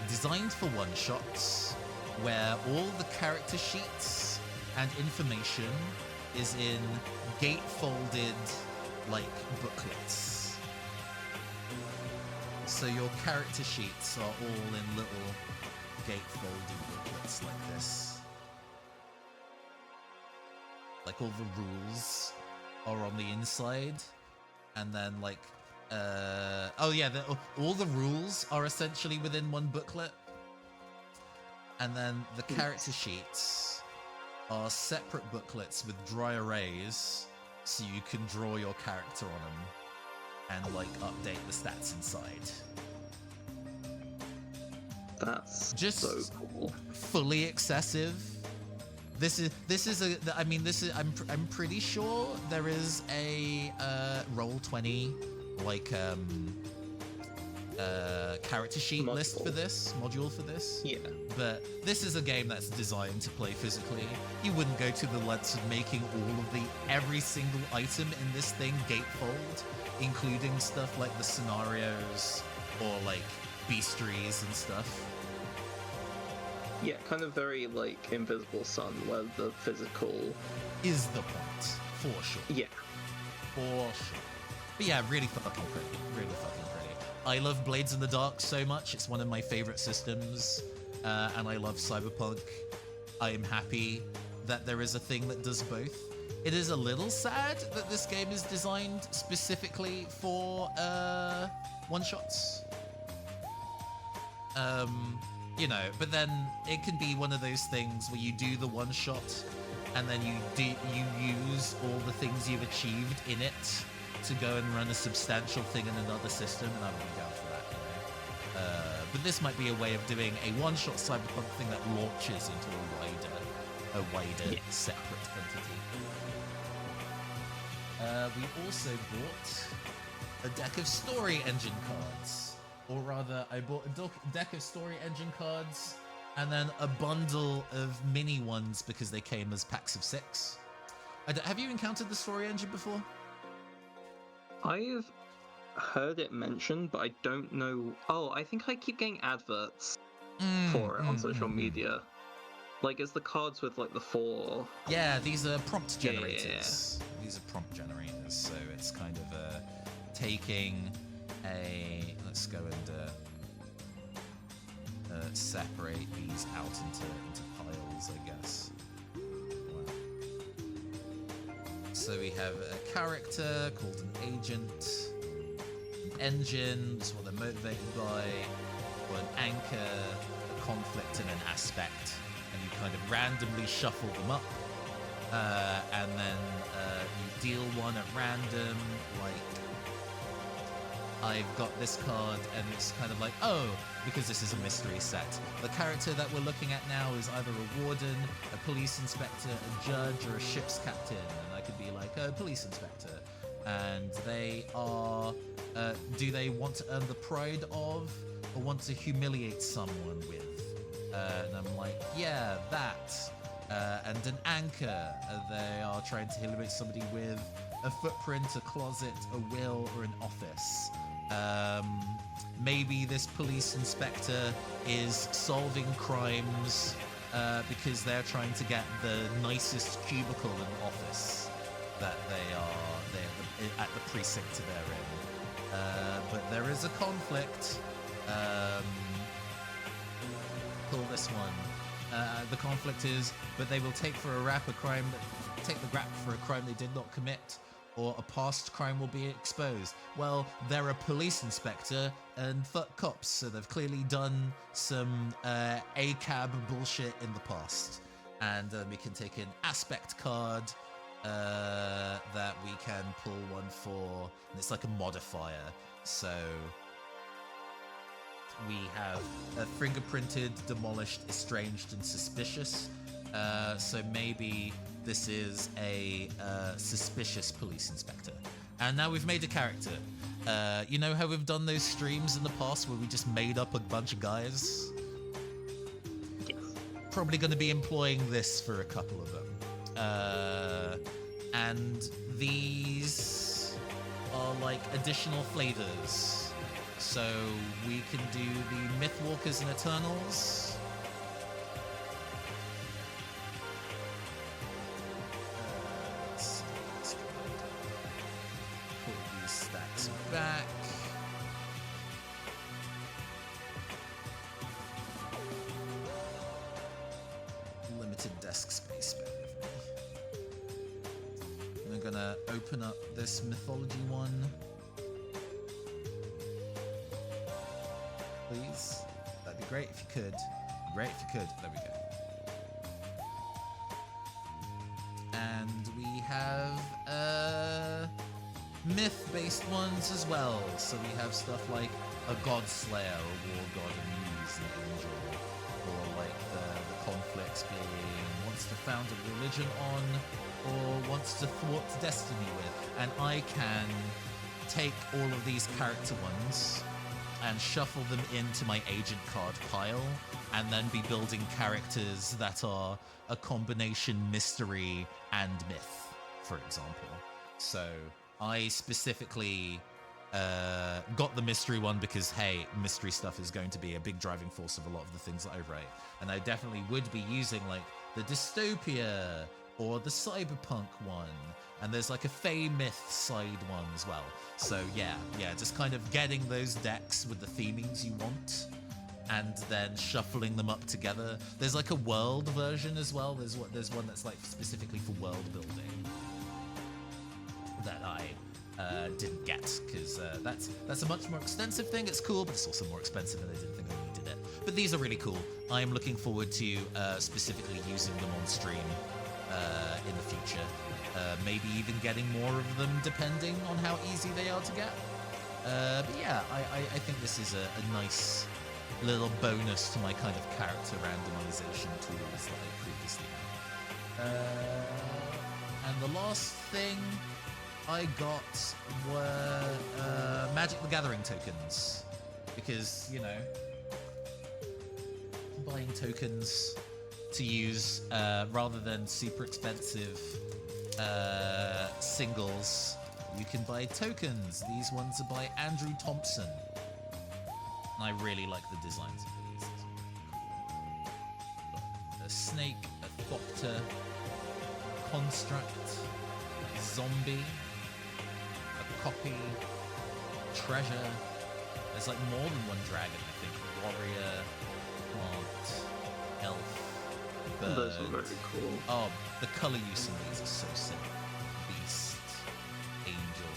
designed for one-shots, where all the character sheets and information is in gatefolded, like, booklets. So your character sheets are all in little gatefolded booklets like this. Like, all the rules are on the inside, and then, like, all the rules are essentially within one booklet, and then the character sheets are separate booklets with dry erase, so you can draw your character on them and like update the stats inside. That's just so cool. Fully excessive. I'm pretty sure there is a Roll20 like character sheet list for this module for this. Yeah. But this is a game that's designed to play physically. You wouldn't go to the lengths of making every single item in this thing gatefold, including stuff like the scenarios or like bestiaries and stuff. Yeah, kind of very like Invisible Sun, where the physical is the point, for sure. Yeah. For sure. But yeah, really fucking pretty. Really fucking pretty. I love Blades in the Dark so much. It's one of my favorite systems, and I love Cyberpunk. I am happy that there is a thing that does both. It is a little sad that this game is designed specifically for one-shots. But then it can be one of those things where you do the one-shot, and then you use all the things you've achieved in it to go and run a substantial thing in another system, and I would be down for that, you know. But this might be a way of doing a one-shot Cyberpunk thing that launches into a wider separate entity. We also bought a deck of story engine cards. Or rather, I bought a deck of story engine cards and then a bundle of mini ones because they came as packs of 6. Have you encountered the story engine before? I've heard it mentioned, but I don't know. Oh, I think I keep getting adverts for it on social media. Like, it's the cards with like the 4. Yeah, these are prompt generators. Yeah. These are prompt generators, so it's kind of taking a. Let's go and separate these out into piles, I guess. Wow. So we have a character called an agent, an engine, that's what they're motivated by, or an anchor, a conflict, and an aspect. And you kind of randomly shuffle them up, and then you deal one at random, like I've got this card, and it's kind of like, oh, because this is a mystery set. The character that we're looking at now is either a warden, a police inspector, a judge, or a ship's captain, and I could be like a police inspector. And they are, do they want to earn the pride of, or want to humiliate someone with? And I'm like, yeah, that. And an anchor. They are trying to humiliate somebody with a footprint, a closet, a will, or an office. Maybe this police inspector is solving crimes because they're trying to get the nicest cubicle in office that they're at the precinct they're in. But there is a conflict. Pull this one. The conflict is, but they will take the rap for a crime they did not commit, or a past crime will be exposed. Well, they're a police inspector and fuck cops, so they've clearly done some ACAB bullshit in the past. And we can take an aspect card that we can pull one for, and it's like a modifier. So we have fingerprinted, demolished, estranged, and suspicious. So maybe this is a suspicious police inspector. And now we've made a character. You know how we've done those streams in the past where we just made up a bunch of guys? Yes. Probably going to be employing this for a couple of them. And these are like additional flavors. So we can do the Mythwalkers and Eternals. Let's pull these stacks back. Limited desk space, bear with me. I'm gonna open up this mythology one. Please. That'd be great if you could. Great if you could. There we go. And we have myth-based ones as well. So we have stuff like a god slayer, a war god, a muse, an angel, or like the conflicts being wants to found a religion on, or wants to thwart destiny with. And I can take all of these character ones and shuffle them into my agent card pile, and then be building characters that are a combination mystery and myth, for example. So I specifically got the mystery one because, hey, mystery stuff is going to be a big driving force of a lot of the things that I write. And I definitely would be using like the dystopia or the cyberpunk one. And there's like a Fey Myth side one as well. So yeah, just kind of getting those decks with the themings you want and then shuffling them up together. There's like a world version as well. There's one that's like specifically for world building that I didn't get, because that's a much more extensive thing. It's cool, but it's also more expensive, and I didn't think I needed it. But these are really cool. I'm looking forward to specifically using them on stream in the future. Maybe even getting more of them depending on how easy they are to get. But yeah, I think this is a nice little bonus to my kind of character randomization tools that I previously had. And the last thing I got were Magic the Gathering tokens. Because, you know, buying tokens to use rather than super expensive singles, you can buy tokens. These ones are by Andrew Thompson. And I really like the designs of these. A snake, a thopter, construct, zombie, a copy, treasure. There's like more than one dragon, I think. Warrior, plant, elf, bird. Those are very cool. Oh, the color use in these is so sick. Beast, angel,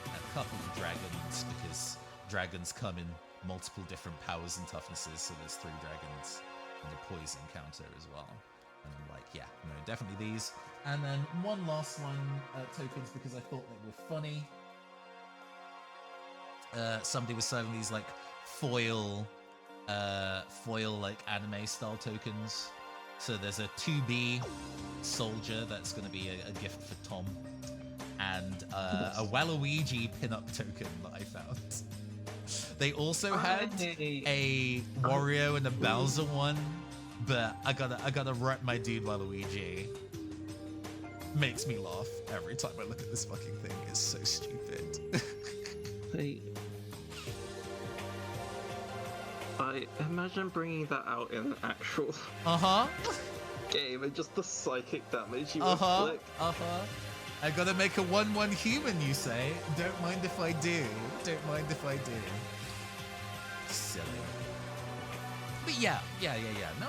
a couple of dragons, because dragons come in multiple different powers and toughnesses, so there's 3 dragons and a poison counter as well. And I'm like, yeah, no, definitely these. And then one last one, tokens, because I thought they were funny. Somebody was selling these like foil like anime style tokens. So there's a 2B soldier that's going to be a gift for Tom, and a Waluigi pinup token that I found. They also had a Wario and a Bowser one, but I gotta rep my dude Waluigi. Makes me laugh every time I look at this fucking thing. It's so stupid. I imagine bringing that out in an actual game and just the psychic damage you would inflict. I gotta make a 1/1 human, you say? Don't mind if I do. Don't mind if I do. Silly. But yeah. No,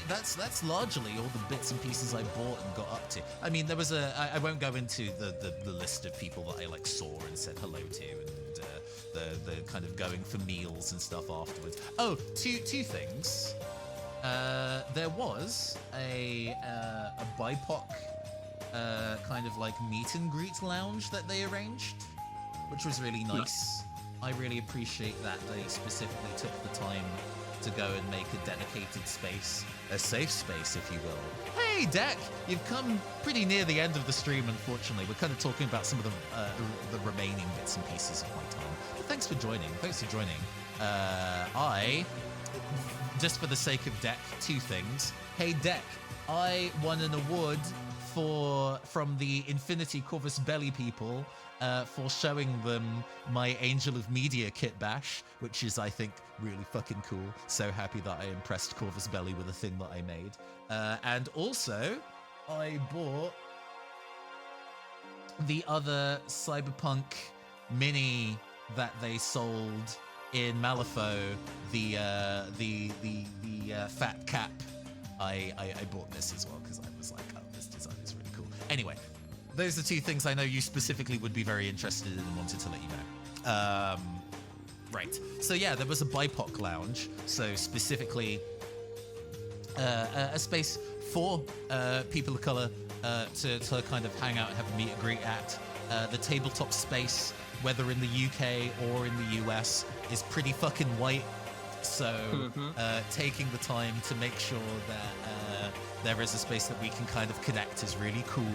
that's largely all the bits and pieces I bought and got up to. I mean, there was I won't go into the list of people that I like saw and said hello to, and the kind of going for meals and stuff afterwards. Oh, two things. There was a BIPOC kind of like meet and greet lounge that they arranged, which was really nice. I really appreciate that they specifically took the time to go and make a dedicated space, a safe space, if you will. Hey, Deck, you've come pretty near the end of the stream, unfortunately. We're kind of talking about some of the remaining bits and pieces of my time. But thanks for joining. I, just for the sake of Deck, 2 things. Hey, Deck, I won an award from the Infinity Corvus Belly people for showing them my Angel of Media kit bash, which is, I think, really fucking cool. So happy that I impressed Corvus Belly with a thing that I made. And also, I bought the other Cyberpunk mini that they sold in Malifaux, the Fat Cap. I bought this as well because I was like, oh, this design is really cool. Anyway, those are 2 things I know you specifically would be very interested in and wanted to let you know. Right. So yeah, there was a BIPOC lounge. So specifically a space for people of color to kind of hang out and have a meet and greet at. The tabletop space, whether in the UK or in the US, is pretty fucking white. So taking the time to make sure that there is a space that we can kind of connect is really cool.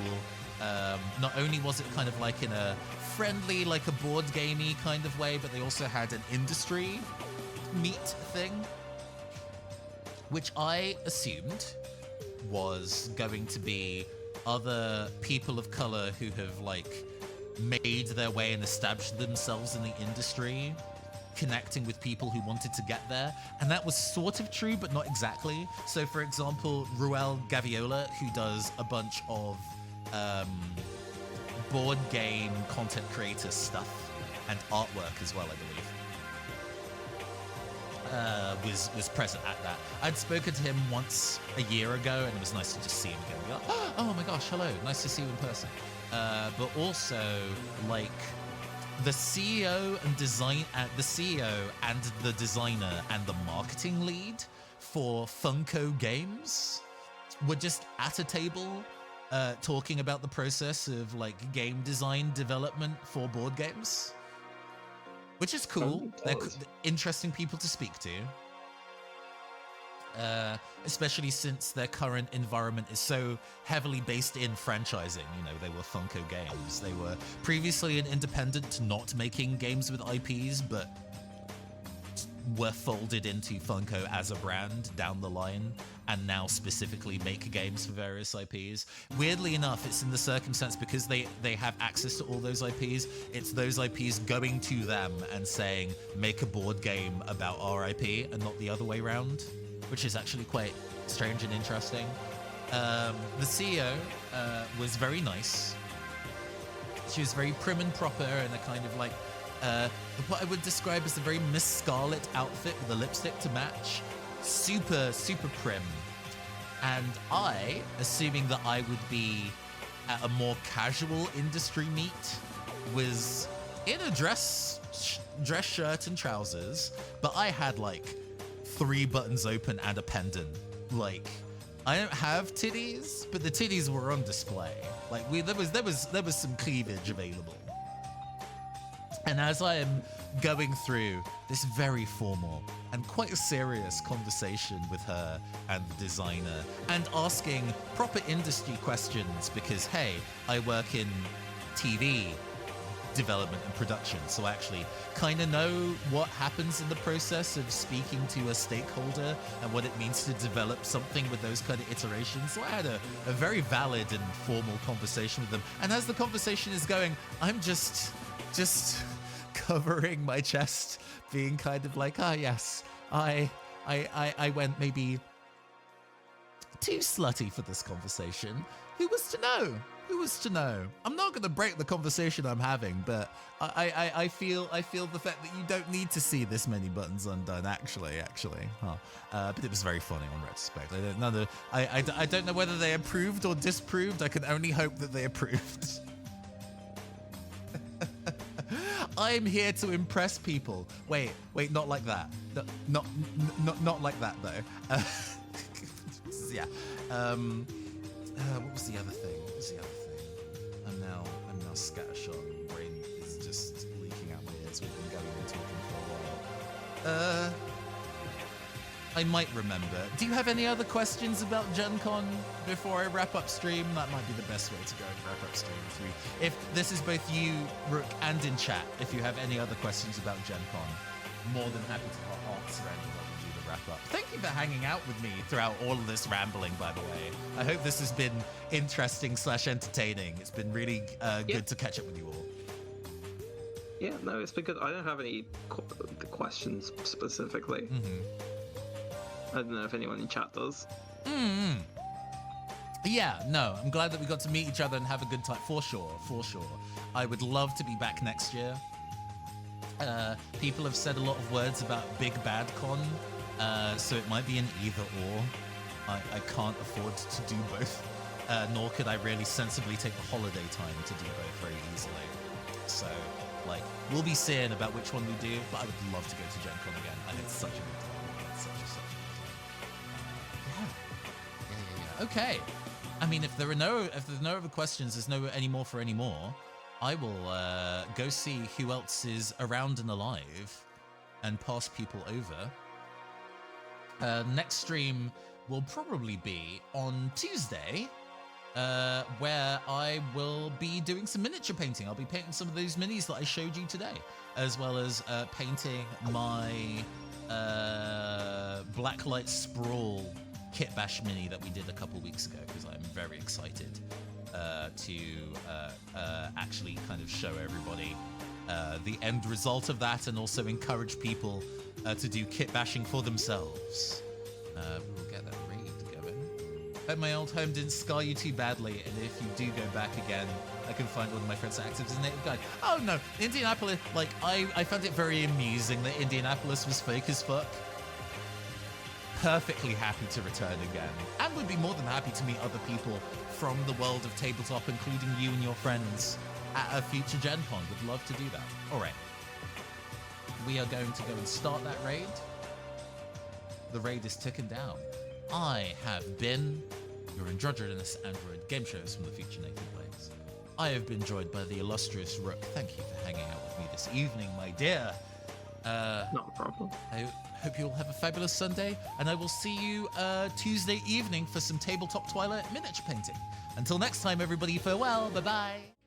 Not only was it kind of like in a friendly, like a board gamey kind of way, but they also had an industry meet thing, which I assumed was going to be other people of color who have like made their way and established themselves in the industry, connecting with people who wanted to get there. And that was sort of true, but not exactly. So for example, Ruel Gaviola, who does a bunch of board game content creator stuff and artwork as well, I believe, was present at that. I'd spoken to him once a year ago, and it was nice to just see him again. Be like, oh my gosh, hello, nice to see you in person. But also, like, the CEO and the designer and the marketing lead for Funko Games were just at a table talking about the process of like game design development for board games, which is cool. They're interesting people to speak to. especially since their current environment is so heavily based in franchising. You know, they were Funko Games. They were previously an independent, not making games with IPs, but were folded into Funko as a brand down the line, and now specifically make games for various IPs. Weirdly enough, it's in the circumstance because they have access to all those IPs, it's those IPs going to them and saying, make a board game about our IP, and not the other way around, which is actually quite strange and interesting. The CEO was very nice. She was very prim and proper in a kind of like, what I would describe as a very Miss Scarlet outfit with a lipstick to match. Super, super prim. And I, assuming that I would be at a more casual industry meet, was in a dress shirt and trousers, but I had like 3 buttons open and a pendant. Like, I don't have titties, but the titties were on display. Like, there was some cleavage available. And as I am going through this very formal and quite serious conversation with her and the designer, and asking proper industry questions because, hey, I work in TV development and production, so I actually kind of know what happens in the process of speaking to a stakeholder and what it means to develop something with those kind of iterations. So I had a very valid and formal conversation with them. And as the conversation is going, I'm just covering my chest, being kind of like, yes, I went maybe too slutty for this conversation. Who was to know? Who was to know? I'm not going to break the conversation I'm having, but I feel the fact that you don't need to see this many buttons undone. Actually, but it was very funny on retrospect. I don't know whether they approved or disproved. I can only hope that they approved. I'm here to impress people. Wait, not like that. Not like that though. Yeah. What was the other thing? I'm now scattershot. Brain is just leaking out my ears. We've been going and talking for a while. I might remember. Do you have any other questions about Gen Con before I wrap up stream? That might be the best way to go and wrap up stream. If this is both you, Rook, and in chat, if you have any other questions about Gen Con, more than happy to answer any while we do the wrap up. Thank you for hanging out with me throughout all of this rambling, by the way. I hope this has been interesting / entertaining. It's been really good to catch up with you all. Yeah, no, it's been good. I don't have any questions specifically. Mm-hmm. I don't know if anyone in chat does. Yeah, no, I'm glad that we got to meet each other and have a good time. For sure. I would love to be back next year. People have said a lot of words about Big Bad Con, so it might be an either or. I can't afford to do both, nor could I really sensibly take the holiday time to do both very easily. So, like, we'll be seeing about which one we do, but I would love to go to Gen Con again. I had such a good time. Such a good time. Yeah. Okay. I mean, if there's no other questions, there's no any more for any more. I will go see who else is around and alive, and pass people over. Next stream will probably be on Tuesday, where I will be doing some miniature painting. I'll be painting some of those minis that I showed you today, as well as painting my Blacklight Sprawl Kit Bash mini that we did a couple weeks ago, because I'm very excited to actually kind of show everybody the end result of that, and also encourage people to do kit bashing for themselves. We'll get that raid going. Hope my old home didn't scar you too badly, and if you do go back again, I can find one of my friends active as a native guide. Oh no, Indianapolis, like, I found it very amusing that Indianapolis was fake as fuck. Perfectly happy to return again, and would be more than happy to meet other people from the world of tabletop, including you and your friends, at a future Gen Con. Would love to do that. All right, we are going to go and start that raid. The raid is ticking down. I have been your androgynous android game shows from the future Nathan Plays. I have been joined by the illustrious Rook. Thank you for hanging out with me this evening, my dear. Not a problem. hope you all have a fabulous Sunday, and I will see you Tuesday evening for some Tabletop Twilight miniature painting. Until next time, everybody, farewell. Bye-bye.